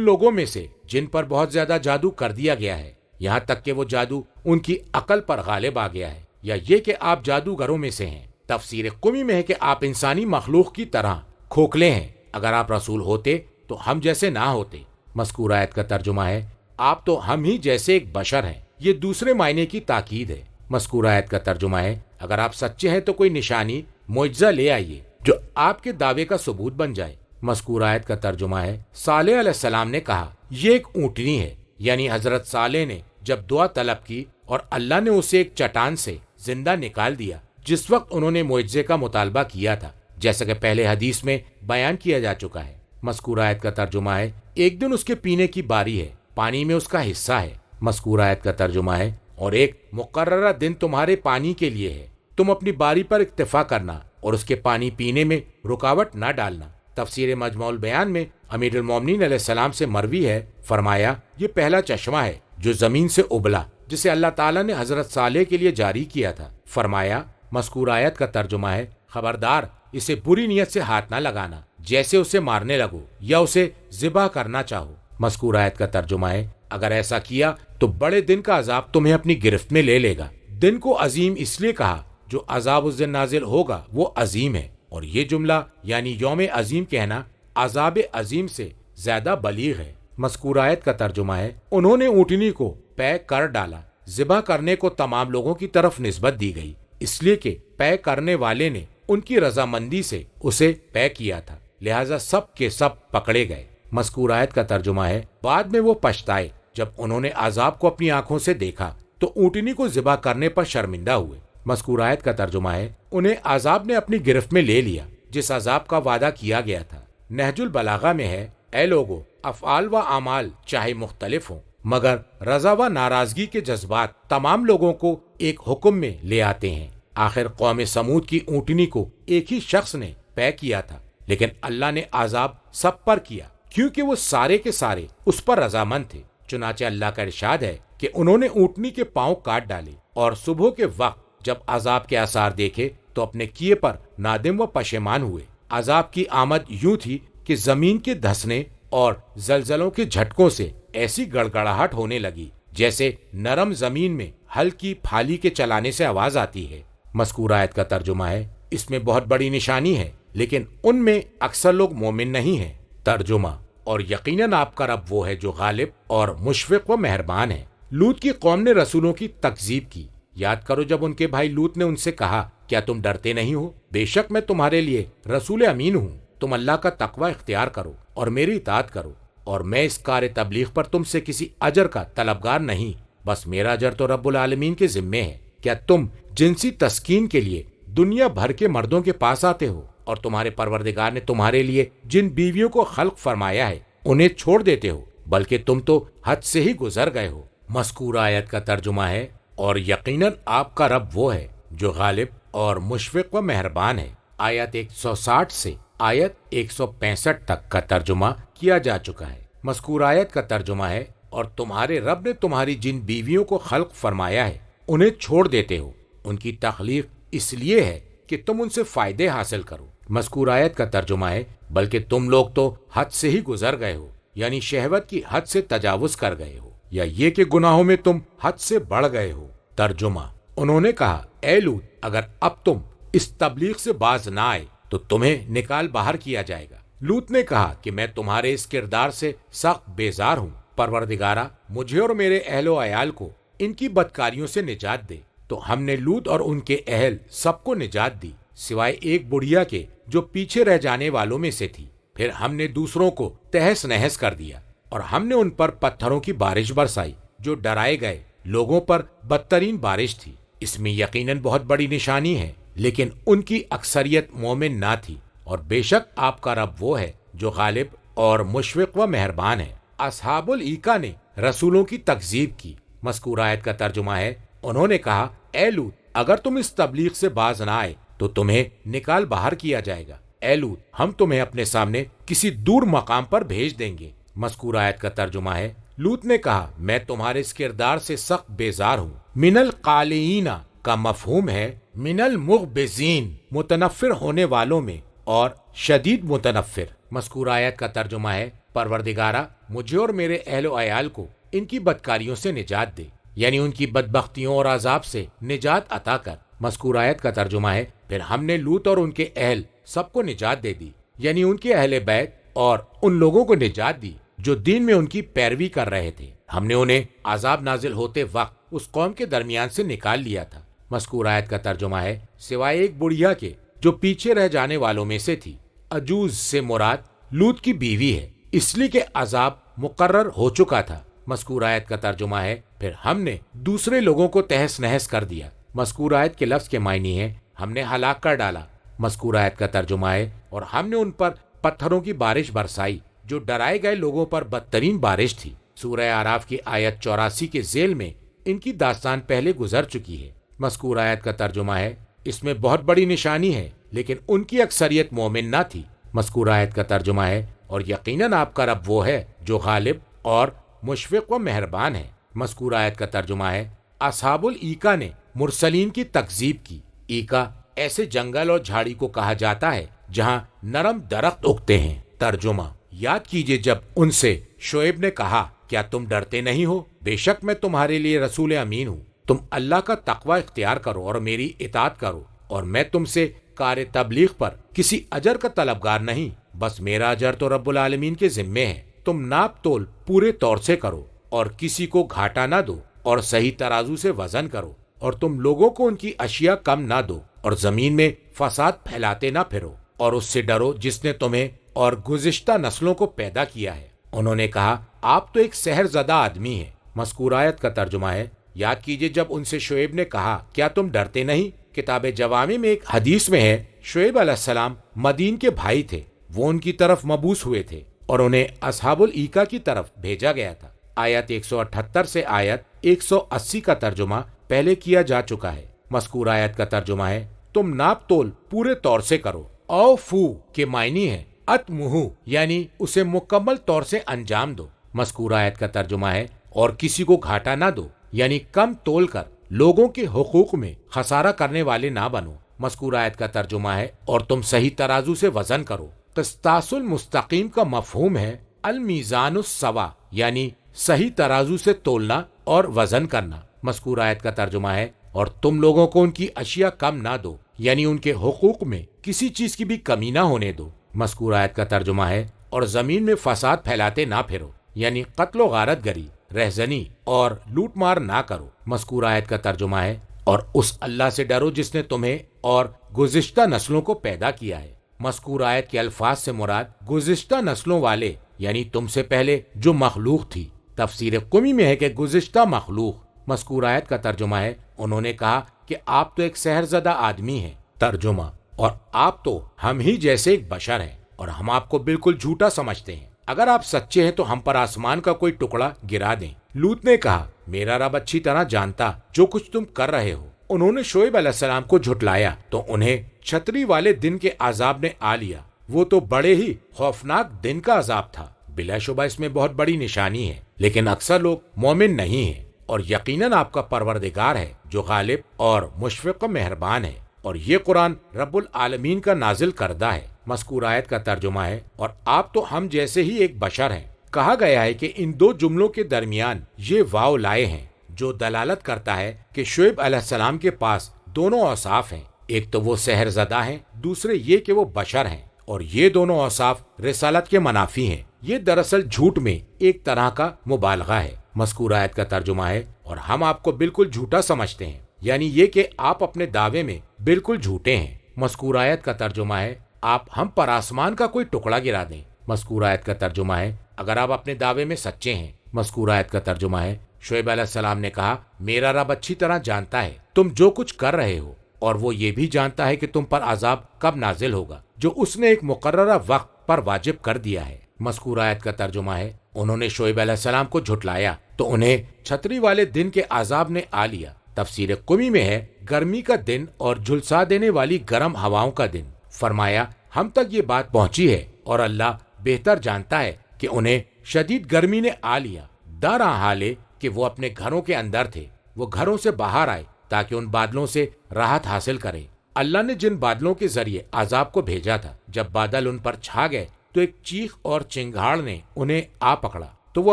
S2: لوگوں میں سے جن پر بہت زیادہ جادو کر دیا گیا ہے، یہاں تک کہ وہ جادو ان کی عقل پر غالب آ گیا ہے، یا یہ کہ آپ جادوگروں میں سے ہیں۔ تفسیر قمی میں ہے کہ آپ انسانی مخلوق کی طرح کھوکھلے ہیں، اگر آپ رسول ہوتے تو ہم جیسے نہ ہوتے۔ مذکور آیت کا ترجمہ ہے آپ تو ہم ہی جیسے ایک بشر ہیں، یہ دوسرے معنی کی تاکید ہے۔ مذکور آیت کا ترجمہ ہے اگر آپ سچے ہیں تو کوئی نشانی معجزہ لے آئیے جو آپ کے دعوے کا ثبوت بن جائے۔ مذکور آیت کا ترجمہ ہے صالح علیہ السلام نے کہا یہ ایک اونٹنی ہے، یعنی حضرت صالح نے جب دعا طلب کی اور اللہ نے اسے ایک چٹان سے زندہ نکال دیا جس وقت انہوں نے معجزے کا مطالبہ کیا تھا، جیسا کہ پہلے حدیث میں بیان کیا جا چکا ہے۔ مذکور آیت کا ترجمہ ہے ایک دن اس کے پینے کی باری ہے، پانی میں اس کا حصہ ہے۔ مذکور آیت کا ترجمہ ہے اور ایک مقررہ دن تمہارے پانی کے لیے ہے، تم اپنی باری پر اکتفا کرنا اور اس کے پانی پینے میں رکاوٹ نہ ڈالنا۔ تفسیر مجموع البیان میں امیر المومنین علیہ السلام سے مروی ہے، فرمایا یہ پہلا چشمہ ہے جو زمین سے ابلا جسے اللہ تعالیٰ نے حضرت صالح کے لیے جاری کیا تھا۔ فرمایا مذکور آیت کا ترجمہ ہے خبردار اسے بری نیت سے ہاتھ نہ لگانا، جیسے اسے مارنے لگو یا اسے ذبح کرنا چاہو۔ مذکور آیت کا ترجمہ ہے اگر ایسا کیا تو بڑے دن کا عذاب تمہیں اپنی گرفت میں لے لے گا۔ دن کو عظیم اس لیے کہا جو عذاب اس دن نازل ہوگا وہ عظیم ہے، اور یہ جملہ یعنی یوم عظیم کہنا عذاب عظیم سے زیادہ بلیغ ہے۔ مذکور آیت کا ترجمہ ہے انہوں نے اونٹنی کو پے کر ڈالا، ذبح کرنے کو تمام لوگوں کی طرف نسبت دی گئی، اس لیے کہ پے کرنے والے نے ان کی رضامندی سے اسے پے کیا تھا، لہذا سب کے سب پکڑے گئے۔ مذکور آیت کا ترجمہ ہے بعد میں وہ پچھتائے جب انہوں نے عذاب کو اپنی آنکھوں سے دیکھا تو اونٹنی کو ذبح کرنے پر شرمندہ ہوئے۔ مذکور آیت کا ترجمہ ہے انہیں عذاب نے اپنی گرفت میں لے لیا جس عذاب کا وعدہ کیا گیا تھا۔ نہج البلاغہ میں ہے اے لوگو افعال و اعمال چاہے مختلف ہوں مگر رضا و ناراضگی کے جذبات تمام لوگوں کو ایک حکم میں لے آتے ہیں۔ آخر قوم سمود کی اونٹنی کو ایک ہی شخص نے پے کیا تھا، لیکن اللہ نے عذاب سب پر کیا کیونکہ وہ سارے کے سارے اس پر رضامند تھے۔ چنانچہ اللہ کا ارشاد ہے کہ انہوں نے اونٹنی کے پاؤں کاٹ ڈالے اور صبح کے وقت جب عذاب کے آثار دیکھے تو اپنے کیے پر نادم و پشیمان ہوئے۔ عذاب کی آمد یوں تھی کہ زمین کے دھسنے اور زلزلوں کے جھٹکوں سے ایسی گڑگڑاہٹ ہونے لگی جیسے نرم زمین میں ہلکی پھالی کے چلانے سے آواز آتی ہے۔ مذکور آیت کا ترجمہ ہے اس میں بہت بڑی نشانی ہے لیکن ان میں اکثر لوگ مومن نہیں ہیں۔ ترجمہ اور یقیناً آپ کا رب وہ ہے جو غالب اور مشفق و مہربان ہے۔ لوط کی قوم نے رسولوں کی تکذیب کی۔ یاد کرو جب ان کے بھائی لوط نے ان سے کہا کیا تم ڈرتے نہیں ہو؟ بے شک میں تمہارے لیے رسول امین ہوں، تم اللہ کا تقوی اختیار کرو اور میری اطاعت کرو، اور میں اس کار تبلیغ پر تم سے کسی اجر کا طلبگار نہیں، بس میرا اجر تو رب العالمین کے ذمے ہے۔ کیا تم جنسی تسکین کے لیے دنیا بھر کے مردوں کے پاس آتے ہو اور تمہارے پروردگار نے تمہارے لیے جن بیویوں کو خلق فرمایا ہے انہیں چھوڑ دیتے ہو، بلکہ تم تو حد سے ہی گزر گئے ہو۔ مذکور آیت کا ترجمہ ہے اور یقیناً آپ کا رب وہ ہے جو غالب اور مشفق و مہربان ہے۔ آیت 160 سے آیت 165 تک کا ترجمہ کیا جا چکا ہے۔ مذکور آیت کا ترجمہ ہے اور تمہارے رب نے تمہاری جن بیویوں کو خلق فرمایا ہے انہیں چھوڑ دیتے ہو، ان کی تخلیق اس لیے ہے کہ تم ان سے فائدے حاصل کرو۔ مذکور آیت کا ترجمہ ہے بلکہ تم لوگ تو حد سے ہی گزر گئے ہو، یعنی شہوت کی حد سے تجاوز کر گئے ہو، یا یہ کہ گناہوں میں تم حد سے بڑھ گئے ہو۔ ترجمہ انہوں نے کہا اے لوط اگر اب تم اس تبلیغ سے باز نہ آئے تو تمہیں نکال باہر کیا جائے گا۔ لوط نے کہا کہ میں تمہارے اس کردار سے سخت بیزار ہوں، پروردگارا مجھے اور میرے اہل و عیال کو ان کی بدکاریوں سے نجات دے۔ تو ہم نے لوط اور ان کے اہل سب کو نجات دی سوائے ایک بڑھیا کے جو پیچھے رہ جانے والوں میں سے تھی۔ پھر ہم نے دوسروں کو تہس نہس کر دیا اور ہم نے ان پر پتھروں کی بارش برسائی جو ڈرائے گئے لوگوں پر بدترین بارش تھی۔ اس میں یقیناً بہت بڑی نشانی ہے، لیکن ان کی اکثریت مومن نہ تھی، اور بے شک آپ کا رب وہ ہے جو غالب اور مشفق و مہربان ہے۔ اصحاب الایکا نے رسولوں کی تکذیب کی۔ مذکور آیت کا ترجمہ ہے، انہوں نے کہا اے لوط اگر تم اس تبلیغ سے باز نہ آئے تو تمہیں نکال باہر کیا جائے گا۔ اے لوط ہم تمہیں اپنے سامنے کسی دور مقام پر بھیج دیں گے۔ مذکور آیت کا ترجمہ ہے، لوط نے کہا میں تمہارے اس کردار سے سخت بیزار ہوں۔ من القالئین کا مفہوم ہے من المغبزین، متنفر ہونے والوں میں، اور شدید متنفر۔ مذکور آیت کا ترجمہ ہے، پروردگارہ مجھے اور میرے اہل و عیال کو ان کی بدکاریوں سے نجات دے، یعنی ان کی بدبختیوں اور عذاب سے نجات عطا کر۔ مذکور آیت کا ترجمہ ہے، پھر ہم نے لوط اور ان کے اہل سب کو نجات دے دی، یعنی ان کے اہل بیت اور ان لوگوں کو نجات دی جو دین میں ان کی پیروی کر رہے تھے۔ ہم نے انہیں عذاب نازل ہوتے وقت اس قوم کے درمیان سے نکال لیا تھا۔ مذکور آیت کا ترجمہ ہے، سوائے ایک بڑھیا کے جو پیچھے رہ جانے والوں میں سے تھی۔ عجوز سے مراد لوط کی بیوی ہے، اس لیے کہ عذاب مقرر ہو چکا تھا۔ مذکور آیت کا ترجمہ ہے، پھر ہم نے دوسرے لوگوں کو تہس نہس کر دیا۔ مذکور آیت کے لفظ کے معنی ہے ہم نے ہلاک کر ڈالا۔ مذکور آیت کا ترجمہ ہے، اور ہم نے ان پر پتھروں کی بارش برسائی جو ڈرائے گئے لوگوں پر بدترین بارش تھی۔ سورہ اعراف کی آیت 84 کے ذیل میں ان کی داستان پہلے گزر چکی ہے۔ مذکور آیت کا ترجمہ ہے، اس میں بہت بڑی نشانی ہے لیکن ان کی اکثریت مومن نہ تھی۔ مذکور آیت کا ترجمہ ہے، اور یقیناً آپ کا رب وہ ہے جو غالب اور مشفق و مہربان ہے۔ مذکور آیت کا ترجمہ ہے، اصحاب الایکا نے مرسلین کی تکذیب کی۔ ایکا ایسے جنگل اور جھاڑی کو کہا جاتا ہے جہاں نرم درخت اگتے ہیں۔ ترجمہ، یاد کیجئے جب ان سے شعیب نے کہا کیا تم ڈرتے نہیں ہو؟ بے شک میں تمہارے لیے رسول امین ہوں، تم اللہ کا تقوی اختیار کرو اور میری اطاعت کرو، اور میں تم سے کار تبلیغ پر کسی اجر کا طلبگار نہیں، بس میرا اجر تو رب العالمین کے ذمے ہے۔ تم ناپ تول پورے طور سے کرو اور کسی کو گھاٹا نہ دو، اور صحیح ترازو سے وزن کرو، اور تم لوگوں کو ان کی اشیاء کم نہ دو، اور زمین میں فساد پھیلاتے نہ پھرو، اور اس سے ڈرو جس نے تمہیں اور گزشتہ نسلوں کو پیدا کیا ہے۔ انہوں نے کہا آپ تو ایک سحر زدہ آدمی ہیں۔ مذکور آیت کا ترجمہ ہے، یاد کیجئے جب ان سے شعیب نے کہا کیا تم ڈرتے نہیں؟ کتاب جوامی میں ایک حدیث میں ہے شعیب علیہ السلام مدین کے بھائی تھے، وہ ان کی طرف مبعوث ہوئے تھے اور انہیں اصحاب الایکا کی طرف بھیجا گیا تھا۔ آیت 178 سے آیت 180 کا ترجمہ پہلے کیا جا چکا ہے۔ مذکور آیت کا ترجمہ ہے، تم ناپ تول پورے طور سے کرو۔ اوفو کے معنی ہے اتمہو، یعنی اسے مکمل طور سے انجام دو۔ مذکور آیت کا ترجمہ ہے، اور کسی کو گھاٹا نہ دو، یعنی کم تول کر لوگوں کے حقوق میں خسارہ کرنے والے نہ بنو۔ مذکور آیت کا ترجمہ ہے، اور تم صحیح ترازو سے وزن کرو۔ قسطاس المستقیم کا مفہوم ہے المیزان السوا، یعنی صحیح ترازو سے تولنا اور وزن کرنا۔ مذکور آیت کا ترجمہ ہے، اور تم لوگوں کو ان کی اشیاء کم نہ دو، یعنی ان کے حقوق میں کسی چیز کی بھی کمی نہ ہونے دو۔ مذکور آیت کا ترجمہ ہے، اور زمین میں فساد پھیلاتے نہ پھرو، یعنی قتل و غارت گری، رہزنی اور لوٹ مار نہ کرو۔ مذکور آیت کا ترجمہ ہے، اور اس اللہ سے ڈرو جس نے تمہیں اور گزشتہ نسلوں کو پیدا کیا ہے۔ مذکور آیت کے الفاظ سے مراد گزشتہ نسلوں والے، یعنی تم سے پہلے جو مخلوق تھی۔ تفسیر قمی میں ہے کہ گزشتہ مخلوق۔ مذکور آیت کا ترجمہ ہے، انہوں نے کہا کہ آپ تو ایک سحر زدہ آدمی ہیں۔ ترجمہ، اور آپ تو ہم ہی جیسے ایک بشر ہیں، اور ہم آپ کو بالکل جھوٹا سمجھتے ہیں۔ اگر آپ سچے ہیں تو ہم پر آسمان کا کوئی ٹکڑا گرا دیں۔ لوط نے کہا میرا رب اچھی طرح جانتا جو کچھ تم کر رہے ہو۔ انہوں نے شعیب علیہ السلام کو جھٹلایا تو انہیں چھتری والے دن کے عذاب نے آ لیا، وہ تو بڑے ہی خوفناک دن کا عذاب تھا۔ بلا شبہ اس میں بہت بڑی نشانی ہے، لیکن اکثر لوگ مومن نہیں ہیں، اور یقیناً آپ کا پروردگار ہے جو غالب اور مشفق و مہربان ہے، اور یہ قرآن رب العالمین کا نازل کردہ ہے۔ مذکور آیت کا ترجمہ ہے، اور آپ تو ہم جیسے ہی ایک بشر ہیں۔ کہا گیا ہے کہ ان دو جملوں کے درمیان یہ واو لائے ہیں جو دلالت کرتا ہے کہ شعیب علیہ السلام کے پاس دونوں اوصاف ہیں، ایک تو وہ سحر زدہ ہیں، دوسرے یہ کہ وہ بشر ہیں، اور یہ دونوں اوصاف رسالت کے منافی ہیں۔ یہ دراصل جھوٹ میں ایک طرح کا مبالغہ ہے۔ مذکور آیت کا ترجمہ ہے، اور ہم آپ کو بالکل جھوٹا سمجھتے ہیں۔ یعنی یہ کہ آپ اپنے دعوے میں بالکل جھوٹے ہیں۔ مذکور آیت کا ترجمہ ہے آپ ہم پر آسمان کا کوئی ٹکڑا گرا دیں۔ مذکور آیت کا ترجمہ ہے اگر آپ اپنے دعوے میں سچے ہیں۔ مذکور آیت کا ترجمہ ہے شعیب علیہ السلام نے کہا میرا رب اچھی طرح جانتا ہے تم جو کچھ کر رہے ہو، اور وہ یہ بھی جانتا ہے کہ تم پر عذاب کب نازل ہوگا جو اس نے ایک مقررہ وقت پر واجب کر دیا ہے۔ مذکور آیت کا ترجمہ ہے انہوں نے شعیب علیہ السلام کو جھٹلایا تو انہیں چھتری والے دن کے عذاب نے آ لیا۔ تفسیر قمی میں ہے گرمی کا دن اور جھلسا دینے والی گرم ہواؤں کا دن۔ فرمایا ہم تک یہ بات پہنچی ہے اور اللہ بہتر جانتا ہے کہ انہیں شدید گرمی نے آ لیا، دارا حالے کہ وہ اپنے گھروں کے اندر تھے، وہ گھروں سے باہر آئے تاکہ ان بادلوں سے راحت حاصل کریں۔ اللہ نے جن بادلوں کے ذریعے عذاب کو بھیجا تھا، جب بادل ان پر چھا گئے تو ایک چیخ اور چنگھاڑ نے انہیں آ پکڑا تو وہ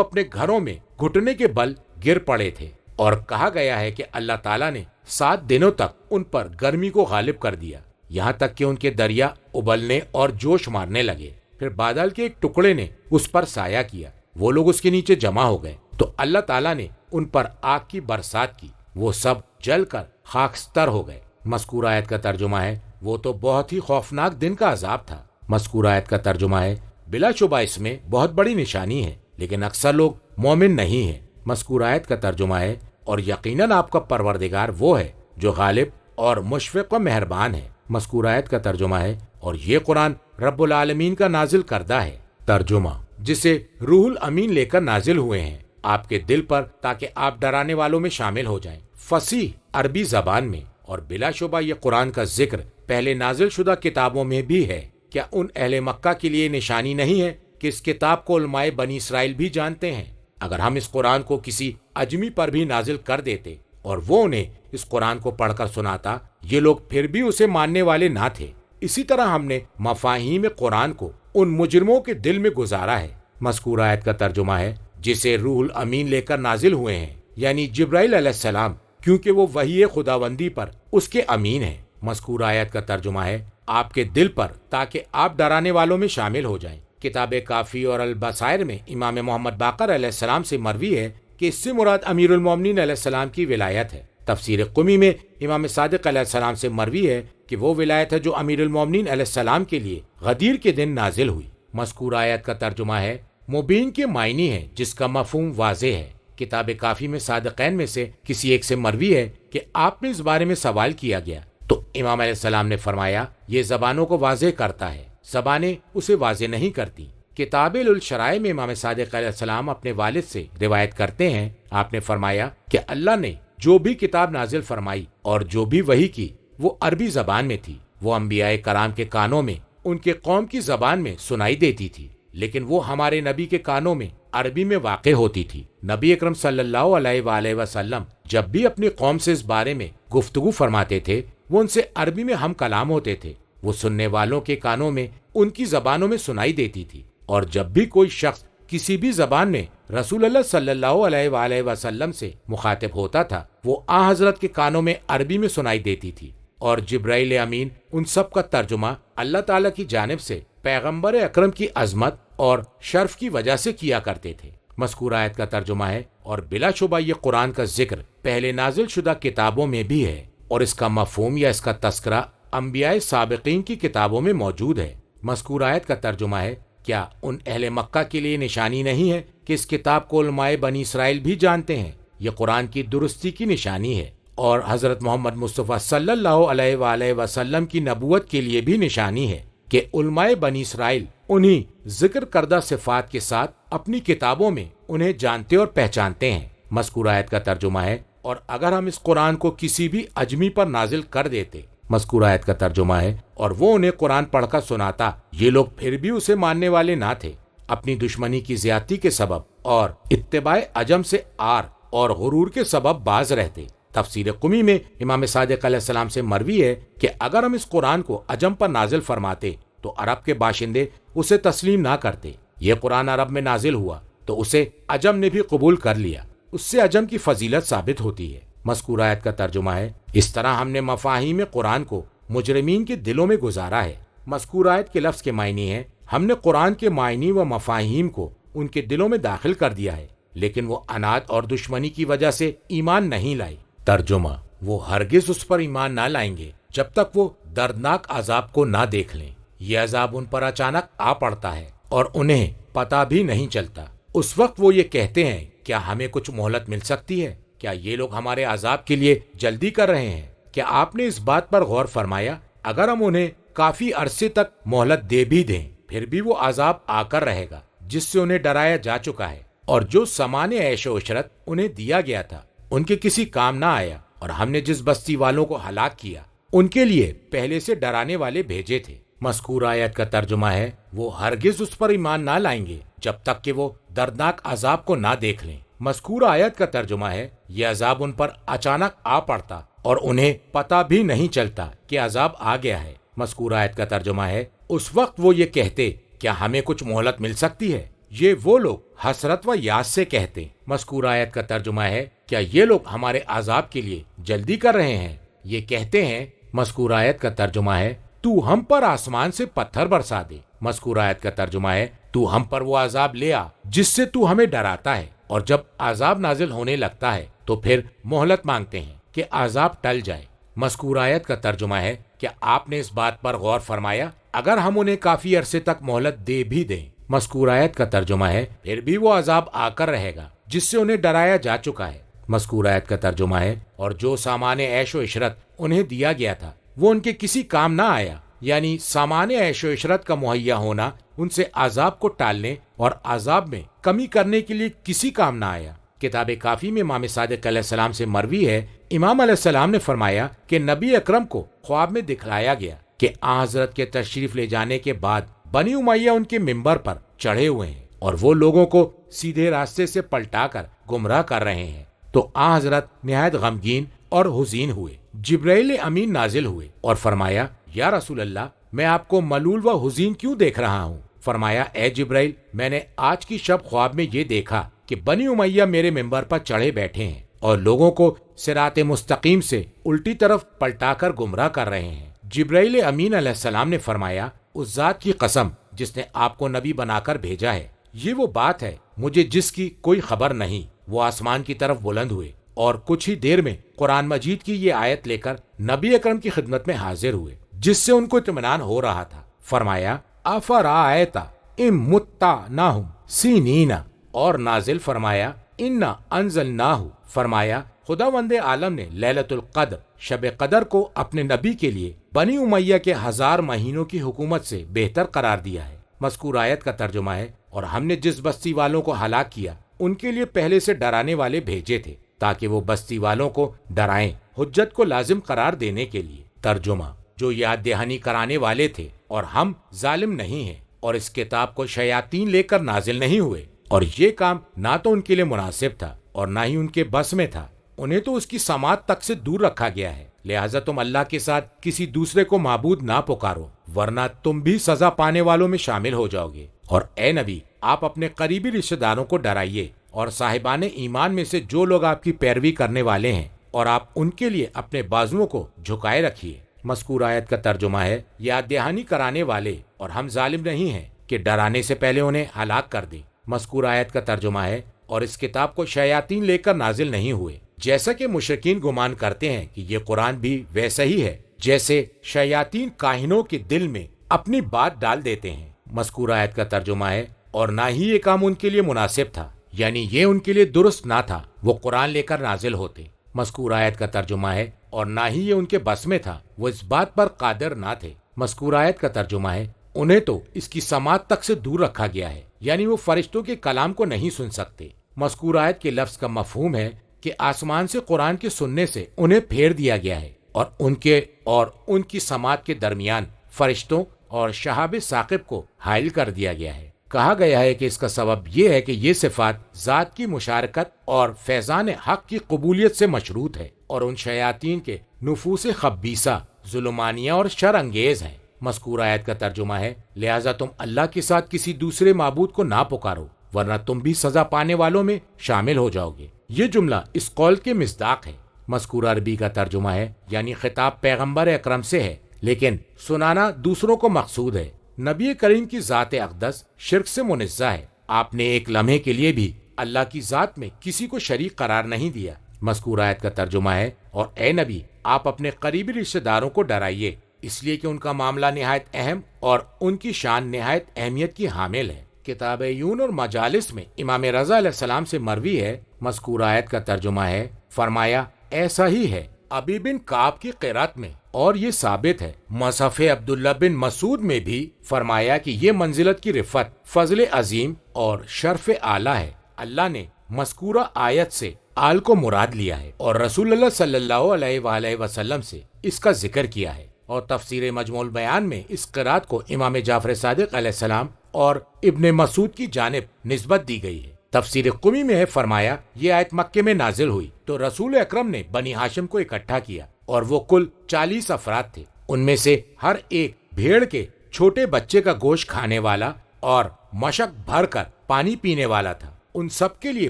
S2: اپنے گھروں میں گھٹنے کے بل گر پڑے تھے، اور کہا گیا ہے کہ اللہ تعالیٰ نے 7 دنوں تک ان پر گرمی کو غالب کر دیا، یہاں تک کہ ان کے دریا ابلنے اور جوش مارنے لگے۔ پھر بادل کے ایک ٹکڑے نے اس پر سایہ کیا، وہ لوگ اس کے نیچے جمع ہو گئے تو اللہ تعالیٰ نے ان پر آگ کی برسات کی، وہ سب جل کر خاکستر ہو گئے۔ مذکور آیت کا ترجمہ ہے وہ تو بہت ہی خوفناک دن کا عذاب تھا۔ مذکور آیت کا ترجمہ ہے بلا شبہ اس میں بہت بڑی نشانی ہے، لیکن اکثر لوگ مومن نہیں ہیں۔ مذکور آیت کا ترجمہ ہے اور یقیناً آپ کا پروردگار وہ ہے جو غالب اور مشفق و مہربان ہے۔ مذکور آیت کا ترجمہ ہے اور یہ قرآن رب العالمین کا نازل کردہ ہے۔ ترجمہ جسے روح الامین لے کر نازل ہوئے ہیں آپ کے دل پر تاکہ آپ ڈرانے والوں میں شامل ہو جائیں، فصیح عربی زبان میں۔ اور بلا شبہ یہ قرآن کا ذکر پہلے نازل شدہ کتابوں میں بھی ہے۔ کیا ان اہل مکہ کے لیے نشانی نہیں ہے کہ اس کتاب کو علماء بنی اسرائیل بھی جانتے ہیں؟ اگر ہم اس قرآن کو کسی اجمی پر بھی نازل کر دیتے اور وہ انہیں اس قرآن کو پڑھ کر سناتا، یہ لوگ پھر بھی اسے ماننے والے نہ تھے۔ اسی طرح ہم نے مفاہیم قرآن کو ان مجرموں کے دل میں گزارا ہے۔ مذکور آیت کا ترجمہ ہے جسے روح الامین لے کر نازل ہوئے ہیں، یعنی جبرائیل علیہ السلام، کیونکہ وہ وحی خداوندی پر اس کے امین ہیں۔ مذکور آیت کا ترجمہ ہے آپ کے دل پر تاکہ آپ ڈرانے والوں میں شامل ہو جائیں۔ کتاب کافی اور البصائر میں امام محمد باقر علیہ السلام سے مروی ہے کہ اس سے مراد امیر المومنین علیہ السلام کی ولایت ہے۔ تفسیر قمی میں امام صادق علیہ السلام سے مروی ہے کہ وہ ولایت ہے جو امیر المومنین علیہ السلام کے لیے غدیر کے دن نازل ہوئی۔ مذکور آیت کا ترجمہ ہے مبین کے معنی ہے جس کا مفہوم واضح ہے۔ کتاب کافی میں صادقین میں سے کسی ایک سے مروی ہے کہ آپ نے اس بارے میں سوال کیا گیا تو امام علیہ السلام نے فرمایا یہ زبانوں کو واضح کرتا ہے، زبانیں اسے واضح نہیں کرتی۔ کتاب الشرائع میں امام صادق علیہ السلام اپنے والد سے روایت کرتے ہیں، آپ نے فرمایا کہ اللہ نے جو بھی کتاب نازل فرمائی اور جو بھی وحی کی وہ عربی زبان میں تھی، وہ انبیاء کرام کے کانوں میں ان کے قوم کی زبان میں سنائی دیتی تھی، لیکن وہ ہمارے نبی کے کانوں میں عربی میں واقع ہوتی تھی۔ نبی اکرم صلی اللہ علیہ وآلہ وسلم جب بھی اپنی قوم سے اس بارے میں گفتگو فرماتے تھے وہ ان سے عربی میں ہم کلام ہوتے تھے، وہ سننے والوں کے کانوں میں ان کی زبانوں میں سنائی دیتی تھی، اور جب بھی کوئی شخص کسی بھی زبان میں رسول اللہ صلی اللہ علیہ وآلہ وسلم سے مخاطب ہوتا تھا وہ آن حضرت کے کانوں میں عربی میں سنائی دیتی تھی، اور جبرائیل امین ان سب کا ترجمہ اللہ تعالیٰ کی جانب سے پیغمبر اکرم کی عظمت اور شرف کی وجہ سے کیا کرتے تھے۔ مذکور آیت کا ترجمہ ہے اور بلا شبہ یہ قرآن کا ذکر پہلے نازل شدہ کتابوں میں بھی ہے، اور اس کا مفہوم یا اس کا تذکرہ انبیاء سابقین کی کتابوں میں موجود ہے۔ مذکور آیت کا ترجمہ ہے کیا ان اہل مکہ کے لیے نشانی نہیں ہے کہ اس کتاب کو علماء بنی اسرائیل بھی جانتے ہیں؟ یہ قرآن کی درستی کی نشانی ہے، اور حضرت محمد مصطفیٰ صلی اللہ علیہ وآلہ وسلم کی نبوت کے لیے بھی نشانی ہے کہ علماء بنی اسرائیل انہی ذکر کردہ صفات کے ساتھ اپنی کتابوں میں انہیں جانتے اور پہچانتے ہیں۔ مذکور آیت کا ترجمہ ہے اور اگر ہم اس قرآن کو کسی بھی اجمی پر نازل کر دیتے، مذکور آیت کا ترجمہ ہے اور وہ انہیں قرآن پڑھ کر سناتا، یہ لوگ پھر بھی اسے ماننے والے نہ تھے، اپنی دشمنی کی زیادتی کے سبب اور اتباع عجم سے آر اور غرور کے سبب باز رہتے۔ تفسیر قمی میں امام صادق علیہ السلام سے مروی ہے کہ اگر ہم اس قرآن کو عجم پر نازل فرماتے تو عرب کے باشندے اسے تسلیم نہ کرتے۔ یہ قرآن عرب میں نازل ہوا تو اسے عجم نے بھی قبول کر لیا، اس سے عجم کی فضیلت ثابت ہوتی ہے۔ مذکور آیت کا ترجمہ ہے اس طرح ہم نے مفاہیم قرآن کو مجرمین کے دلوں میں گزارا ہے۔ مذکور آیت کے لفظ کے معنی ہے ہم نے قرآن کے معنی و مفاہیم کو ان کے دلوں میں داخل کر دیا ہے، لیکن وہ عناد اور دشمنی کی وجہ سے ایمان نہیں لائے۔ ترجمہ وہ ہرگز اس پر ایمان نہ لائیں گے جب تک وہ دردناک عذاب کو نہ دیکھ لیں۔ یہ عذاب ان پر اچانک آ پڑتا ہے اور انہیں پتہ بھی نہیں چلتا۔ اس وقت وہ یہ کہتے ہیں کیا ہمیں کچھ مہلت مل سکتی ہے؟ کیا یہ لوگ ہمارے عذاب کے لیے جلدی کر رہے ہیں؟ کیا آپ نے اس بات پر غور فرمایا اگر ہم انہیں کافی عرصے تک مہلت دے بھی دیں پھر بھی وہ عذاب آ کر رہے گا جس سے انہیں ڈرایا جا چکا ہے، اور جو سامان عیش و عشرت انہیں دیا گیا تھا ان کے کسی کام نہ آیا، اور ہم نے جس بستی والوں کو ہلاک کیا ان کے لیے پہلے سے ڈرانے والے بھیجے تھے۔ مذکور آیت کا ترجمہ ہے وہ ہرگز اس پر ایمان نہ لائیں گے جب تک کہ وہ دردناک عذاب کو نہ دیکھ لیں۔ مذکور آیت کا ترجمہ ہے یہ عذاب ان پر اچانک آ پڑتا اور انہیں پتہ بھی نہیں چلتا کہ عذاب آ گیا ہے۔ مذکور آیت کا ترجمہ ہے اس وقت وہ یہ کہتے کیا ہمیں کچھ مہلت مل سکتی ہے؟ یہ وہ لوگ حسرت و یاس سے کہتے۔ مذکور آیت کا ترجمہ ہے کیا یہ لوگ ہمارے عذاب کے لیے جلدی کر رہے ہیں؟ یہ کہتے ہیں۔ مذکور آیت کا ترجمہ ہے تو ہم پر آسمان سے پتھر برسا دے۔ مذکور آیت کا ترجمہ ہے تو ہم پر وہ عذاب لے آ جس سے تو ہمیں ڈراتا ہے، اور جب عذاب نازل ہونے لگتا ہے تو پھر مہلت مانگتے ہیں کہ عذاب ٹل جائے۔ مذکور آیت کا ترجمہ ہے کیا آپ نے اس بات پر غور فرمایا اگر ہم انہیں کافی عرصے تک مہلت دے بھی دیں؟ مذکور آیت کا ترجمہ ہے پھر بھی وہ عذاب آ کر رہے گا جس سے انہیں ڈرایا جا چکا ہے۔ مذکور آیت کا ترجمہ ہے اور جو سامان عیش و عشرت انہیں دیا گیا تھا وہ ان کے کسی کام نہ آیا، یعنی سامان عیش و عشرت کا مہیا ہونا ان سے عذاب کو ٹالنے اور عذاب میں کمی کرنے کے لیے کسی کام نہ آیا۔ کتاب کافی میں امام صادق علیہ السلام سے مروی ہے امام علیہ السلام نے فرمایا کہ نبی اکرم کو خواب میں دکھلایا گیا کہ آن حضرت کے تشریف لے جانے کے بعد بنی امیہ ان کے ممبر پر چڑھے ہوئے ہیں اور وہ لوگوں کو سیدھے راستے سے پلٹا کر گمراہ کر رہے ہیں، تو آن حضرت نہایت غمگین اور حزین ہوئے۔ جبرائیل امین نازل ہوئے اور فرمایا یا رسول اللہ میں آپ کو ملول و حزین کیوں دیکھ رہا ہوں؟ فرمایا اے جبرائیل میں نے آج کی شب خواب میں یہ دیکھا کہ بنی امیہ میرے ممبر پر چڑھے بیٹھے ہیں اور لوگوں کو صراط مستقیم سے الٹی طرف پلٹا کر گمراہ کر رہے ہیں۔ جبرائیل امین علیہ السلام نے فرمایا اس ذات کی قسم جس نے آپ کو نبی بنا کر بھیجا ہے، یہ وہ بات ہے مجھے جس کی کوئی خبر نہیں۔ وہ آسمان کی طرف بلند ہوئے اور کچھ ہی دیر میں قرآن مجید کی یہ آیت لے کر نبی اکرم کی خدمت میں حاضر ہوئے جس سے ان کو اطمینان ہو رہا تھا۔ فرمایا افرأیت ان متعناہم سنین، اور نازل فرمایا انا انزلناہ، فرمایا خداوند عالم نے لیلۃ القدر شب قدر کو اپنے نبی کے لیے بنی امیہ کے 1000 مہینوں کی حکومت سے بہتر قرار دیا ہے۔ مذکور آیت کا ترجمہ ہے اور ہم نے جس بستی والوں کو ہلاک کیا ان کے لیے پہلے سے ڈرانے والے بھیجے تھے تاکہ وہ بستی والوں کو ڈرائیں حجت کو لازم قرار دینے کے لیے۔ ترجمہ جو یاد دہانی کرانے والے تھے اور ہم ظالم نہیں ہیں، اور اس کتاب کو شیاطین لے کر نازل نہیں ہوئے، اور یہ کام نہ تو ان کے لیے مناسب تھا اور نہ ہی ان کے بس میں تھا، انہیں تو اس کی سماعت تک سے دور رکھا گیا ہے، لہٰذا تم اللہ کے ساتھ کسی دوسرے کو معبود نہ پکارو ورنہ تم بھی سزا پانے والوں میں شامل ہو جاؤ گے۔ اور اے نبی آپ اپنے قریبی رشتہ داروں کو ڈرائیے اور صاحبان ایمان میں سے جو لوگ آپ کی پیروی کرنے والے ہیں، اور آپ ان کے لیے اپنے بازوؤں کو جھکائے رکھیے۔ مذکور آیت کا ترجمہ ہے یاد دہانی کرانے والے اور ہم ظالم نہیں ہیں کہ ڈرانے سے پہلے انہیں ہلاک کر دیں۔ مذکور آیت کا ترجمہ ہے اور اس کتاب کو شیاطین لے کر نازل نہیں ہوئے، جیسا کہ مشرکین گمان کرتے ہیں کہ یہ قرآن بھی ویسا ہی ہے جیسے شیاطین کاہنوں کے دل میں اپنی بات ڈال دیتے ہیں۔ مذکور آیت کا ترجمہ ہے اور نہ ہی یہ کام ان کے لیے مناسب تھا، یعنی یہ ان کے لیے درست نہ تھا وہ قرآن لے کر نازل ہوتے۔ مذکور آیت کا ترجمہ ہے اور نہ ہی یہ ان کے بس میں تھا، وہ اس بات پر قادر نہ تھے۔ مذکور آیت کا ترجمہ ہے انہیں تو اس کی سماعت تک سے دور رکھا گیا ہے، یعنی وہ فرشتوں کے کلام کو نہیں سن سکتے۔ مذکور آیت کے لفظ کا مفہوم ہے کہ آسمان سے قرآن کے سننے سے انہیں پھیر دیا گیا ہے، اور ان کی سماعت کے درمیان فرشتوں اور شہاب ثاقب کو حائل کر دیا گیا ہے۔ کہا گیا ہے کہ اس کا سبب یہ ہے کہ یہ صفات ذات کی مشارکت اور فیضان حق کی قبولیت سے مشروط ہے، اور ان شیاطین کے نفوس خبیثہ ظلمانیہ اور شر انگیز ہیں۔ مذکور آیت کا ترجمہ ہے لہٰذا تم اللہ کے ساتھ کسی دوسرے معبود کو نہ پکارو ورنہ تم بھی سزا پانے والوں میں شامل ہو جاؤ گے۔ یہ جملہ اس قول کے مصداق ہے۔ مذکور عربی کا ترجمہ ہے یعنی خطاب پیغمبر اکرم سے ہے، لیکن سنانا دوسروں کو مقصود ہے۔ نبی کریم کی ذات اقدس شرک سے منزہ ہے، آپ نے ایک لمحے کے لیے بھی اللہ کی ذات میں کسی کو شریک قرار نہیں دیا۔ مذکور آیت کا ترجمہ ہے، اور اے نبی آپ اپنے قریبی رشتہ داروں کو ڈرائیے، اس لیے کہ ان کا معاملہ نہایت اہم اور ان کی شان نہایت اہمیت کی حامل ہے۔ کتاب عیون اور مجالس میں امام رضا علیہ السلام سے مروی ہے، مذکور آیت کا ترجمہ ہے، فرمایا ایسا ہی ہے ابی بن کعب کی قرات میں، اور یہ ثابت ہے مصحف عبداللہ بن مسعود میں بھی، فرمایا کہ یہ منزلت کی رفت، فضل عظیم اور شرف اعلیٰ ہے۔ اللہ نے مذکورہ آیت سے آل کو مراد لیا ہے اور رسول اللہ صلی اللہ علیہ وآلہ وسلم سے اس کا ذکر کیا ہے، اور تفسیر مجموع البیان میں اس قرات کو امام جعفر صادق علیہ السلام اور ابن مسعود کی جانب نسبت دی گئی ہے۔ تفسیر قمی میں ہے، فرمایا یہ آیت مکے میں نازل ہوئی تو رسول اکرم نے بنی ہاشم کو اکٹھا کیا، اور وہ کل 40 افراد تھے، ان میں سے ہر ایک بھیڑ کے چھوٹے بچے کا گوشت کھانے والا اور مشک بھر کر پانی پینے والا تھا۔ ان سب کے لیے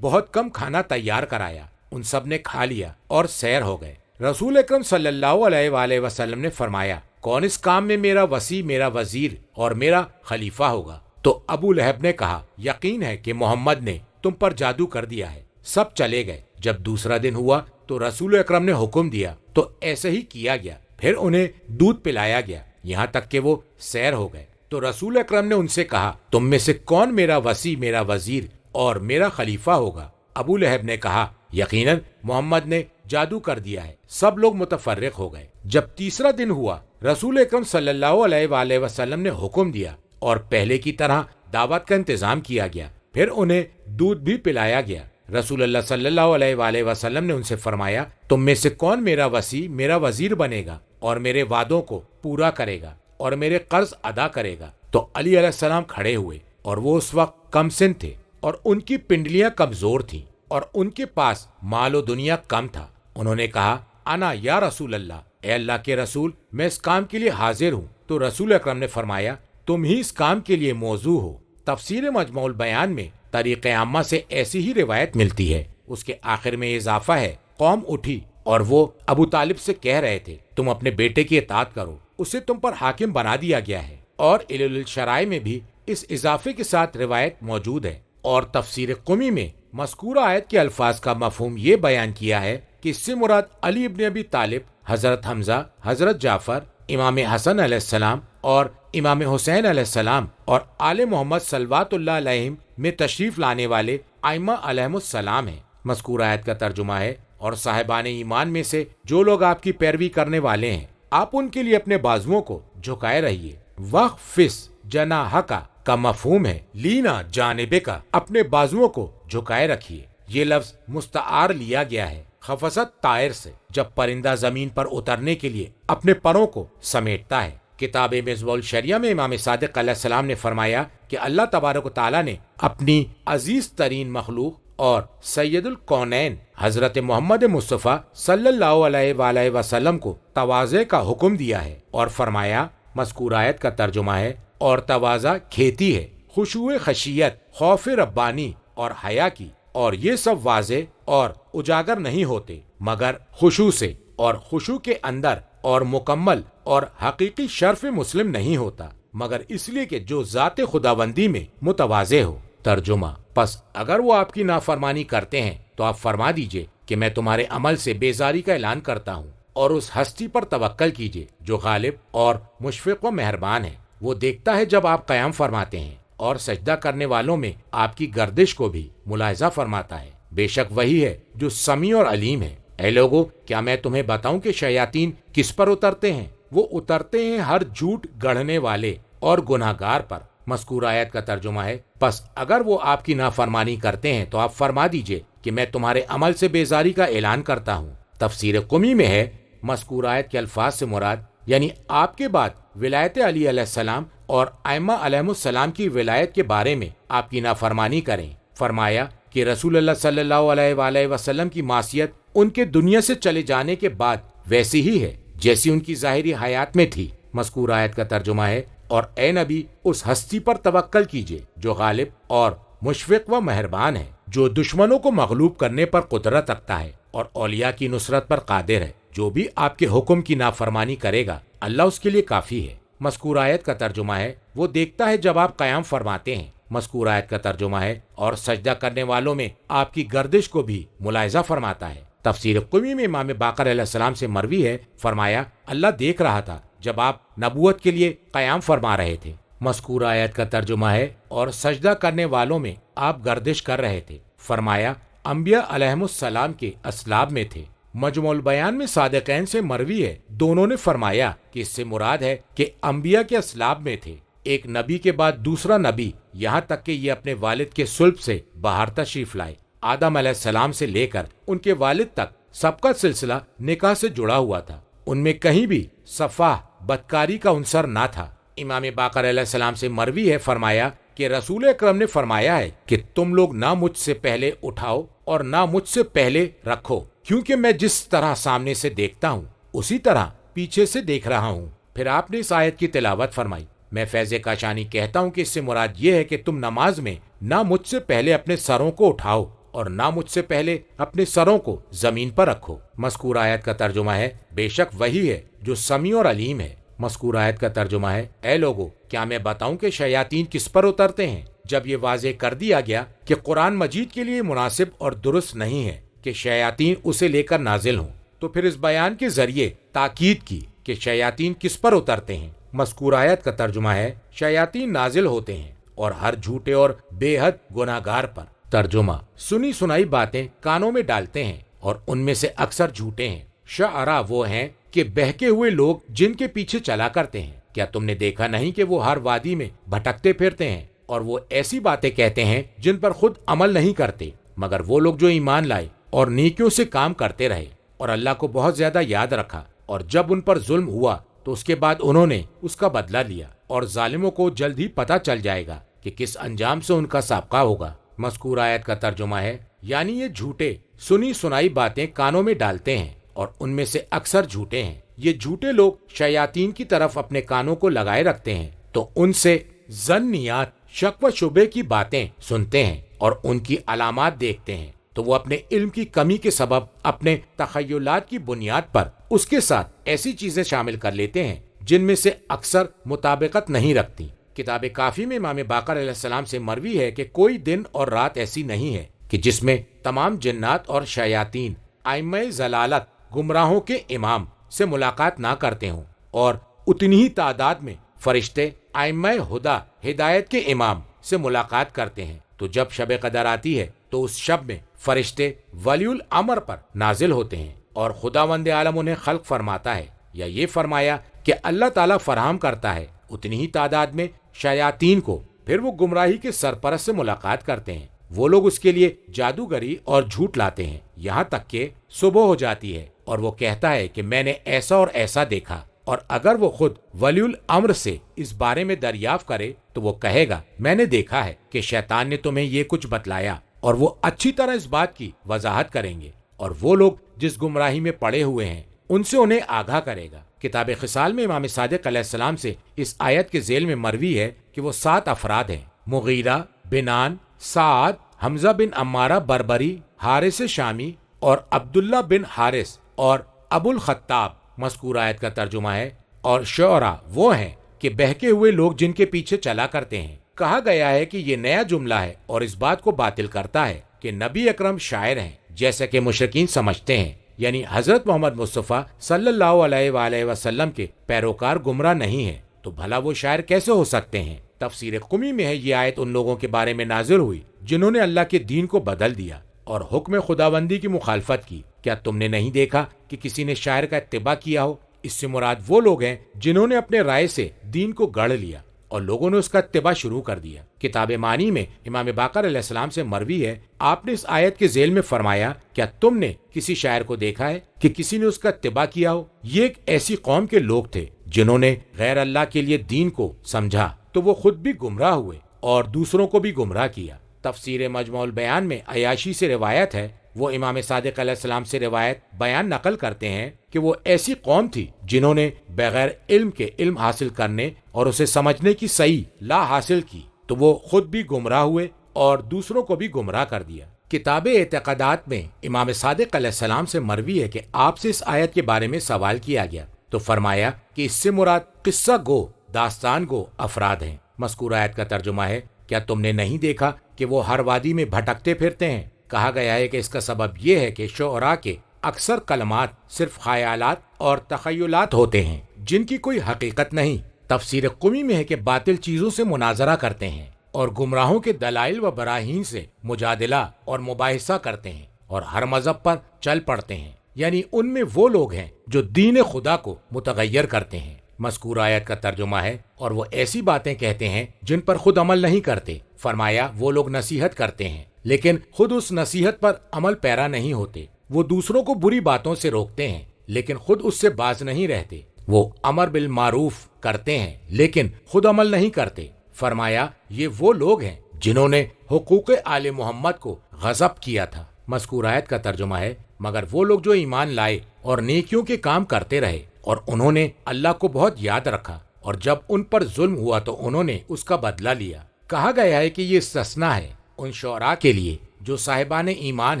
S2: بہت کم کھانا تیار کرایا، ان سب نے کھا لیا اور سیر ہو گئے۔ رسول اکرم صلی اللہ علیہ وآلہ وسلم نے فرمایا کون اس کام میں میرا وصی، میرا وزیر اور میرا خلیفہ ہوگا؟ تو ابو لہب نے کہا یقین ہے کہ محمد نے تم پر جادو کر دیا ہے۔ سب چلے گئے۔ جب دوسرا دن ہوا تو رسول اکرم نے حکم دیا تو ایسے ہی کیا گیا، پھر انہیں دودھ پلایا گیا یہاں تک کہ وہ سیر ہو گئے۔ تو رسول اکرم نے ان سے کہا تم میں سے کون میرا وصی، میرا وزیر اور میرا خلیفہ ہوگا؟ ابو لہب نے کہا یقیناً محمد نے جادو کر دیا ہے۔ سب لوگ متفرق ہو گئے۔ جب تیسرا دن ہوا رسول اکرم صلی اللہ علیہ وآلہ وسلم نے حکم دیا اور پہلے کی طرح دعوت کا انتظام کیا گیا، پھر انہیں دودھ بھی پلایا گیا۔ رسول اللہ صلی اللہ علیہ وآلہ وسلم نے ان سے فرمایا تم میں سے کون میرا وصی، میرا وزیر بنے گا اور میرے وعدوں کو پورا کرے گا اور میرے قرض ادا کرے گا؟ تو علی علیہ السلام کھڑے ہوئے، اور وہ اس وقت کم سن تھے اور ان کی پنڈلیاں کمزور تھیں اور ان کے پاس مال و دنیا کم تھا۔ انہوں نے کہا انا یا رسول اللہ، اے اللہ کے رسول میں اس کام کے لیے حاضر ہوں۔ تو رسول اکرم نے فرمایا تم ہی اس کام کے لیے موضوع ہو۔ تفسیر مجموع البیان میں طریق عامہ سے ایسی ہی روایت ملتی ہے۔ اس کے آخر میں اضافہ ہے قوم اٹھی اور وہ ابو طالب سے کہہ رہے تھے تم اپنے بیٹے کی اطاعت کرو، اسے تم پر حاکم بنا دیا گیا ہے۔ اور علل الشرائع میں بھی اس اضافے کے ساتھ روایت موجود ہے۔ اور تفسیر قمی میں مذکورہ آیت کے الفاظ کا مفہوم یہ بیان کیا ہے کہ اس سے مراد علی ابن ابی طالب، حضرت حمزہ، حضرت جعفر، امام حسن علیہ السلام اور امام حسین علیہ السلام اور آل محمد صلوات اللہ علیہم میں تشریف لانے والے ائمہ علیہم السلام ہیں۔ مذکور آیت کا ترجمہ ہے اور صاحبان ایمان میں سے جو لوگ آپ کی پیروی کرنے والے ہیں آپ ان کے لیے اپنے بازوؤں کو جھکائے رہیے۔ وَخْفِضْ جَنَاحَكَ کا مفہوم ہے لینا جانبے کا، اپنے بازوؤں کو جھکائے رکھیے۔ یہ لفظ مستعار لیا گیا ہے خفست طائر سے، جب پرندہ زمین پر اترنے کے لیے اپنے پروں کو سمیٹتا ہے۔ کتاب مصباح الشریعہ میں امام صادق علیہ السلام نے فرمایا کہ اللہ تبارک و تعالیٰ نے اپنی عزیز ترین مخلوق اور سید الکونین حضرت محمد مصطفیٰ صلی اللہ علیہ وآلہ وسلم کو تواضع کا حکم دیا ہے، اور فرمایا مذکور آیت کا ترجمہ ہے اور تواضع کھیتی ہے، خشوع خشیت، خوف ربانی اور حیا کی، اور یہ سب واضح اور اجاگر نہیں ہوتے مگر خشوع سے، اور خشوع کے اندر اور مکمل اور حقیقی شرف مسلم نہیں ہوتا مگر اس لیے کہ جو ذات خداوندی میں متواضع ہو۔ ترجمہ پس اگر وہ آپ کی نافرمانی کرتے ہیں تو آپ فرما دیجئے کہ میں تمہارے عمل سے بیزاری کا اعلان کرتا ہوں، اور اس ہستی پر توکل کیجئے جو غالب اور مشفق و مہربان ہے۔ وہ دیکھتا ہے جب آپ قیام فرماتے ہیں اور سجدہ کرنے والوں میں آپ کی گردش کو بھی ملاحظہ فرماتا ہے۔ بے شک وہی ہے جو سمیع اور علیم ہے۔ اے لوگو، کیا میں تمہیں بتاؤں کہ شیاطین کس پر اترتے ہیں؟ وہ اترتے ہیں ہر جھوٹ گڑھنے والے اور گناہگار پر۔ مذکور آیت کا ترجمہ ہے پس اگر وہ آپ کی نافرمانی کرتے ہیں تو آپ فرما دیجئے کہ میں تمہارے عمل سے بیزاری کا اعلان کرتا ہوں۔ تفسیر قمی میں ہے مذکور آیت کے الفاظ سے مراد یعنی آپ کے بعد ولایت علی علیہ السلام اور ائمہ علیہم السلام کی ولایت کے بارے میں آپ کی نافرمانی کریں۔ فرمایا کہ رسول اللہ صلی اللہ علیہ وآلہ وسلم کی معصیت ان کے دنیا سے چلے جانے کے بعد ویسی ہی ہے جیسی ان کی ظاہری حیات میں تھی۔ مذکور آیت کا ترجمہ ہے اور اے نبی اس ہستی پر توکل کیجئے جو غالب اور مشفق و مہربان ہے، جو دشمنوں کو مغلوب کرنے پر قدرت رکھتا ہے اور اولیاء کی نصرت پر قادر ہے۔ جو بھی آپ کے حکم کی نافرمانی کرے گا اللہ اس کے لیے کافی ہے۔ مذکور آیت کا ترجمہ ہے وہ دیکھتا ہے جب آپ قیام فرماتے ہیں۔ مذکور آیت کا ترجمہ ہے اور سجدہ کرنے والوں میں آپ کی گردش کو بھی ملاحظہ فرماتا ہے۔ تفسیر قمی میں امام باقر علیہ السلام سے مروی ہے، فرمایا اللہ دیکھ رہا تھا جب آپ نبوت کے لیے قیام فرما رہے تھے۔ مذکورہ آیت کا ترجمہ ہے اور سجدہ کرنے والوں میں آپ گردش کر رہے تھے، فرمایا انبیاء علیہم السلام کے اسلاب میں تھے۔ مجموع البیان میں صادقین سے مروی ہے، دونوں نے فرمایا کہ اس سے مراد ہے کہ انبیاء کے اسلاب میں تھے، ایک نبی کے بعد دوسرا نبی، یہاں تک کہ یہ اپنے والد کے صلب سے باہر تشریف لائے۔ آدم علیہ السلام سے لے کر ان کے والد تک سب کا سلسلہ نکاح سے جڑا ہوا تھا، ان میں کہیں بھی صفاح بدکاری کا عنصر نہ تھا۔ امام باقر علیہ السلام سے مروی ہے، فرمایا کہ رسول اکرم نے فرمایا ہے کہ تم لوگ نہ مجھ سے پہلے اٹھاؤ اور نہ مجھ سے پہلے رکھو، کیونکہ میں جس طرح سامنے سے دیکھتا ہوں اسی طرح پیچھے سے دیکھ رہا ہوں۔ پھر آپ نے اس آیت کی تلاوت فرمائی۔ میں فیض کاشانی کہتا ہوں کہ اس سے مراد یہ ہے کہ تم نماز میں نہ مجھ سے پہلے اپنے سروں کو اٹھاؤ اور نہ مجھ سے پہلے اپنے سروں کو زمین پر رکھو۔ مذکور آیت کا ترجمہ ہے بے شک وہی ہے جو سمیع اور علیم ہے۔ مذکور آیت کا ترجمہ ہے اے لوگو، کیا میں بتاؤں کہ شیاطین کس پر اترتے ہیں؟ جب یہ واضح کر دیا گیا کہ قرآن مجید کے لیے مناسب اور درست نہیں ہے کہ شیاطین اسے لے کر نازل ہوں، تو پھر اس بیان کے ذریعے تاکید کی کہ شیاطین کس پر اترتے ہیں۔ مذکور آیت کا ترجمہ ہے شیاطین نازل ہوتے ہیں اور ہر جھوٹے اور بے حد گناہ گار پر۔ ترجمہ سنی سنائی باتیں کانوں میں ڈالتے ہیں اور ان میں سے اکثر جھوٹے ہیں۔ شعراء وہ ہیں کہ بہکے ہوئے لوگ جن کے پیچھے چلا کرتے ہیں۔ کیا تم نے دیکھا نہیں کہ وہ ہر وادی میں بھٹکتے پھرتے ہیں اور وہ ایسی باتیں کہتے ہیں جن پر خود عمل نہیں کرتے، مگر وہ لوگ جو ایمان لائے اور نیکیوں سے کام کرتے رہے اور اللہ کو بہت زیادہ یاد رکھا، اور جب ان پر ظلم ہوا تو اس کے بعد انہوں نے اس کا بدلہ لیا، اور ظالموں کو جلد ہی پتہ چل جائے گا کہ کس انجام سے ان کا سابقہ ہوگا۔ مذکور آیت کا ترجمہ ہے یعنی یہ جھوٹے سنی سنائی باتیں کانوں میں ڈالتے ہیں اور ان میں سے اکثر جھوٹے ہیں۔ یہ جھوٹے لوگ شیاطین کی طرف اپنے کانوں کو لگائے رکھتے ہیں تو ان سے ظنیات، شک و شبے کی باتیں سنتے ہیں اور ان کی علامات دیکھتے ہیں، تو وہ اپنے علم کی کمی کے سبب اپنے تخیلات کی بنیاد پر اس کے ساتھ ایسی چیزیں شامل کر لیتے ہیں جن میں سے اکثر مطابقت نہیں رکھتی۔ کتاب کافی میں امام باقر علیہ السلام سے مروی ہے کہ کوئی دن اور رات ایسی نہیں ہے کہ جس میں تمام جنات اور شیاطین ائمہ ضلالت، گمراہوں کے امام سے ملاقات نہ کرتے ہوں، اور اتنی ہی تعداد میں فرشتے ائمہ ہدی، ہدایت کے امام سے ملاقات کرتے ہیں۔ تو جب شب قدر آتی ہے تو اس شب میں فرشتے ولی الامر پر نازل ہوتے ہیں اور خداوند عالم انہیں خلق فرماتا ہے، یا یہ فرمایا کہ اللہ تعالیٰ فراہم کرتا ہے اتنی ہی تعداد میں شیاطین کو، پھر وہ گمراہی کے سرپرست سے ملاقات کرتے ہیں۔ وہ لوگ اس کے لیے جادوگری اور جھوٹ لاتے ہیں، یہاں تک کہ صبح ہو جاتی ہے اور وہ کہتا ہے کہ میں نے ایسا اور ایسا دیکھا، اور اگر وہ خود ولی الامر سے اس بارے میں دریافت کرے تو وہ کہے گا میں نے دیکھا ہے کہ شیطان نے تمہیں یہ کچھ بتلایا، اور وہ اچھی طرح اس بات کی وضاحت کریں گے، اور وہ لوگ جس گمراہی میں پڑے ہوئے ہیں ان سے انہیں آگاہ کرے گا۔ کتاب خصال میں امام صادق علیہ السلام سے اس آیت کے ذیل میں مروی ہے کہ وہ 7 افراد ہیں: مغیرہ، بنان، سعد، حمزہ بن عمارہ بربری، حارث شامی اور عبداللہ بن حارث اور ابو الخطاب۔ مذکور آیت کا ترجمہ ہے اور شعراء وہ ہیں کہ بہکے ہوئے لوگ جن کے پیچھے چلا کرتے ہیں۔ کہا گیا ہے کہ یہ نیا جملہ ہے اور اس بات کو باطل کرتا ہے کہ نبی اکرم شاعر ہیں جیسا کہ مشرکین سمجھتے ہیں، یعنی حضرت محمد مصطفیٰ صلی اللہ علیہ وآلہ وسلم کے پیروکار گمراہ نہیں ہیں، تو بھلا وہ شاعر کیسے ہو سکتے ہیں؟ تفسیر قمی میں ہے یہ آیت ان لوگوں کے بارے میں نازل ہوئی جنہوں نے اللہ کے دین کو بدل دیا اور حکم خداوندی کی مخالفت کی۔ کیا تم نے نہیں دیکھا کہ کسی نے شاعر کا اتباع کیا ہو؟ اس سے مراد وہ لوگ ہیں جنہوں نے اپنے رائے سے دین کو گڑھ لیا اور لوگوں نے اس کا اتباع شروع کر دیا۔ کتاب معنی میں امام باقر علیہ السلام سے مروی ہے، آپ نے اس آیت کے ذیل میں فرمایا کیا تم نے کسی شاعر کو دیکھا ہے کہ کسی نے اس کا اتباع کیا ہو؟ یہ ایک ایسی قوم کے لوگ تھے جنہوں نے غیر اللہ کے لیے دین کو سمجھا تو وہ خود بھی گمراہ ہوئے اور دوسروں کو بھی گمراہ کیا۔ تفسیر مجموع البیان میں عیاشی سے روایت ہے، وہ امام صادق علیہ السلام سے روایت بیان نقل کرتے ہیں کہ وہ ایسی قوم تھی جنہوں نے بغیر علم کے علم حاصل کرنے اور اسے سمجھنے کی صحیح لا حاصل کی، تو وہ خود بھی گمراہ ہوئے اور دوسروں کو بھی گمراہ کر دیا۔ کتاب اعتقادات میں امام صادق علیہ السلام سے مروی ہے کہ آپ سے اس آیت کے بارے میں سوال کیا گیا تو فرمایا کہ اس سے مراد قصہ گو، داستان گو افراد ہیں۔ مذکور آیت کا ترجمہ ہے کیا تم نے نہیں دیکھا کہ وہ ہر وادی میں بھٹکتے پھرتے ہیں؟ کہا گیا ہے کہ اس کا سبب یہ ہے کہ شعراء کے اکثر کلمات صرف خیالات اور تخیلات ہوتے ہیں جن کی کوئی حقیقت نہیں۔ تفسیر قمی میں ہے کہ باطل چیزوں سے مناظرہ کرتے ہیں اور گمراہوں کے دلائل و براہین سے مجادلہ اور مباحثہ کرتے ہیں اور ہر مذہب پر چل پڑتے ہیں، یعنی ان میں وہ لوگ ہیں جو دین خدا کو متغیر کرتے ہیں۔ مذکور آیت کا ترجمہ ہے اور وہ ایسی باتیں کہتے ہیں جن پر خود عمل نہیں کرتے۔ فرمایا وہ لوگ نصیحت کرتے ہیں لیکن خود اس نصیحت پر عمل پیرا نہیں ہوتے۔ وہ دوسروں کو بری باتوں سے روکتے ہیں لیکن خود اس سے باز نہیں رہتے۔ وہ امر بالمعروف کرتے ہیں لیکن خود عمل نہیں کرتے۔ فرمایا یہ وہ لوگ ہیں جنہوں نے حقوق آل محمد کو غصب کیا تھا۔ مذکور آیت کا ترجمہ ہے مگر وہ لوگ جو ایمان لائے اور نیکیوں کے کام کرتے رہے اور انہوں نے اللہ کو بہت یاد رکھا اور جب ان پر ظلم ہوا تو انہوں نے اس کا بدلہ لیا۔ کہا گیا ہے کہ یہ استثناء ہے ان شعراء کے لیے جو صاحبان ایمان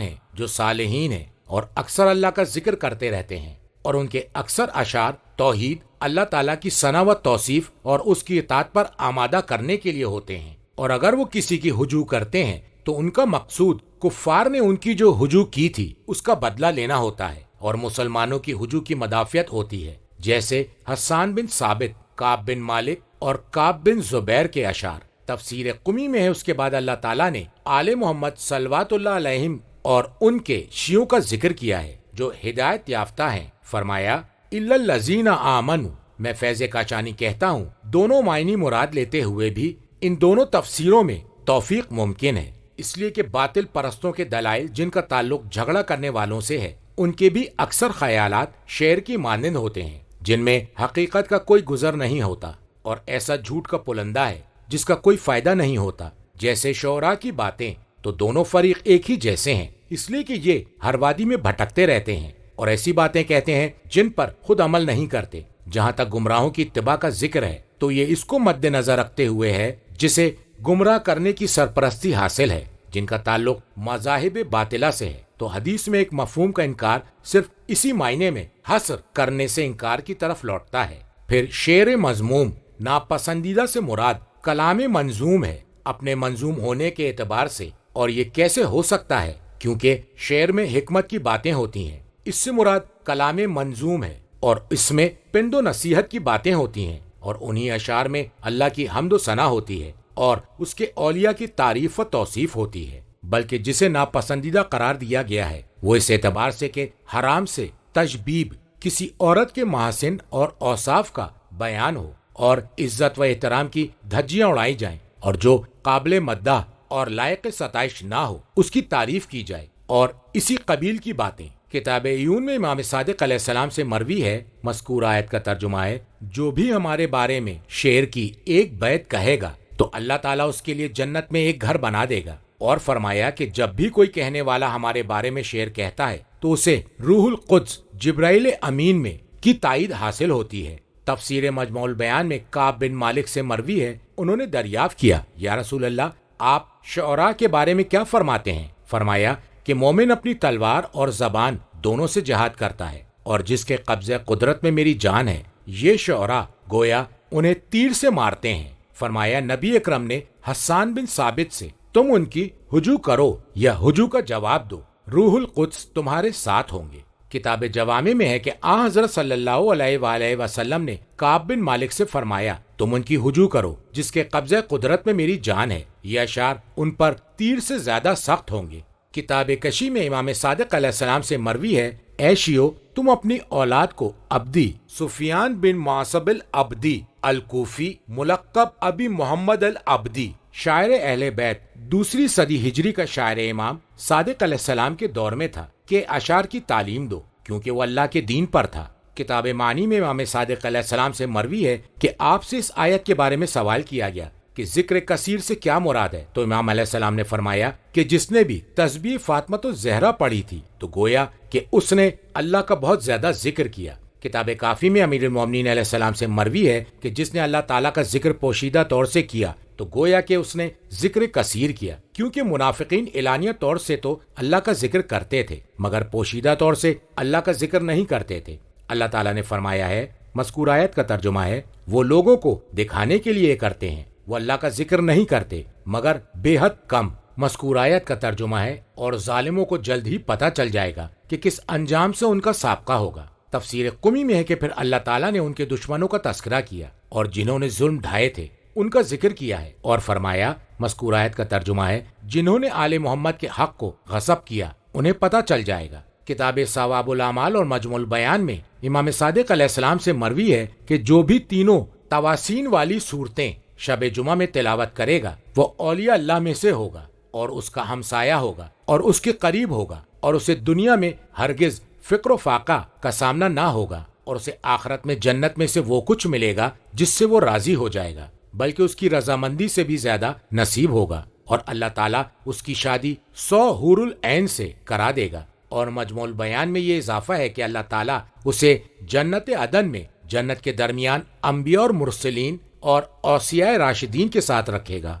S2: ہیں، جو صالحین ہیں اور اکثر اللہ کا ذکر کرتے رہتے ہیں، اور ان کے اکثر اشعار توحید، اللہ تعالیٰ کی ثنا و توصیف اور اس کی اطاعت پر آمادہ کرنے کے لیے ہوتے ہیں، اور اگر وہ کسی کی ہجو کرتے ہیں تو ان کا مقصود کفار نے ان کی جو ہجو کی تھی اس کا بدلہ لینا ہوتا ہے اور مسلمانوں کی ہجو کی مدافعت ہوتی ہے، جیسے حسان بن ثابت، کعب بن مالک اور کعب بن زبیر کے اشعار۔ تفسیر قمی میں ہے اس کے بعد اللہ تعالیٰ نے آل محمد صلوات اللہ علیہم اور ان کے شیعوں کا ذکر کیا ہے جو ہدایت یافتہ ہیں۔ فرمایا الا الذین آمنوا، میں فیض کاشانی کہتا ہوں دونوں معنی مراد لیتے ہوئے بھی ان دونوں تفسیروں میں توفیق ممکن ہے، اس لیے کہ باطل پرستوں کے دلائل جن کا تعلق جھگڑا کرنے والوں سے ہے ان کے بھی اکثر خیالات شعر کی مانند ہوتے ہیں جن میں حقیقت کا کوئی گزر نہیں ہوتا، اور ایسا جھوٹ کا پلندہ ہے جس کا کوئی فائدہ نہیں ہوتا۔ جیسے شعراء کی باتیں تو دونوں فریق ایک ہی جیسے ہیں، اس لیے کہ یہ ہر وادی میں بھٹکتے رہتے ہیں اور ایسی باتیں کہتے ہیں جن پر خود عمل نہیں کرتے۔ جہاں تک گمراہوں کی اتباع کا ذکر ہے تو یہ اس کو مد نظر رکھتے ہوئے ہے جسے گمراہ کرنے کی سرپرستی حاصل ہے، جن کا تعلق مذاہب باطلہ سے ہے۔ تو حدیث میں ایک مفہوم کا انکار صرف اسی معنی میں حصر کرنے سے انکار کی طرف لوٹتا ہے۔ پھر شعر مذموم ناپسندیدہ سے مراد کلام منظوم ہے اپنے منظوم ہونے کے اعتبار سے، اور یہ کیسے ہو سکتا ہے کیونکہ شعر میں حکمت کی باتیں ہوتی ہیں، اس سے مراد کلام منظوم ہے اور اس میں پند و نصیحت کی باتیں ہوتی ہیں، اور انہی اشعار میں اللہ کی حمد و ثنا ہوتی ہے اور اس کے اولیاء کی تعریف و توصیف ہوتی ہے۔ بلکہ جسے ناپسندیدہ قرار دیا گیا ہے وہ اس اعتبار سے کہ حرام سے تشبیب کسی عورت کے محاسن اور اوصاف کا بیان ہو اور عزت و احترام کی دھجیاں اڑائی جائیں، اور جو قابل مداح اور لائق ستائش نہ ہو اس کی تعریف کی جائے، اور اسی قبیل کی باتیں۔ کتاب عیون میں امام صادق علیہ السلام سے مروی ہے، مذکور آیت کا ترجمہ ہے جو بھی ہمارے بارے میں شعر کی ایک بیت کہے گا تو اللہ تعالیٰ اس کے لیے جنت میں ایک گھر بنا دے گا، اور فرمایا کہ جب بھی کوئی کہنے والا ہمارے بارے میں شعر کہتا ہے تو اسے روح القدس جبرائیل امین میں کی تائید حاصل ہوتی ہے۔ تفسیر مجموع البیان میں کعب بن مالک سے مروی ہے، انہوں نے دریافت کیا یا رسول اللہ آپ شعراء کے بارے میں کیا فرماتے ہیں؟ فرمایا کہ مومن اپنی تلوار اور زبان دونوں سے جہاد کرتا ہے، اور جس کے قبضہ قدرت میں میری جان ہے یہ شعراء گویا انہیں تیر سے مارتے ہیں۔ فرمایا نبی اکرم نے حسان بن ثابت سے تم ان کی ہجو کرو یا ہجو کا جواب دو، روح القدس تمہارے ساتھ ہوں گے۔ کتاب جوامع میں ہے کہ آن حضرت صلی اللہ علیہ وآلہ وسلم نے کعب بن مالک سے فرمایا تم ان کی ہجو کرو جس کے قبضہ قدرت میں میری جان ہے، یہ اشعار ان پر تیر سے زیادہ سخت ہوں گے۔ کتاب کشی میں امام صادق علیہ السلام سے مروی ہے اے شیعو تم اپنی اولاد کو عبدی، سفیان بن معصب العبدی الکوفی ملقب ابی محمد العبدی، شاعر اہل بیت، دوسری صدی ہجری کا شاعر امام صادق علیہ السلام کے دور میں تھا، کہ اشعار کی تعلیم دو کیونکہ وہ اللہ کے دین پر تھا۔ کتاب معنی میں امام صادق علیہ السلام سے مروی ہے کہ آپ سے اس آیت کے بارے میں سوال کیا گیا کہ ذکر کثیر سے کیا مراد ہے، تو امام علیہ السلام نے فرمایا کہ جس نے بھی تسبیح فاطمۃ الزہرا پڑھی تھی تو گویا کہ اس نے اللہ کا بہت زیادہ ذکر کیا۔ کتاب کافی میں امیر المومنین علیہ السلام سے مروی ہے کہ جس نے اللہ تعالیٰ کا ذکر پوشیدہ طور سے کیا تو گویا کہ اس نے ذکر کثیر کیا، کیونکہ منافقین اعلانیہ طور سے تو اللہ کا ذکر کرتے تھے مگر پوشیدہ طور سے اللہ کا ذکر نہیں کرتے تھے۔ اللہ تعالیٰ نے فرمایا ہے، مذکور آیت کا ترجمہ ہے، وہ لوگوں کو دکھانے کے لیے کرتے ہیں، وہ اللہ کا ذکر نہیں کرتے مگر بے حد کم۔ مذکور آیت کا ترجمہ ہے، اور ظالموں کو جلد ہی پتہ چل جائے گا کہ کس انجام سے ان کا سابقہ ہوگا۔ تفسیر قمی میں ہے کہ پھر اللہ تعالیٰ نے ان کے دشمنوں کا تذکرہ کیا اور جنہوں نے ظلم ڈھائے تھے ان کا ذکر کیا ہے، اور فرمایا، مذکور آیت کا ترجمہ ہے، جنہوں نے آل محمد کے حق کو غصب کیا انہیں پتہ چل جائے گا۔ کتاب ثواب الاعمال اور مجموع البیان میں امام صادق علیہ السلام سے مروی ہے کہ جو بھی تینوں تواسین والی صورتیں شب جمعہ میں تلاوت کرے گا وہ اولیاء اللہ میں سے ہوگا اور اس کا ہمسایہ ہوگا اور اس کے قریب ہوگا، اور اسے دنیا میں ہرگز فقر و فاقہ کا سامنا نہ ہوگا، اور اسے آخرت میں جنت میں سے وہ کچھ ملے گا جس سے وہ راضی ہو جائے گا، بلکہ اس کی رضامندی سے بھی زیادہ نصیب ہوگا، اور اللہ تعالیٰ اس کی شادی 100 حور العین سے کرا دے گا۔ اور مجموع البیان میں یہ اضافہ ہے کہ اللہ تعالیٰ اسے جنت عدن میں جنت کے درمیان انبیاء اور مرسلین اور اوصیاء راشدین کے ساتھ رکھے گا۔